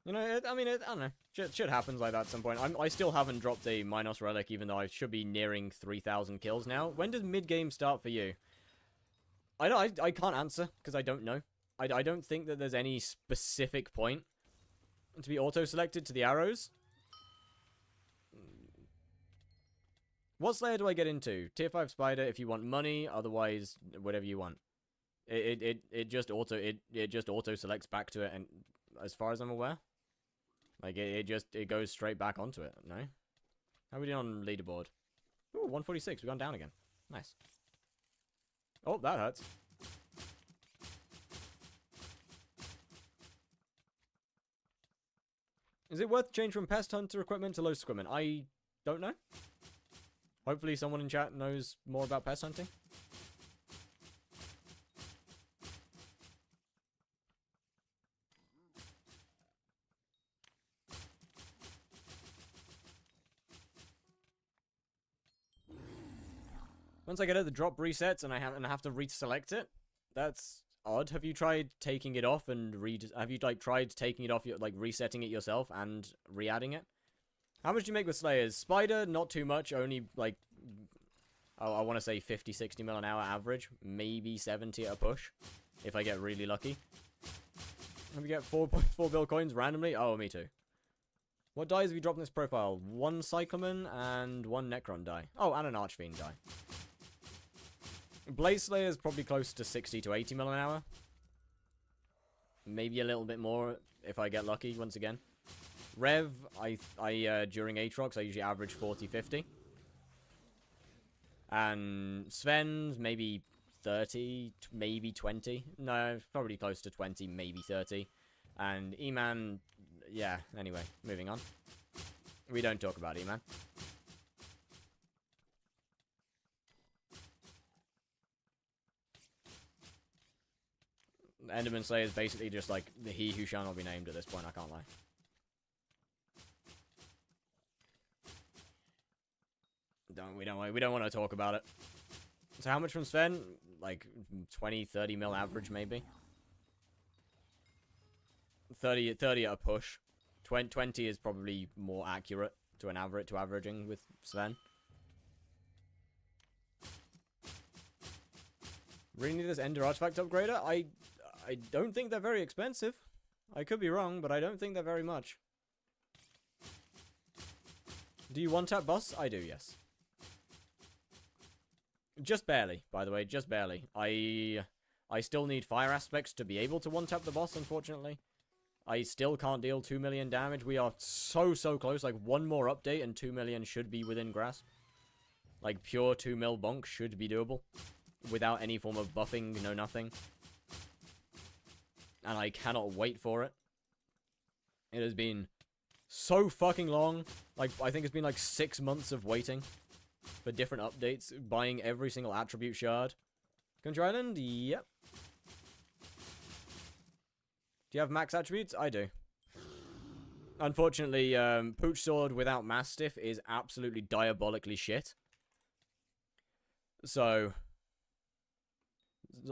You know, I don't know. Shit happens like that at some point. I still haven't dropped a Minos relic, even though I should be nearing 3,000 kills now. When does mid-game start for you? I can't answer, because I don't know. I don't think that there's any specific point to be auto-selected to the arrows. What Slayer do I get into? Tier 5 Spider if you want money, otherwise whatever you want. It just auto selects back to it, and as far as I'm aware, like it goes straight back onto it. No, how are we doing on leaderboard? Ooh, 146. We've gone down again. Nice. Oh, that hurts. Is it worth change from pest hunter equipment to lost equipment? I don't know. Hopefully someone in chat knows more about pest hunting. Once I get it, the drop resets and I have to reselect it. That's odd. Have you tried taking it off and have you tried taking it off, like resetting it yourself and re-adding it? How much do you make with Slayers? Spider, not too much, only like I want to say 50, 60 mil an hour average, maybe 70 at a push if I get really lucky. Have you get 4.4 bill coins randomly? Oh, me too. What dies have you dropped in this profile? 1 Cyclamen and 1 Necron die. Oh, and an Archfiend die. Blaze Slayer is probably close to 60 to 80 mil an hour. Maybe a little bit more if I get lucky once again. Rev, during Aatrox, I usually average 40-50. And Sven's maybe 30, maybe 20. No, probably close to 20, maybe 30. And E-Man, yeah, anyway, moving on. We don't talk about E-Man. Enderman Slayer is basically just like the he who shall not be named at this point, I can't lie. We don't want to talk about it. So how much from Sven? Like 20, 30 mil average maybe. 30 at a push. 20 is probably more accurate to averaging with Sven. Really need this Ender Artifact upgrader? I don't think they're very expensive. I could be wrong, but I don't think they're very much. Do you one-tap boss? I do, yes. Just barely, by the way, just barely. I still need fire aspects to be able to one-tap the boss, unfortunately. I still can't deal 2 million damage. We are so close. Like, one more update and 2 million should be within grasp. Like, pure 2 mil bonk should be doable. Without any form of buffing, no nothing. And I cannot wait for it. It has been so fucking long. Like, I think it's been like 6 months of waiting for different updates, buying every single attribute shard. Country Island? Yep. Do you have max attributes? I do. Unfortunately, Pooch Sword without Mastiff is absolutely diabolically shit. So,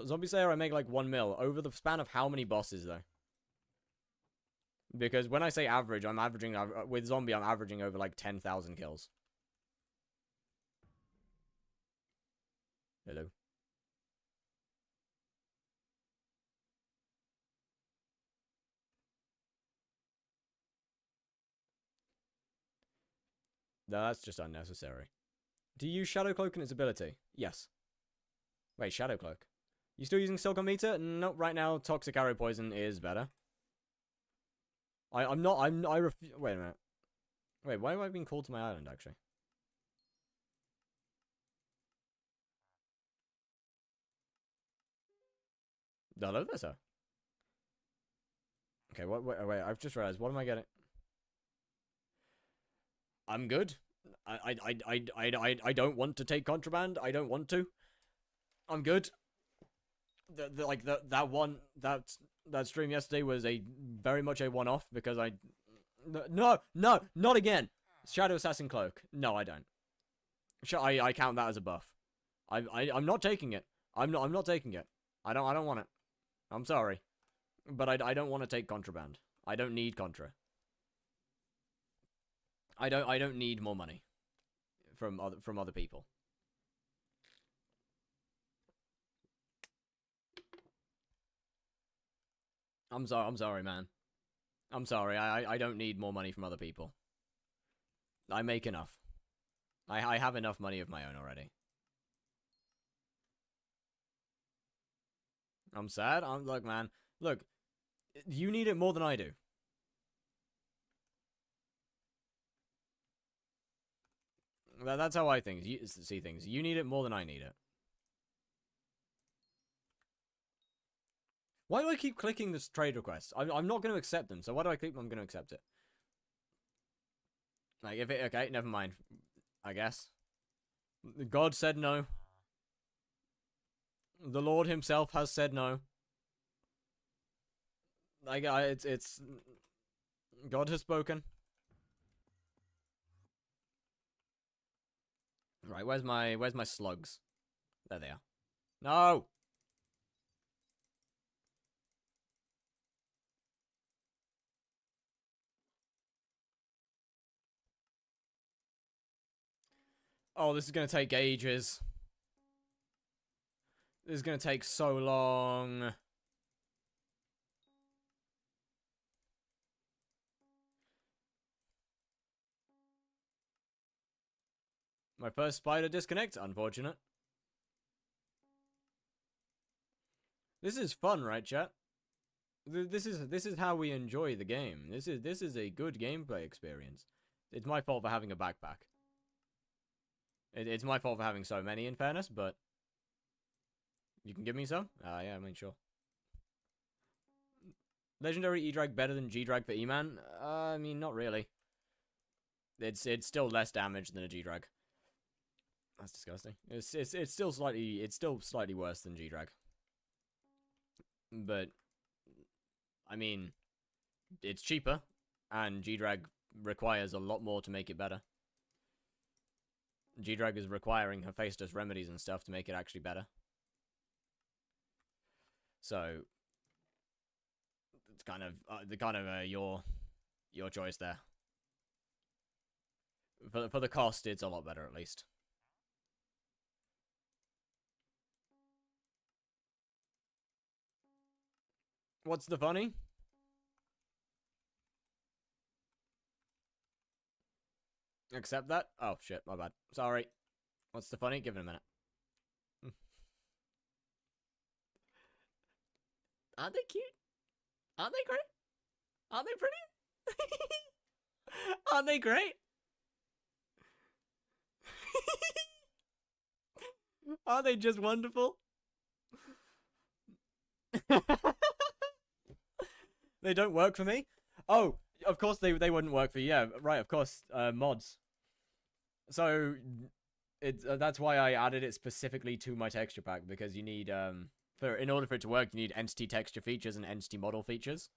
Zombie Slayer, I make like 1 mil. Over the span of how many bosses, though? Because when I say average, I'm averaging, with Zombie, I'm averaging over like 10,000 kills. Hello. No, that's just unnecessary. Do you use Shadow Cloak and its ability? Yes. Wait, Shadow Cloak. You still using Silk on Meter? Nope, right now, Toxic Arrow Poison is better. I refuse. Wait a minute. Wait, why have I been called to my island, actually? Hello there, sir. Okay, wait, I've just realized, what am I getting? I'm good. I don't want to take contraband. I don't want to. I'm good. That stream yesterday was very much a one-off because no, not again. Shadow Assassin Cloak. No, I don't. I count that as a buff. I'm not taking it. I'm not taking it. I don't want it. I'm sorry, but I don't want to take contraband. I don't need contra. I don't need more money from other people. I'm sorry, man. I'm sorry. I don't need more money from other people. I make enough. I have enough money of my own already. I'm sad. Look, man. Look, you need it more than I do. That's how I see things. You need it more than I need it. Why do I keep clicking this trade request? I'm not going to accept them, so why do I click I'm going to accept it? Like, okay, never mind. I guess. God said no. The Lord himself has said no. Like, it's... God has spoken. Right, where's my slugs? There they are. No! Oh, this is gonna take ages. This is gonna take so long. My first spider disconnect? Unfortunate. This is fun, right, chat? This is how we enjoy the game. This is a good gameplay experience. It's my fault for having a backpack. It's my fault for having so many, in fairness, but you can give me some? Yeah, I mean, sure. Legendary E-Drag better than G-Drag for E-Man? I mean, not really. It's still less damage than a G-Drag. That's disgusting. It's still slightly worse than G-Drag. But I mean, it's cheaper, and G-Drag requires a lot more to make it better. G-Drag is requiring Hephaestus remedies and stuff to make it actually better. So it's kind of your choice there. For the cost, it's a lot better at least. What's the funny? Accept that? Oh shit, my bad. Sorry. What's the funny? Give it a minute. Aren't they cute? Aren't they great? Aren't they pretty? Aren't they great? Aren't they just wonderful? They don't work for me? Oh, of course they wouldn't work for you. Yeah, right, of course. Mods. So that's why I added it specifically to my texture pack, because you need in order for it to work, you need entity texture features and entity model features.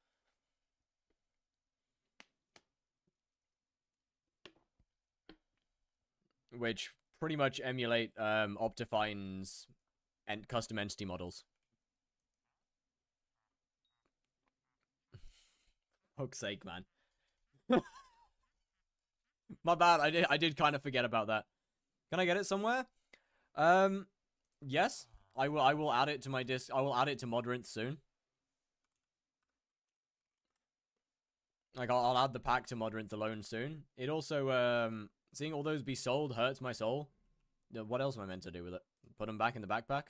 Which pretty much emulate Optifine's custom entity models. Fuck's sake, man. My bad. I did kind of forget about that. Can I get it somewhere? Yes. I will add it to my disc. I will add it to Modrinth soon. Like I'll add the pack to Modrinth alone soon. It also seeing all those be sold hurts my soul. What else am I meant to do with it? Put them back in the backpack?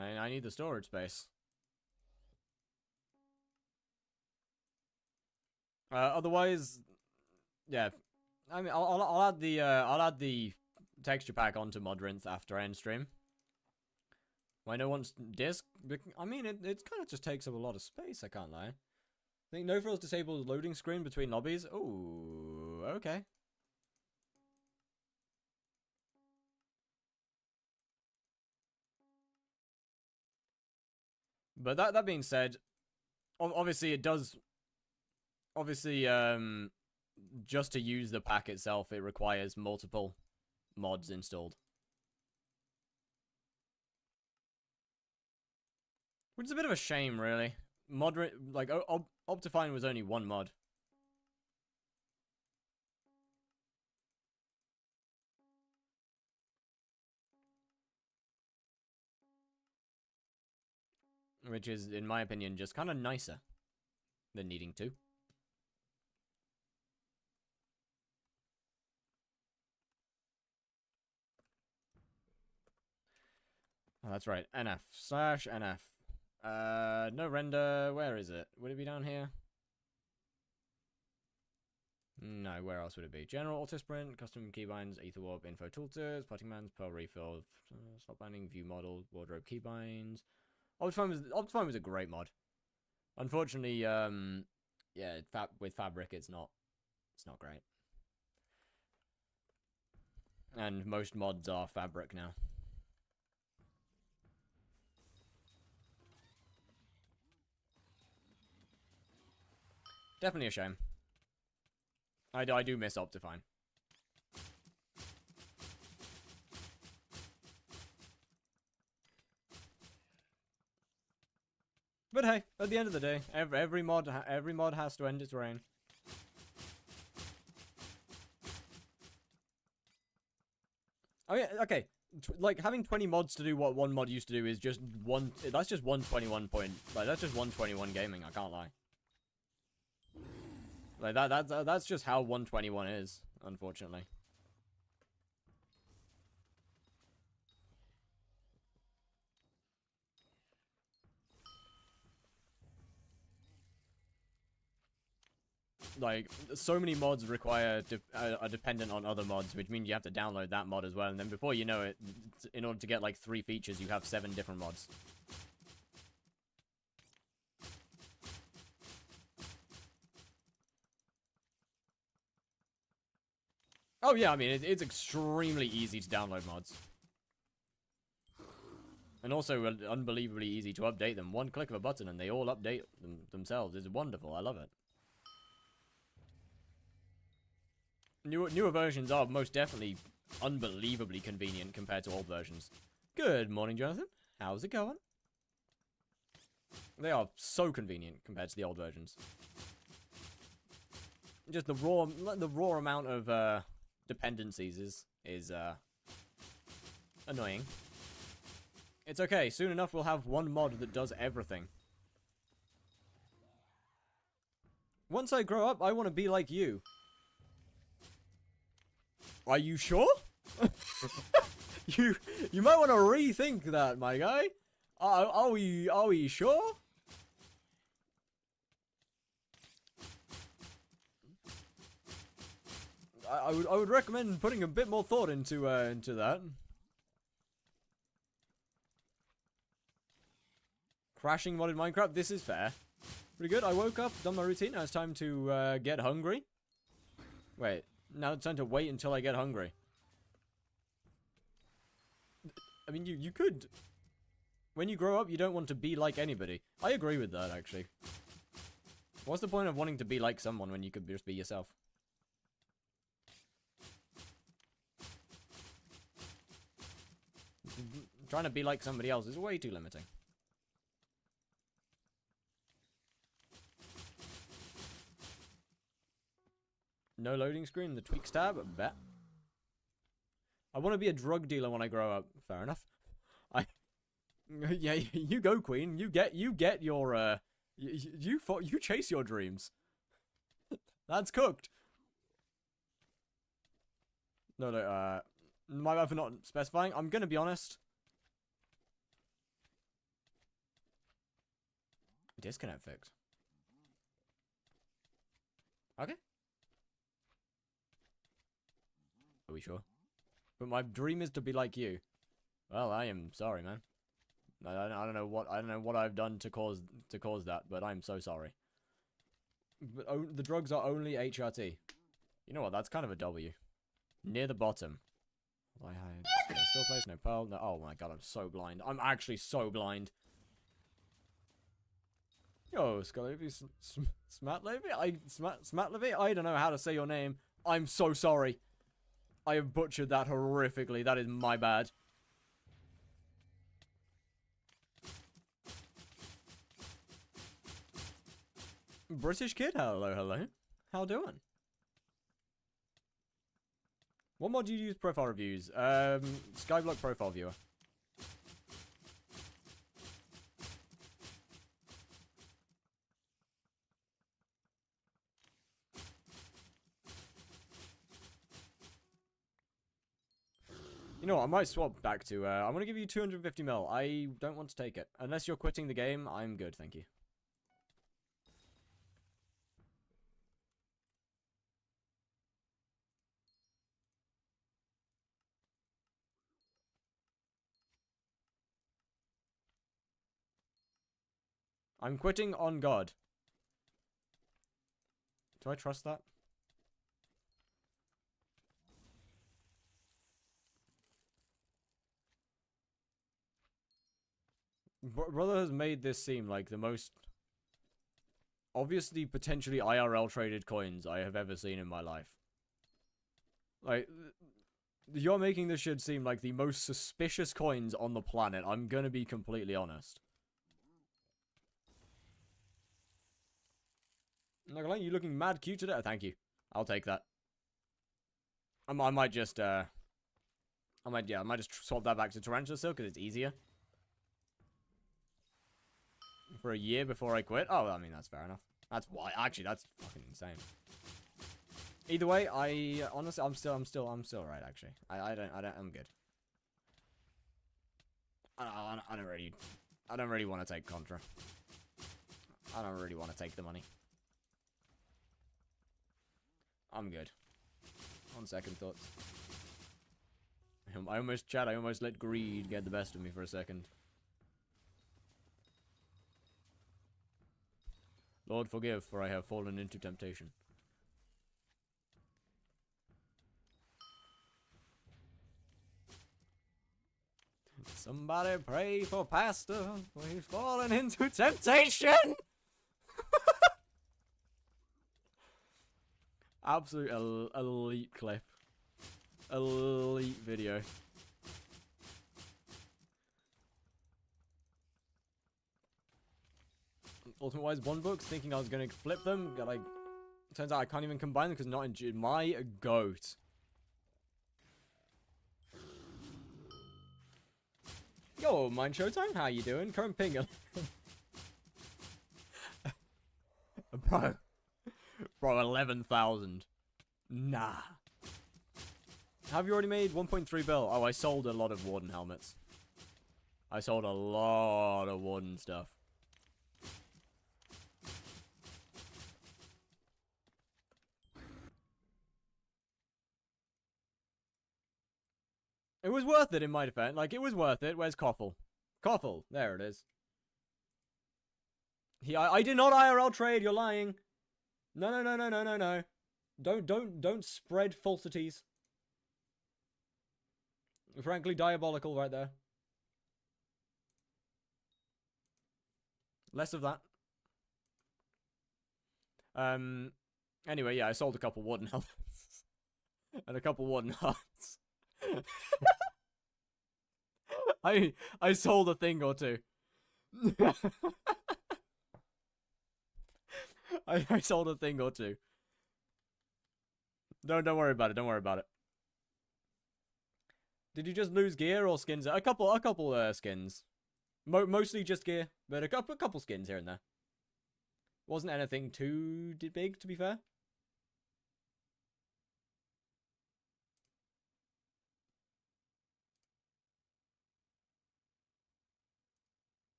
I need the storage space. Otherwise, yeah. I mean, I'll add the texture pack onto Modrinth after I end stream. Why no one's disc? I mean, it kind of just takes up a lot of space. I can't lie. I think no frills disables loading screen between lobbies. Ooh, okay. But that being said, obviously it does. Obviously, just to use the pack itself, it requires multiple mods installed. Which is a bit of a shame, really. Optifine was only one mod. Which is, in my opinion, just kind of nicer than needing to. Oh, that's right. NF/NF. No render. Where is it? Would it be down here? No, where else would it be? General auto sprint, custom keybinds, ether warp, info tooltips, putting mans, pearl refill, stop binding, view model, wardrobe keybinds. Optifine was a great mod. Unfortunately, yeah, with fabric, it's not great. And most mods are fabric now. Definitely a shame. I do miss Optifine. But hey, at the end of the day, every mod has to end its reign. Oh yeah, okay. Like having 20 mods to do what one mod used to do is just one. That's just 121 point. Like that's just 121 gaming. I can't lie. Like that's just how 121 is, unfortunately. Like, so many mods require are dependent on other mods, which means you have to download that mod as well, and then before you know it, in order to get like 3 features, you have 7 different mods. Oh yeah, I mean, it's extremely easy to download mods. And also unbelievably easy to update them. One click of a button and they all update themselves. It's wonderful, I love it. Newer versions are most definitely unbelievably convenient compared to old versions. Good morning, Jonathan. How's it going? They are so convenient compared to the old versions. Just the raw amount of dependencies is annoying. It's okay. Soon enough, we'll have one mod that does everything. Once I grow up, I want to be like you. Are you sure? you might want to rethink that, my guy. Are we sure? I would recommend putting a bit more thought into that. Crashing modded Minecraft. This is fair. Pretty good. I woke up, done my routine. Now it's time to get hungry. Wait. Now it's time to wait until I get hungry. I mean, you could. When you grow up, you don't want to be like anybody. I agree with that, actually. What's the point of wanting to be like someone when you could just be yourself? Trying to be like somebody else is way too limiting. No loading screen, the tweaks tab, I bet. I want to be a drug dealer when I grow up. Fair enough. Yeah, you go, Queen. You get your you chase your dreams. That's cooked. No, my bad for not specifying. I'm gonna be honest. Disconnect fix. Okay. Are we sure? But my dream is to be like you. Well, I am sorry, man. I don't know what I've done to cause that, but I'm so sorry. But the drugs are only HRT. You know what? That's kind of a W. Near the bottom. I had still place, no pearl, no. Oh my god, I'm so blind. I'm actually so blind. Yo, Scalavy, Smatlevy? I don't know how to say your name. I'm so sorry. I have butchered that horrifically. That is my bad. British kid, hello. How doing? What mod do you use profile reviews? Skyblock profile viewer. You know what, I might swap back to, I'm gonna give you 250 mil. I don't want to take it. Unless you're quitting the game, I'm good, thank you. I'm quitting on God. Do I trust that? Brother has made this seem like the most obviously potentially IRL traded coins I have ever seen in my life. Like, you're making this shit seem like the most suspicious coins on the planet. I'm gonna be completely honest. Not gonna lie, you looking mad cute today. Oh, thank you. I'll take that. I might just I might just swap that back to Tarantula Silk because it's easier. For a year before I quit. Oh, I mean that's fair enough. That's why. Actually, that's fucking insane. Either way, I honestly, I'm still right. Actually, I'm good. I don't really want to take Contra. I don't really want to take the money. I'm good. On second thoughts. I almost let greed get the best of me for a second. Lord forgive, for I have fallen into temptation. Somebody pray for Pastor, for he's fallen into temptation! Absolute elite clip. Elite video. Ultimate Wise 1 books, thinking I was going to flip them. Got like, turns out I can't even combine them because not in my goat. Yo, Mind Showtime, how you doing? Current ping. Bro, 11,000. Nah. Have you already made 1.3 bill? Oh, I sold a lot of Warden helmets. I sold a lot of Warden stuff. It was worth it in my defense. Like, it was worth it. Where's Koffel? Koffel. There it is. I did not IRL trade. You're lying. No. Don't spread falsities. Frankly, diabolical right there. Less of that. Anyway, yeah, I sold a couple Warden helmets. And a couple Warden hearts. I sold a thing or two. I sold a thing or two. Don't worry about it. Don't worry about it. Did you just lose gear or skins? A couple skins. Mostly just gear, but a couple skins here and there. Wasn't anything too big, to be fair.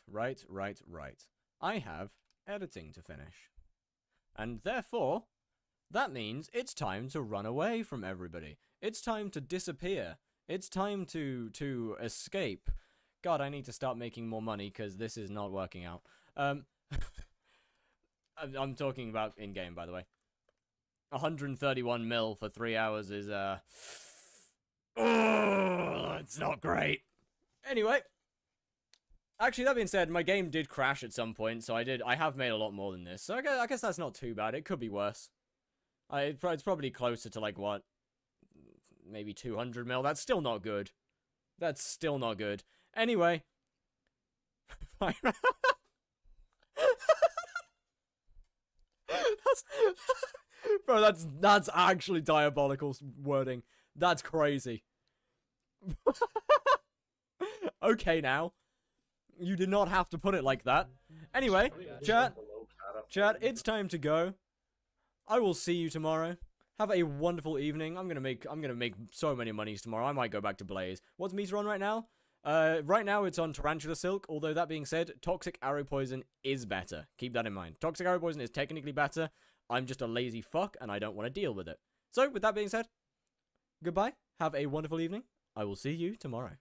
Right. I have editing to finish. And therefore, that means it's time to run away from everybody. It's time to disappear. It's time to escape. God, I need to start making more money because this is not working out. I'm talking about in-game, by the way. 131 mil for 3 hours is, it's not great. Anyway. Actually, that being said, my game did crash at some point, so I have made a lot more than this. So I guess that's not too bad. It could be worse. It's probably closer to, like, what? Maybe 200 mil. That's still not good. That's still not good. Anyway. Bro, that's actually diabolical wording. That's crazy. Okay, now. You did not have to put it like that. Anyway, chat, it's time to go. I will see you tomorrow. Have a wonderful evening. I'm gonna make so many monies tomorrow. I might go back to Blaze. What's meter on right now? Right now it's on Tarantula Silk. Although that being said, Toxic Arrow Poison is better. Keep that in mind. Toxic Arrow Poison is technically better. I'm just a lazy fuck and I don't want to deal with it. So with that being said, goodbye. Have a wonderful evening. I will see you tomorrow.